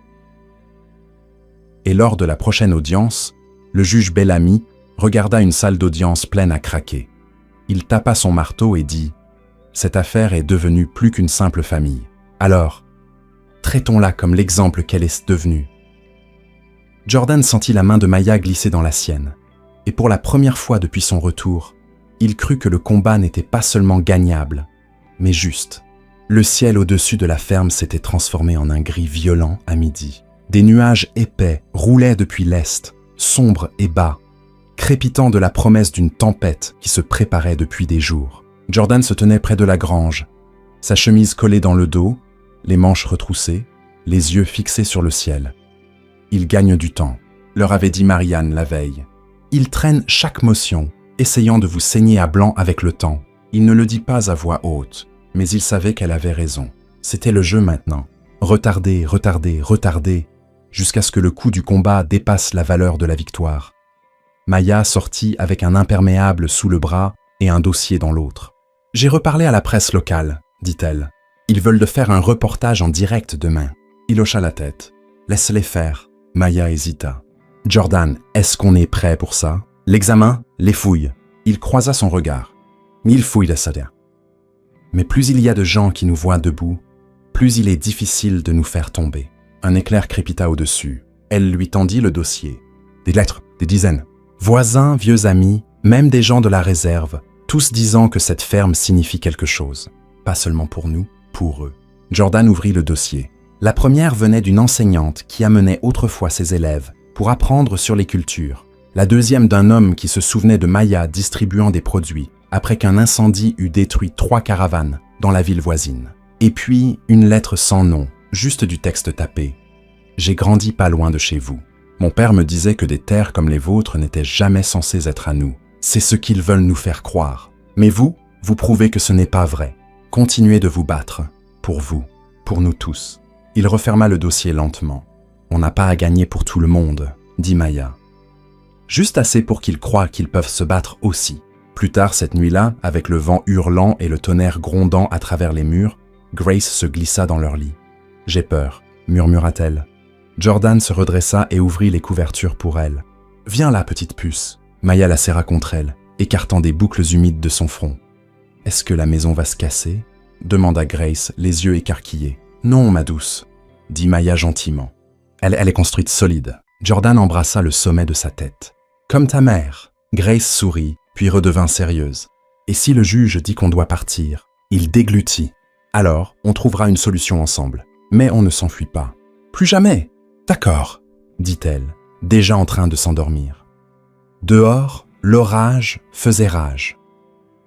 Et lors de la prochaine audience, le juge Bellamy regarda une salle d'audience pleine à craquer. Il tapa son marteau et dit « Cette affaire est devenue plus qu'une simple famille. Alors, traitons-la comme l'exemple qu'elle est devenue. » Jordan sentit la main de Maya glisser dans la sienne, et pour la première fois depuis son retour, il crut que le combat n'était pas seulement gagnable, mais juste. Le ciel au-dessus de la ferme s'était transformé en un gris violent à midi. Des nuages épais roulaient depuis l'est, sombres et bas, crépitant de la promesse d'une tempête qui se préparait depuis des jours. Jordan se tenait près de la grange, sa chemise collée dans le dos, les manches retroussées, les yeux fixés sur le ciel. Il gagne du temps, leur avait dit Marianne la veille. Il traîne chaque motion, essayant de vous saigner à blanc avec le temps. Il ne le dit pas à voix haute, mais il savait qu'elle avait raison. C'était le jeu maintenant. Retarder, retarder, retarder, jusqu'à ce que le coût du combat dépasse la valeur de la victoire. Maya sortit avec un imperméable sous le bras et un dossier dans l'autre. « J'ai reparlé à la presse locale, » dit-elle. « Ils veulent de faire un reportage en direct demain. » Il hocha la tête. « Laisse-les faire. » Maya hésita. « Jordan, est-ce qu'on est prêt pour ça? L'examen, les fouilles. » Il croisa son regard. « 1000 fouilles, laisse-les. » Mais plus il y a de gens qui nous voient debout, plus il est difficile de nous faire tomber. Un éclair crépita au-dessus. Elle lui tendit le dossier. Des lettres, des dizaines. Voisins, vieux amis, même des gens de la réserve, tous disant que cette ferme signifie quelque chose. Pas seulement pour nous, pour eux. Jordan ouvrit le dossier. La première venait d'une enseignante qui amenait autrefois ses élèves pour apprendre sur les cultures. La deuxième d'un homme qui se souvenait de Maya distribuant des produits après qu'un incendie eut détruit 3 caravanes dans la ville voisine. Et puis, une lettre sans nom, juste du texte tapé. « J'ai grandi pas loin de chez vous. Mon père me disait que des terres comme les vôtres n'étaient jamais censées être à nous. C'est ce qu'ils veulent nous faire croire. Mais vous, vous prouvez que ce n'est pas vrai. Continuez de vous battre. Pour vous, pour nous tous. » Il referma le dossier lentement. « On n'a pas à gagner pour tout le monde, » dit Maya. Juste assez pour qu'ils croient qu'ils peuvent se battre aussi. Plus tard cette nuit-là, avec le vent hurlant et le tonnerre grondant à travers les murs, Grace se glissa dans leur lit. « J'ai peur, » murmura-t-elle. Jordan se redressa et ouvrit les couvertures pour elle. « Viens là, petite puce. » Maya la serra contre elle, écartant des boucles humides de son front. « Est-ce que la maison va se casser ?» demanda Grace, les yeux écarquillés. « Non, ma douce, » dit Maya gentiment. « Elle est construite solide. » Jordan embrassa le sommet de sa tête. « Comme ta mère. » Grace sourit, puis redevint sérieuse. « Et si le juge dit qu'on doit partir ?» Il déglutit. « Alors, on trouvera une solution ensemble. Mais on ne s'enfuit pas. »« Plus jamais !»« D'accord, » dit-elle, déjà en train de s'endormir. Dehors, l'orage faisait rage.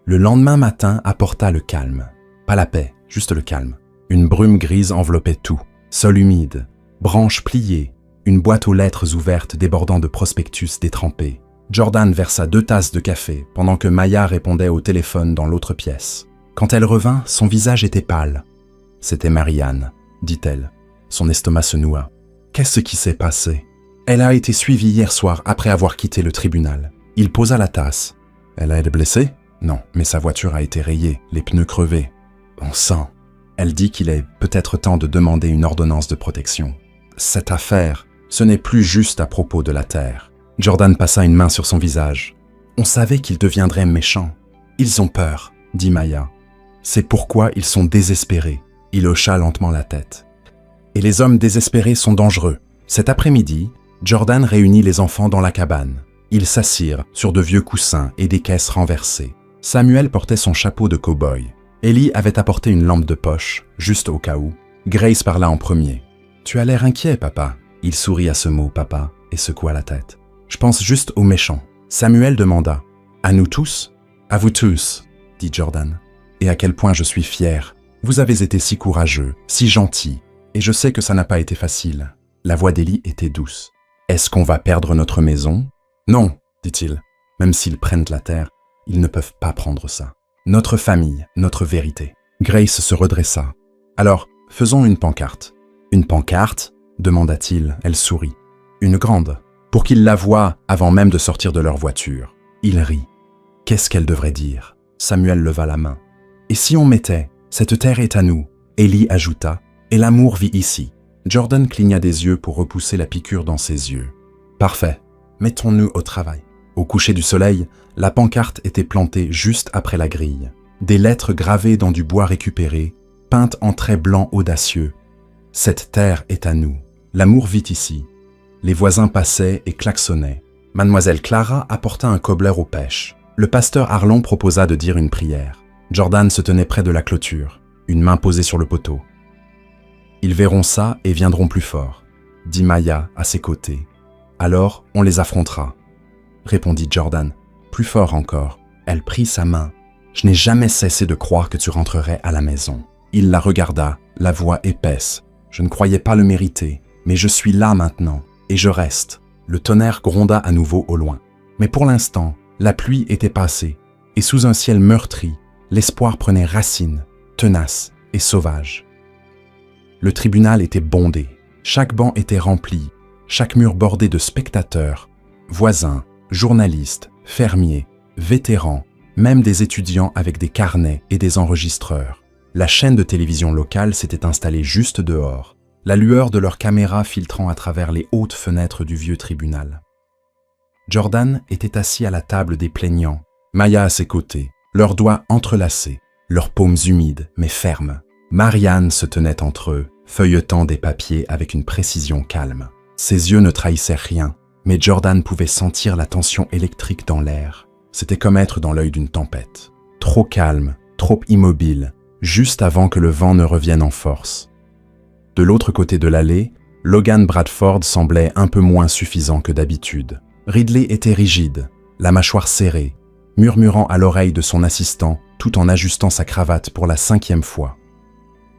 Le lendemain matin apporta le calme. Pas la paix, juste le calme. Une brume grise enveloppait tout. Sol humide, branches pliées, une boîte aux lettres ouverte débordant de prospectus détrempés. Jordan versa 2 tasses de café pendant que Maya répondait au téléphone dans l'autre pièce. Quand elle revint, son visage était pâle. « C'était Marianne, dit-elle. Son estomac se noua. Qu'est-ce qui s'est passé? Elle a été suivie hier soir après avoir quitté le tribunal. Il posa la tasse. Elle a été blessée? Non, mais sa voiture a été rayée, les pneus crevés. Bon sang. Elle dit qu'il est peut-être temps de demander une ordonnance de protection. Cette affaire, ce n'est plus juste à propos de la terre. Jordan passa une main sur son visage. On savait qu'ils deviendraient méchants. Ils ont peur, dit Maya. C'est pourquoi ils sont désespérés. Il hocha lentement la tête. Et les hommes désespérés sont dangereux. Cet après-midi, Jordan réunit les enfants dans la cabane. Ils s'assirent sur de vieux coussins et des caisses renversées. Samuel portait son chapeau de cow-boy. Ellie avait apporté une lampe de poche, juste au cas où. Grace parla en premier. « Tu as l'air inquiet, papa. » Il sourit à ce mot, papa, et secoua la tête. « Je pense juste aux méchants. » Samuel demanda. « À nous tous ?»« À vous tous, » dit Jordan. « Et à quel point je suis fier. Vous avez été si courageux, si gentil, et je sais que ça n'a pas été facile. » La voix d'Ellie était douce. « Est-ce qu'on va perdre notre maison ?»« Non, dit-il. Même s'ils prennent la terre, ils ne peuvent pas prendre ça. Notre famille, notre vérité. » Grace se redressa. « Alors, faisons une pancarte. »« Une pancarte ?» demanda-t-il. Elle sourit. « Une grande, pour qu'ils la voient avant même de sortir de leur voiture. » Il rit. Qu'est-ce qu'elle devrait dire? Samuel leva la main. « Et si on mettait « Cette terre est à nous », Ellie ajouta, « et l'amour vit ici. » Jordan cligna des yeux pour repousser la piqûre dans ses yeux. « Parfait. Mettons-nous au travail. » Au coucher du soleil, la pancarte était plantée juste après la grille. Des lettres gravées dans du bois récupéré, peintes en traits blancs audacieux. « Cette terre est à nous. L'amour vit ici. » Les voisins passaient et klaxonnaient. Mademoiselle Clara apporta un cobbler aux pêches. Le pasteur Arlon proposa de dire une prière. Jordan se tenait près de la clôture, une main posée sur le poteau. « Ils verront ça et viendront plus fort, » dit Maya à ses côtés. « Alors, on les affrontera. » répondit Jordan. Plus fort encore. Elle prit sa main. « Je n'ai jamais cessé de croire que tu rentrerais à la maison. » Il la regarda, la voix épaisse. « Je ne croyais pas le mériter, mais je suis là maintenant, et je reste. » Le tonnerre gronda à nouveau au loin. Mais pour l'instant, la pluie était passée, et sous un ciel meurtri, l'espoir prenait racine, tenace et sauvage. Le tribunal était bondé. Chaque banc était rempli, chaque mur bordé de spectateurs, voisins, journalistes, fermiers, vétérans, même des étudiants avec des carnets et des enregistreurs. La chaîne de télévision locale s'était installée juste dehors, la lueur de leurs caméras filtrant à travers les hautes fenêtres du vieux tribunal. Jordan était assis à la table des plaignants, Maya à ses côtés, leurs doigts entrelacés, leurs paumes humides mais fermes. Marianne se tenait entre eux, feuilletant des papiers avec une précision calme. Ses yeux ne trahissaient rien, mais Jordan pouvait sentir la tension électrique dans l'air. C'était comme être dans l'œil d'une tempête. Trop calme, trop immobile, juste avant que le vent ne revienne en force. De l'autre côté de l'allée, Logan Bradford semblait un peu moins suffisant que d'habitude. Ridley était rigide, la mâchoire serrée, murmurant à l'oreille de son assistant tout en ajustant sa cravate pour la 5e fois.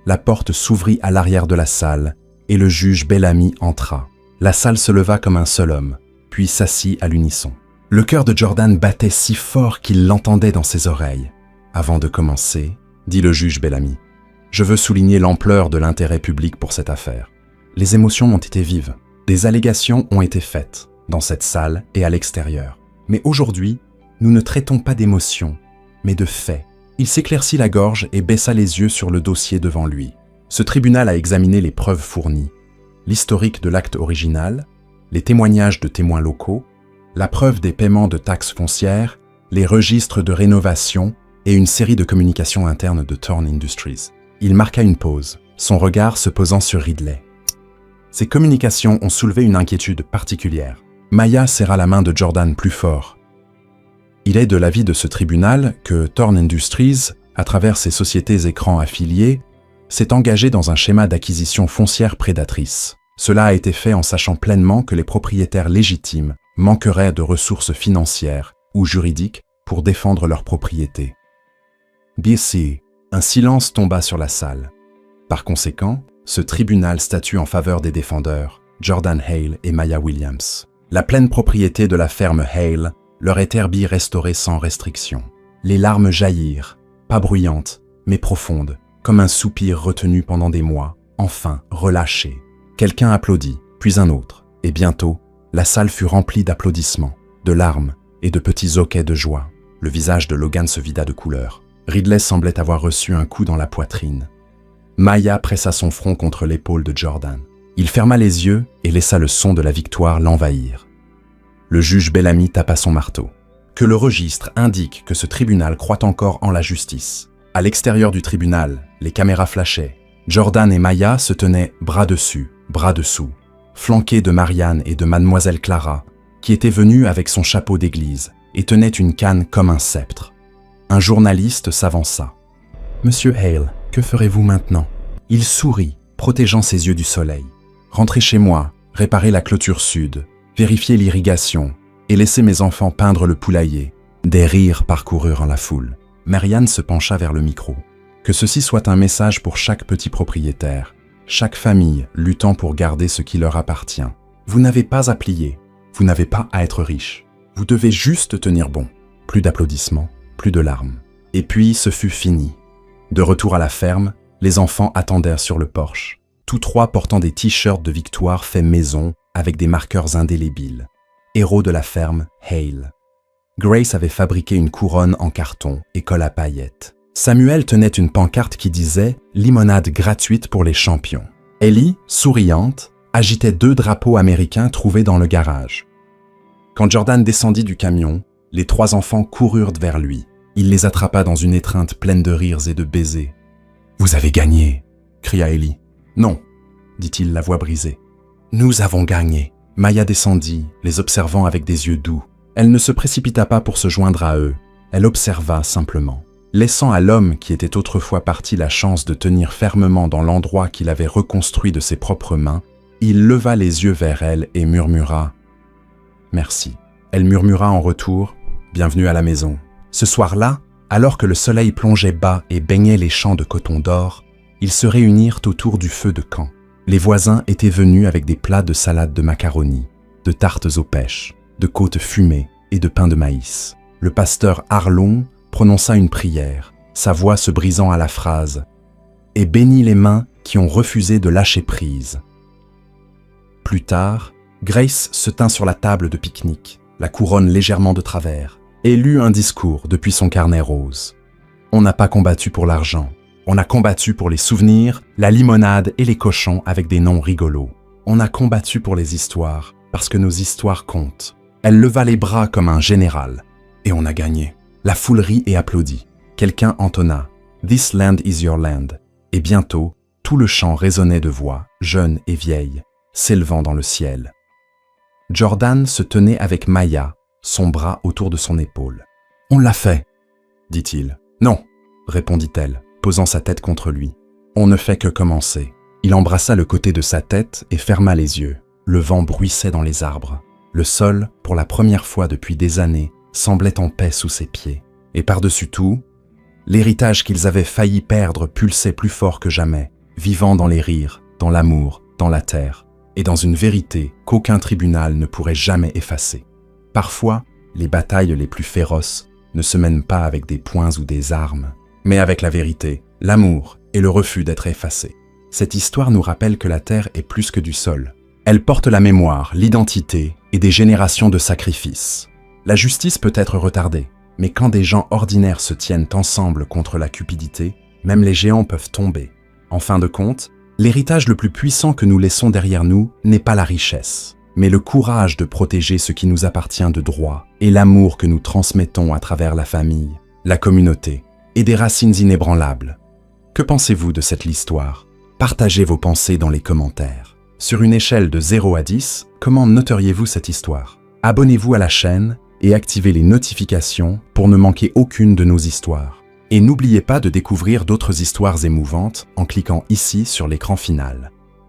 La porte s'ouvrit à l'arrière de la salle et le juge Bellamy entra. La salle se leva comme un seul homme, puis s'assit à l'unisson. Le cœur de Jordan battait si fort qu'il l'entendait dans ses oreilles. « Avant de commencer, » dit le juge Bellamy, « je veux souligner l'ampleur de l'intérêt public pour cette affaire. Les émotions ont été vives. Des allégations ont été faites, dans cette salle et à l'extérieur. Mais aujourd'hui, nous ne traitons pas d'émotions, mais de faits. » Il s'éclaircit la gorge et baissa les yeux sur le dossier devant lui. Ce tribunal a examiné les preuves fournies, l'historique de l'acte original, les témoignages de témoins locaux, la preuve des paiements de taxes foncières, les registres de rénovation et une série de communications internes de Thorn Industries. Il marqua une pause, son regard se posant sur Ridley. Ces communications ont soulevé une inquiétude particulière. Maya serra la main de Jordan plus fort. Il est de l'avis de ce tribunal que Thorn Industries, à travers ses sociétés écrans affiliées, s'est engagé dans un schéma d'acquisition foncière prédatrice. Cela a été fait en sachant pleinement que les propriétaires légitimes manqueraient de ressources financières ou juridiques pour défendre leurs propriétés. BC, un silence tomba sur la salle. Par conséquent, ce tribunal statue en faveur des défendeurs, Jordan Hale et Maya Williams. La pleine propriété de la ferme Hale leur est Herbie restaurée sans restriction. Les larmes jaillirent, pas bruyantes, mais profondes, comme un soupir retenu pendant des mois, enfin relâché. Quelqu'un applaudit, puis un autre, et bientôt, la salle fut remplie d'applaudissements, de larmes et de petits hoquets de joie. Le visage de Logan se vida de couleur. Ridley semblait avoir reçu un coup dans la poitrine. Maya pressa son front contre l'épaule de Jordan. Il ferma les yeux et laissa le son de la victoire l'envahir. Le juge Bellamy tapa son marteau. Que le registre indique que ce tribunal croit encore en la justice. À l'extérieur du tribunal, les caméras flashaient. Jordan et Maya se tenaient bras dessus, bras dessous, flanqués de Marianne et de mademoiselle Clara, qui était venue avec son chapeau d'église et tenait une canne comme un sceptre. Un journaliste s'avança. « Monsieur Hale, que ferez-vous maintenant ?» Il sourit, protégeant ses yeux du soleil. « Rentrez chez moi, réparer la clôture sud, vérifier l'irrigation et laisser mes enfants peindre le poulailler. » Des rires parcoururent la foule. Marianne se pencha vers le micro. « Que ceci soit un message pour chaque petit propriétaire, chaque famille luttant pour garder ce qui leur appartient. Vous n'avez pas à plier, vous n'avez pas à être riche. Vous devez juste tenir bon. » Plus d'applaudissements, plus de larmes. Et puis ce fut fini. De retour à la ferme, les enfants attendèrent sur le porche, tous trois portant des t-shirts de victoire faits maison avec des marqueurs indélébiles. Héros de la ferme, Hale. Grace avait fabriqué une couronne en carton et colle à paillettes. Samuel tenait une pancarte qui disait « Limonade gratuite pour les champions ». Ellie, souriante, agitait 2 drapeaux américains trouvés dans le garage. Quand Jordan descendit du camion, les 3 enfants coururent vers lui. Il les attrapa dans une étreinte pleine de rires et de baisers. « Vous avez gagné !» cria Ellie. « Non !» dit-il, la voix brisée. « Nous avons gagné !» Maya descendit, les observant avec des yeux doux. Elle ne se précipita pas pour se joindre à eux. Elle observa simplement. Laissant à l'homme qui était autrefois parti la chance de tenir fermement dans l'endroit qu'il avait reconstruit de ses propres mains, il leva les yeux vers elle et murmura « Merci ». Elle murmura en retour « Bienvenue à la maison ». Ce soir-là, alors que le soleil plongeait bas et baignait les champs de coton d'or, ils se réunirent autour du feu de camp. Les voisins étaient venus avec des plats de salade de macaroni, de tartes aux pêches, de côtes fumées et de pain de maïs. Le pasteur Arlon prononça une prière, sa voix se brisant à la phrase « et bénit les mains qui ont refusé de lâcher prise ». Plus tard, Grace se tint sur la table de pique-nique, la couronne légèrement de travers, et lut un discours depuis son carnet rose. On n'a pas combattu pour l'argent, on a combattu pour les souvenirs, la limonade et les cochons avec des noms rigolos. On a combattu pour les histoires, parce que nos histoires comptent. Elle leva les bras comme un général, et on a gagné. La foule rit et applaudit. Quelqu'un entonna « This land is your land » et bientôt, tout le champ résonnait de voix, jeunes et vieilles, s'élevant dans le ciel. Jordan se tenait avec Maya, son bras autour de son épaule. « On l'a fait !» dit-il. « Non !» répondit-elle, posant sa tête contre lui. « On ne fait que commencer. » Il embrassa le côté de sa tête et ferma les yeux. Le vent bruissait dans les arbres. Le sol, pour la première fois depuis des années, semblait en paix sous ses pieds. Et par-dessus tout, l'héritage qu'ils avaient failli perdre pulsait plus fort que jamais, vivant dans les rires, dans l'amour, dans la terre, et dans une vérité qu'aucun tribunal ne pourrait jamais effacer. Parfois, les batailles les plus féroces ne se mènent pas avec des poings ou des armes, mais avec la vérité, l'amour et le refus d'être effacé. Cette histoire nous rappelle que la terre est plus que du sol. Elle porte la mémoire, l'identité et des générations de sacrifices. La justice peut être retardée, mais quand des gens ordinaires se tiennent ensemble contre la cupidité, même les géants peuvent tomber. En fin de compte, l'héritage le plus puissant que nous laissons derrière nous n'est pas la richesse, mais le courage de protéger ce qui nous appartient de droit et l'amour que nous transmettons à travers la famille, la communauté et des racines inébranlables. Que pensez-vous de cette histoire ? Partagez vos pensées dans les commentaires. Sur une échelle de 0 à 10, comment noteriez-vous cette histoire ? Abonnez-vous à la chaîne et activez les notifications pour ne manquer aucune de nos histoires. Et n'oubliez pas de découvrir d'autres histoires émouvantes en cliquant ici sur l'écran final.